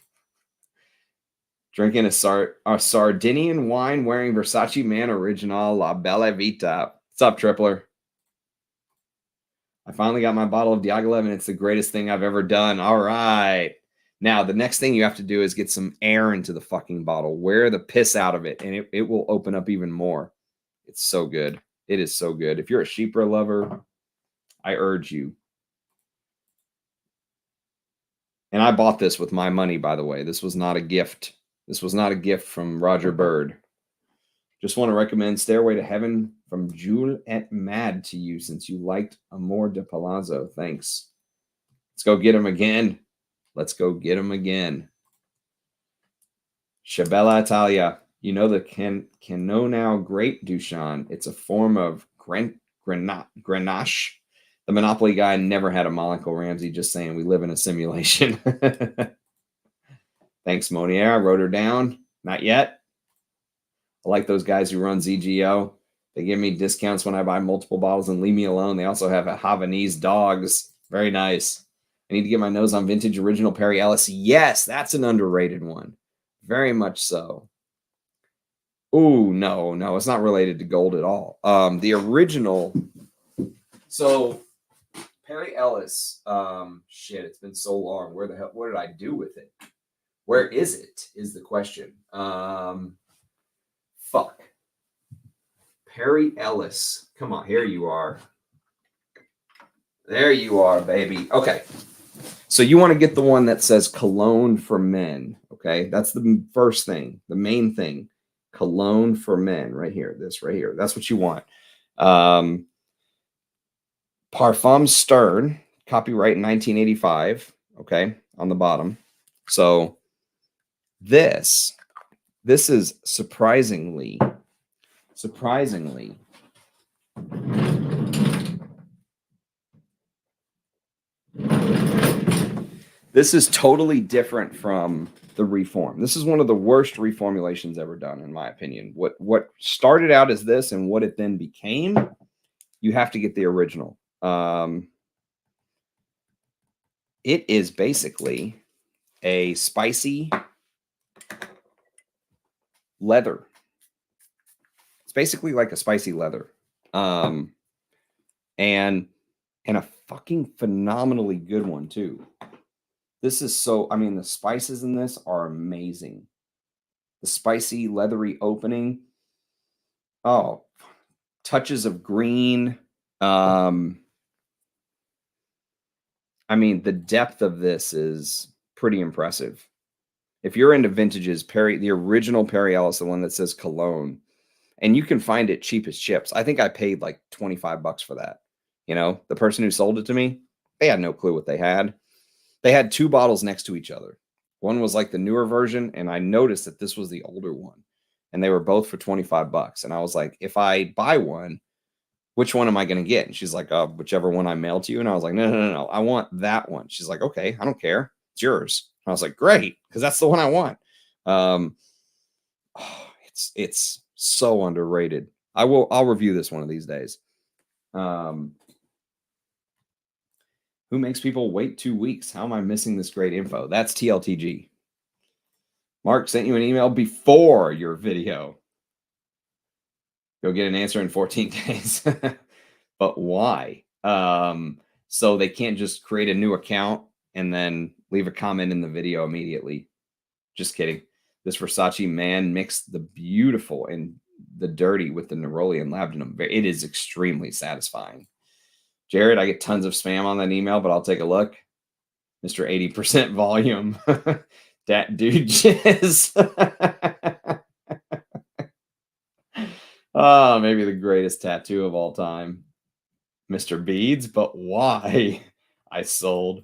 Speaker 1: Drinking a Sardinian wine wearing Versace Man Original La Bella Vita. What's up, Tripler? I finally got my bottle of Diaghilev, and it's the greatest thing I've ever done. All right. Now, the next thing you have to do is get some air into the fucking bottle. Wear the piss out of it, and it will open up even more. It's so good. It is so good. If you're a Chypre lover, I urge you. And I bought this with my money, by the way. This was not a gift. This was not a gift from Roger Bird. Just want to recommend Stairway to Heaven from Jules et Mad to you, since you liked Amor de Palazzo. Thanks. Let's go get him again. Let's go get him again. Shabella Italia. You know the Canonau grape, Dushan. It's a form of Grenache. The Monopoly guy never had a molecule, Ramsey. Just saying, we live in a simulation. Thanks, Monier. I wrote her down. Not yet. I like those guys who run ZGO. They give me discounts when I buy multiple bottles and leave me alone. They also have a Havanese dogs. Very nice. I need to get my nose on vintage original Perry Ellis. Yes, that's an underrated one. Very much so. Oh, no, it's not related to gold at all. The original. So Perry Ellis. Shit, it's been so long. Where the hell? What did I do with it? Where is it? Is the question. Fuck. Perry Ellis. Come on, here you are. There you are, baby. Okay. So you want to get the one that says cologne for men. Okay. That's the first thing, the main thing. Cologne for men, right here. This right here. That's what you want. Parfum Stern, copyright 1985. Okay. On the bottom. So this is surprisingly. This is totally different from the reform. This is one of the worst reformulations ever done, in my opinion. What started out as this and what it then became, you have to get the original. It is basically a spicy leather. It's basically like a spicy leather. And a fucking phenomenally good one, too. This is so, I mean, the spices in this are amazing. The spicy, leathery opening. Oh, touches of green. I mean, the depth of this is pretty impressive. If you're into vintages, the original Perry Ellis, the one that says cologne, and you can find it cheap as chips. I think I paid like $25 for that. You know, the person who sold it to me, they had no clue what they had. They had two bottles next to each other. One was like the newer version, and I noticed that this was the older one. And they were both for $25. And I was like, if I buy one, which one am I going to get? And she's like, whichever one I mailed to you. And I was like, no. I want that one. She's like, okay, I don't care. It's yours. And I was like, great, because that's the one I want. It's so underrated. I'll review this one of these days. Who makes people wait 2 weeks? How am I missing this great info? That's TLTG. Mark sent you an email before your video. You'll get an answer in 14 days. But why? So they can't just create a new account and then leave a comment in the video immediately. Just kidding. This Versace man mixed the beautiful and the dirty with the neroli and labdanum. It is extremely satisfying. Jared, I get tons of spam on that email, but I'll take a look. Mr. 80% volume. That dude jizz. Oh, maybe the greatest tattoo of all time. Mr. Beads, but why? I sold.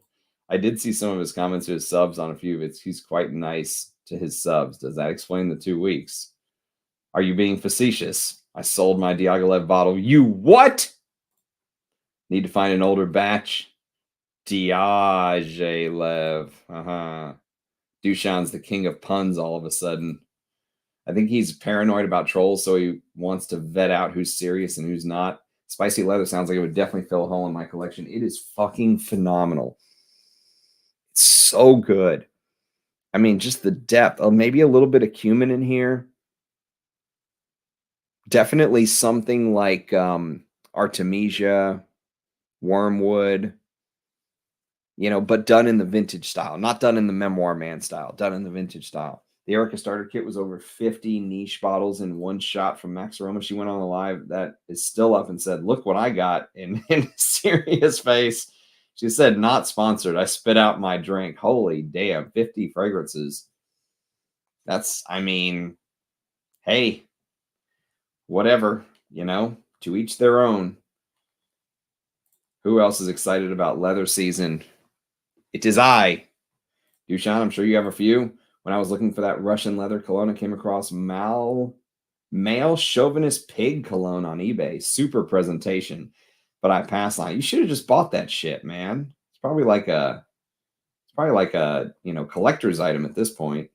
Speaker 1: I did see some of his comments to his subs on a few of it. He's quite nice to his subs. Does that explain the 2 weeks? Are you being facetious? I sold my Diaghilev bottle. You what? Need to find an older batch. Diaghilev. Dushan's the king of puns all of a sudden. I think he's paranoid about trolls, so he wants to vet out who's serious and who's not. Spicy leather sounds like it would definitely fill a hole in my collection. It is fucking phenomenal. It's so good. I mean, just the depth. Oh, maybe a little bit of cumin in here. Definitely something like Artemisia, wormwood, you know, but done in the vintage style, not done in the Memoir Man style, done in the vintage style. The Erica starter kit was over 50 niche bottles in one shot from Max Aroma. She went on a live that is still up and said, look what I got in serious face. She said, not sponsored. I spit out my drink. Holy damn, 50 fragrances. That's, I mean, hey, whatever, you know, to each their own. Who else is excited about leather season? It is I. Dushan, I'm sure you have a few. When I was looking for that Russian leather cologne, I came across male chauvinist pig cologne on eBay. Super presentation. But I passed on it. You should have just bought that shit, man. It's probably like a you know, collector's item at this point.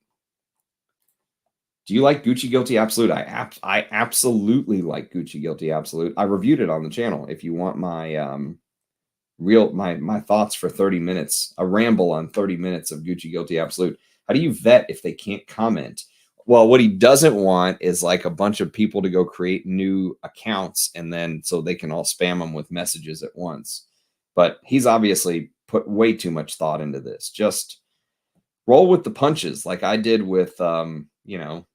Speaker 1: Do you like Gucci Guilty Absolute? I absolutely like Gucci Guilty Absolute. I reviewed it on the channel. If you want my my thoughts for 30 minutes, a ramble on 30 minutes of Gucci Guilty Absolute. How do you vet if they can't comment? Well, what he doesn't want is like a bunch of people to go create new accounts and then so they can all spam them with messages at once. But he's obviously put way too much thought into this. Just roll with the punches like I did with, you know,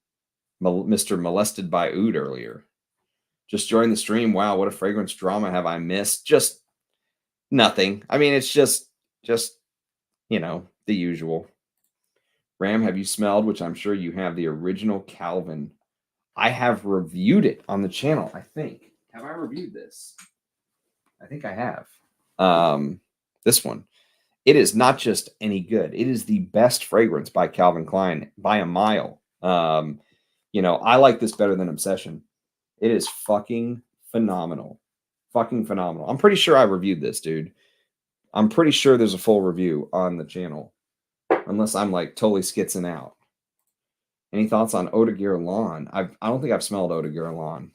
Speaker 1: Mr. Molested by Oud earlier. Just join the stream. Wow, what a fragrance drama have I missed? Just nothing. I mean, it's just, you know, the usual. Ram, have you smelled, which I'm sure you have, the original Calvin? I have reviewed it on the channel, I think. Have I reviewed this? I think I have. This one. It is not just any good. It is the best fragrance by Calvin Klein by a mile. You know, I like this better than Obsession. It is fucking phenomenal. Fucking phenomenal. I'm pretty sure I reviewed this, dude. I'm pretty sure there's a full review on the channel. Unless I'm like totally skitzing out. Any thoughts on Eau de Guerlain? I don't think I've smelled Eau de Guerlain.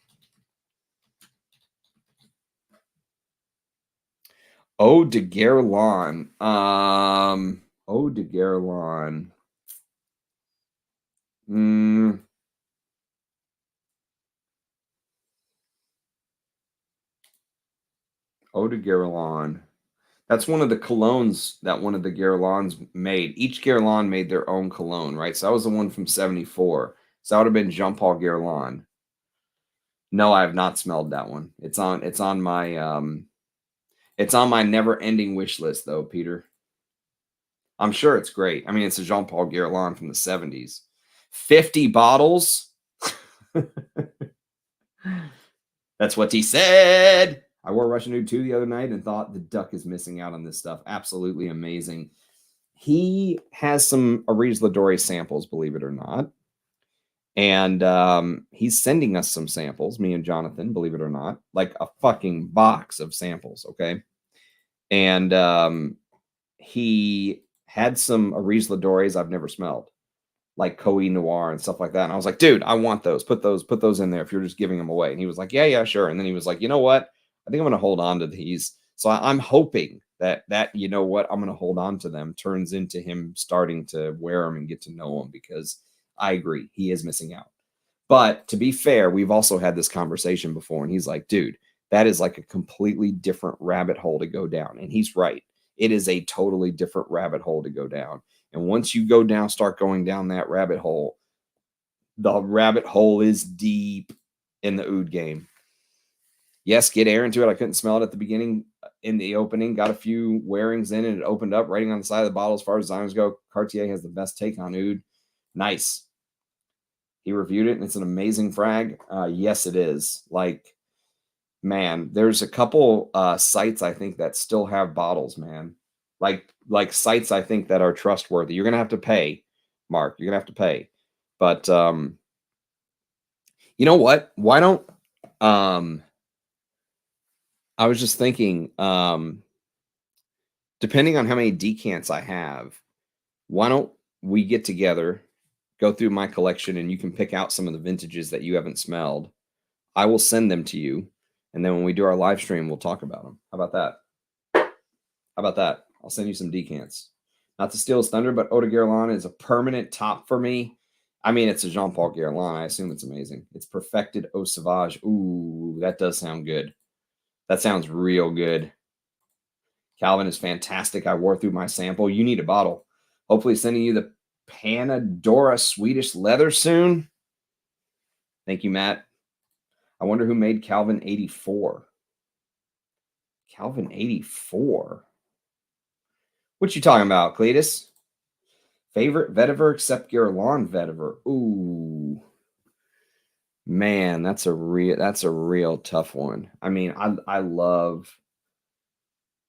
Speaker 1: Eau de Guerlain. Eau de Guerlain. Eau de Guerlain. That's one of the colognes that one of the Guerlains made. Each Guerlain made their own cologne, right? So that was the one from 74. So that would have been Jean-Paul Guerlain. No, I have not smelled that one. It's on my never-ending wish list though, Peter. I'm sure it's great. I mean, it's a Jean-Paul Guerlain from the 70s. 50 bottles. That's what he said. I wore Russian Nude 2 the other night and thought the duck is missing out on this stuff. Absolutely amazing. He has some Aries Ladori samples, believe it or not. And he's sending us some samples, me and Jonathan, believe it or not. Like a fucking box of samples, okay? And he had some Aries Ladoris I've never smelled, like Coe Noir and stuff like that. And I was like, dude, I want those. Put those in there if you're just giving them away. And he was like, yeah, sure. And then he was like, you know what? I think I'm going to hold on to these. So I'm hoping that you know what, I'm going to hold on to them turns into him starting to wear them and get to know them, because I agree, he is missing out. But to be fair, we've also had this conversation before, and he's like, dude, that is like a completely different rabbit hole to go down. And he's right. It is a totally different rabbit hole to go down. And once you go down, start going down that rabbit hole, the rabbit hole is deep in the oud game. Yes, get air into it. I couldn't smell it at the beginning in the opening. Got a few wearings in and it opened up, writing on the side of the bottle. As far as designers go, Cartier has the best take on oud. Nice. He reviewed it and it's an amazing frag. Yes, it is. Like, man, there's a couple sites I think that still have bottles, man. Like sites I think that are trustworthy. You're gonna have to pay, Mark. You're gonna have to pay. But you know what? Why don't I was just thinking, depending on how many decants I have, why don't we get together, go through my collection, and you can pick out some of the vintages that you haven't smelled. I will send them to you. And then when we do our live stream, we'll talk about them. How about that? How about that? I'll send you some decants. Not to steal his thunder, but Eau de Guerlain is a permanent top for me. I mean, it's a Jean-Paul Guerlain. I assume it's amazing. It's Perfected Eau Sauvage. Ooh, that does sound good. That sounds real good. Calvin is fantastic. I wore through my sample. You need a bottle. Hopefully sending you the Panadora Swedish leather soon. Thank you, Matt. I wonder who made Calvin 84. Calvin 84? What you talking about, Cletus? Favorite vetiver except Guerlain vetiver. Ooh. Man, that's a real tough one. I mean, I love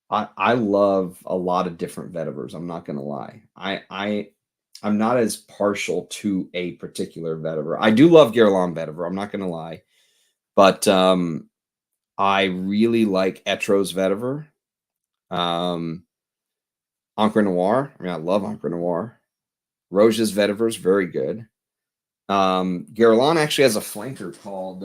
Speaker 1: a lot of different vetivers. I'm not gonna lie. I'm not as partial to a particular vetiver. I do love Guerlain vetiver. I'm not gonna lie, but I really like Etro's vetiver. Encre Noir. I mean, I love Encre Noir. Roja's vetiver is very good. Guerlain actually has a flanker called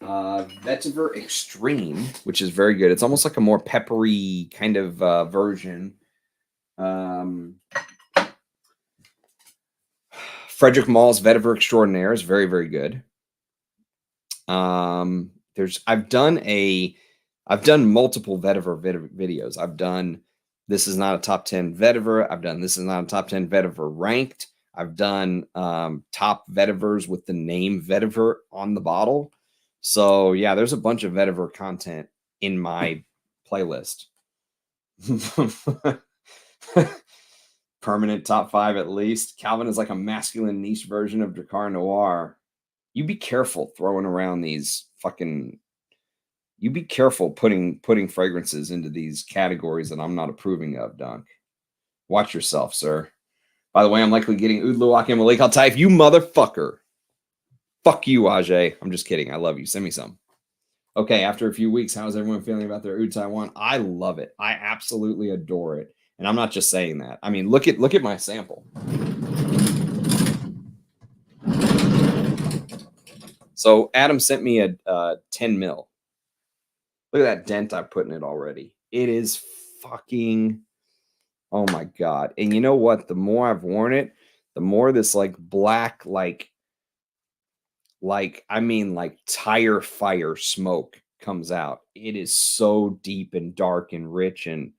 Speaker 1: Vetiver Extreme, which is very good. It's almost like a more peppery kind of version. Frederick Mall's Vetiver Extraordinaire is very, very good. I've done a I've done multiple vetiver videos. I've done this is not a top 10 vetiver. I've done this is not a top 10 vetiver ranked. I've done top vetivers with the name vetiver on the bottle. So yeah, there's a bunch of vetiver content in my playlist. Permanent top 5 at least. Calvin is like a masculine niche version of Drakkar Noir. You be careful throwing around these fucking. You be careful putting fragrances into these categories that I'm not approving of, Dunk. Watch yourself, sir. By the way, I'm likely getting Oud Luwak and Malik Al-Taif. You motherfucker. Fuck you, Ajay. I'm just kidding. I love you. Send me some. Okay, after a few weeks, how's everyone feeling about their Oud Taiwan? I love it. I absolutely adore it. And I'm not just saying that. I mean, look at my sample. So Adam sent me a 10 mil. Look at that dent I put in it already. It is fucking, oh my God. And you know what? The more I've worn it, the more this like black, like tire fire smoke comes out. It is so deep and dark and rich. And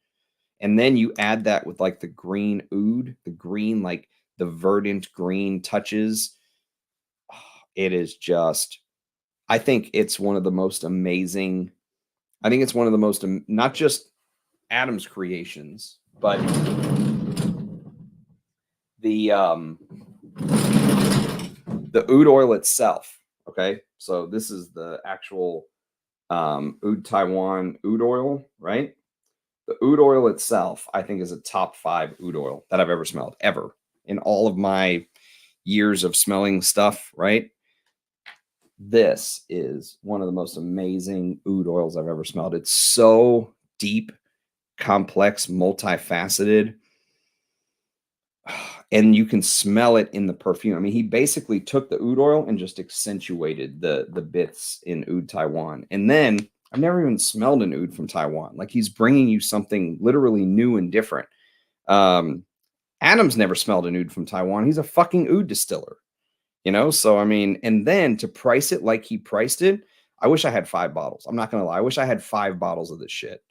Speaker 1: then you add that with like the green oud, the green, like the verdant green touches. It is just, I think it's one of the most amazing. I think it's one of the most, not just Adam's creations, but the oud oil itself. Okay, so this is the actual Oud Taiwan oud oil, right? The oud oil itself, I think, is a top 5 oud oil that I've ever smelled, ever, in all of my years of smelling stuff, right? This is one of the most amazing oud oils I've ever smelled. It's so deep, complex, multifaceted, and you can smell it in the perfume. I mean, he basically took the oud oil and just accentuated the bits in Oud Taiwan. And then I've never even smelled an oud from Taiwan. Like, he's bringing you something literally new and different. Adam's never smelled an oud from Taiwan. He's a fucking oud distiller, you know? So, I mean, and then to price it like he priced it, I wish I had 5 bottles. I'm not going to lie. I wish I had 5 bottles of this shit.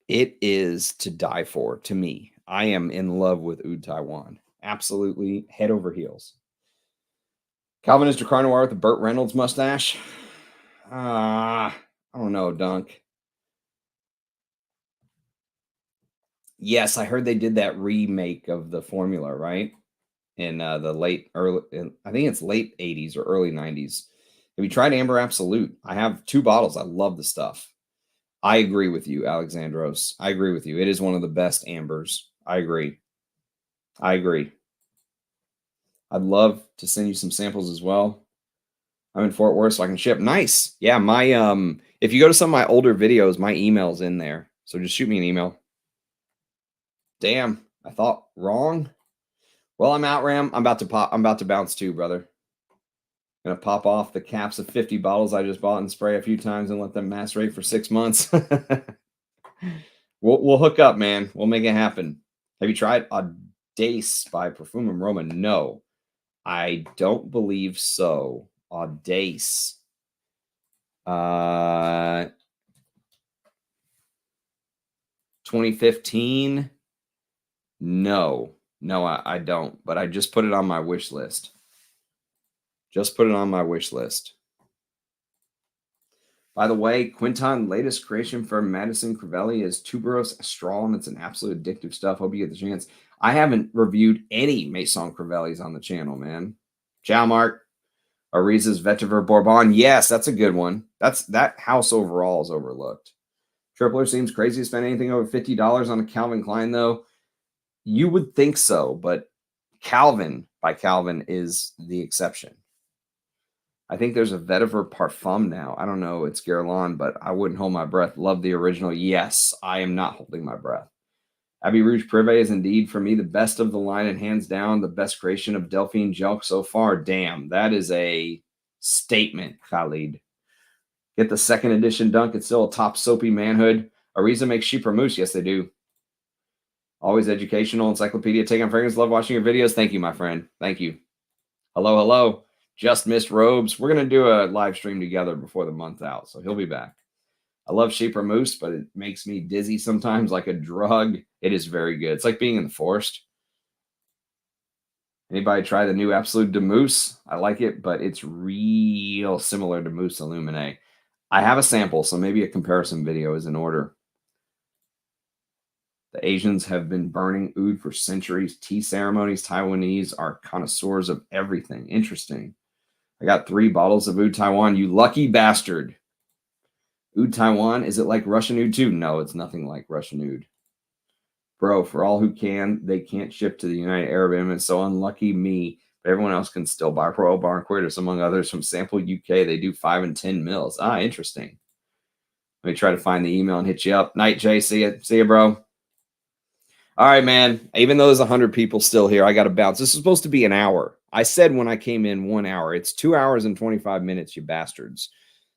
Speaker 1: It is to die for, to me. I am in love with Oud Taiwan. Absolutely head over heels. Calvin is Drakkar Noir with the Burt Reynolds mustache. I don't know, Dunk. Yes, I heard they did that remake of the formula, right? In I think it's late 80s or early 90s. Have you tried Amber Absolute? I have 2 bottles. I love the stuff. I agree with you, Alexandros. I agree with you. It is one of the best ambers. I agree. I'd love to send you some samples as well. I'm in Fort Worth, so I can ship. Nice. Yeah, my if you go to some of my older videos, my email's in there. So just shoot me an email. Damn, I thought wrong. Well, I'm out, Ram. I'm about to bounce too, brother. Gonna pop off the caps of 50 bottles I just bought and spray a few times and let them macerate for 6 months. We'll hook up, man. We'll make it happen. Have you tried Audace by Perfume Roma? No, I don't believe so. Audace. 2015. No, I don't. But I just put it on my wish list. By the way, Quinton, latest creation from Madison Crivelli is Tuberose Astral, and it's an absolute addictive stuff. Hope you get the chance. I haven't reviewed any Maison Crivellis on the channel, man. Ciao, Mark. Ariza's Vetiver Bourbon. Yes, that's a good one. That house overall is overlooked. Tripler seems crazy to spend anything over $50 on a Calvin Klein, though. You would think so, but Calvin by Calvin is the exception. I think there's a Vetiver Parfum now. I don't know. It's Guerlain, but I wouldn't hold my breath. Love the original. Yes, I am not holding my breath. Abbey Rouge Privé is indeed, for me, the best of the line and hands down the best creation of Delphine Gel so far. Damn, that is a statement, Khalid. Get the 2nd edition, Dunk. It's still a top soapy manhood. Ariza makes Chypre Mousse. Yes, they do. Always educational. Encyclopedia. Take on fragrance. Love watching your videos. Thank you, my friend. Thank you. Hello, hello. Just missed Robes. We're going to do a live stream together before the month out, so he'll be back. I love sheep or moose, but it makes me dizzy sometimes like a drug. It is very good. It's like being in the forest. Anybody try the new Absolute de Mousse? I like it, but it's real similar to Mousse Illuminé. I have a sample, so maybe a comparison video is in order. The Asians have been burning oud for centuries. Tea ceremonies. Taiwanese are connoisseurs of everything. Interesting. I got 3 bottles of oud Taiwan. You lucky bastard. Oud Taiwan, is it like Russian oud too? No, it's nothing like Russian oud. Bro, for all who can, they can't ship to the United Arab Emirates. So unlucky me. But everyone else can still buy Royal Barnquist, among others from Sample UK. They do 5 and 10 mils. Ah, interesting. Let me try to find the email and hit you up. Night, Jay. See ya. See ya, bro. All right, man. Even though there's 100 people still here, I got to bounce. This is supposed to be an hour. I said when I came in 1 hour. It's 2 hours and 25 minutes, you bastards.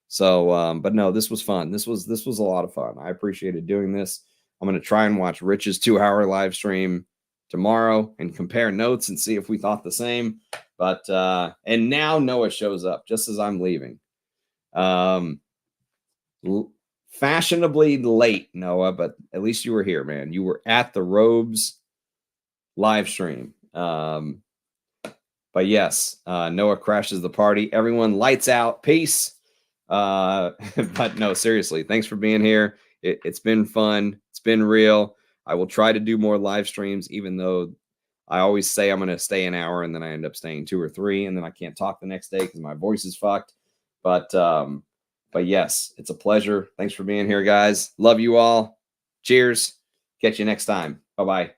Speaker 1: So, but no, this was fun. This was a lot of fun. I appreciated doing this. I'm going to try and watch Rich's 2-hour live stream tomorrow and compare notes and see if we thought the same. But, and now Noah shows up just as I'm leaving. Fashionably late, Noah, but at least you were here, man. You were at the Robes live stream. But yes, Noah crashes the party. Everyone lights out. Peace. But no, seriously, thanks for being here. It's been fun. It's been real. I will try to do more live streams, even though I always say I'm going to stay an hour and then I end up staying 2 or 3 and then I can't talk the next day because my voice is fucked. But yes, it's a pleasure. Thanks for being here, guys. Love you all. Cheers. Catch you next time. Bye-bye.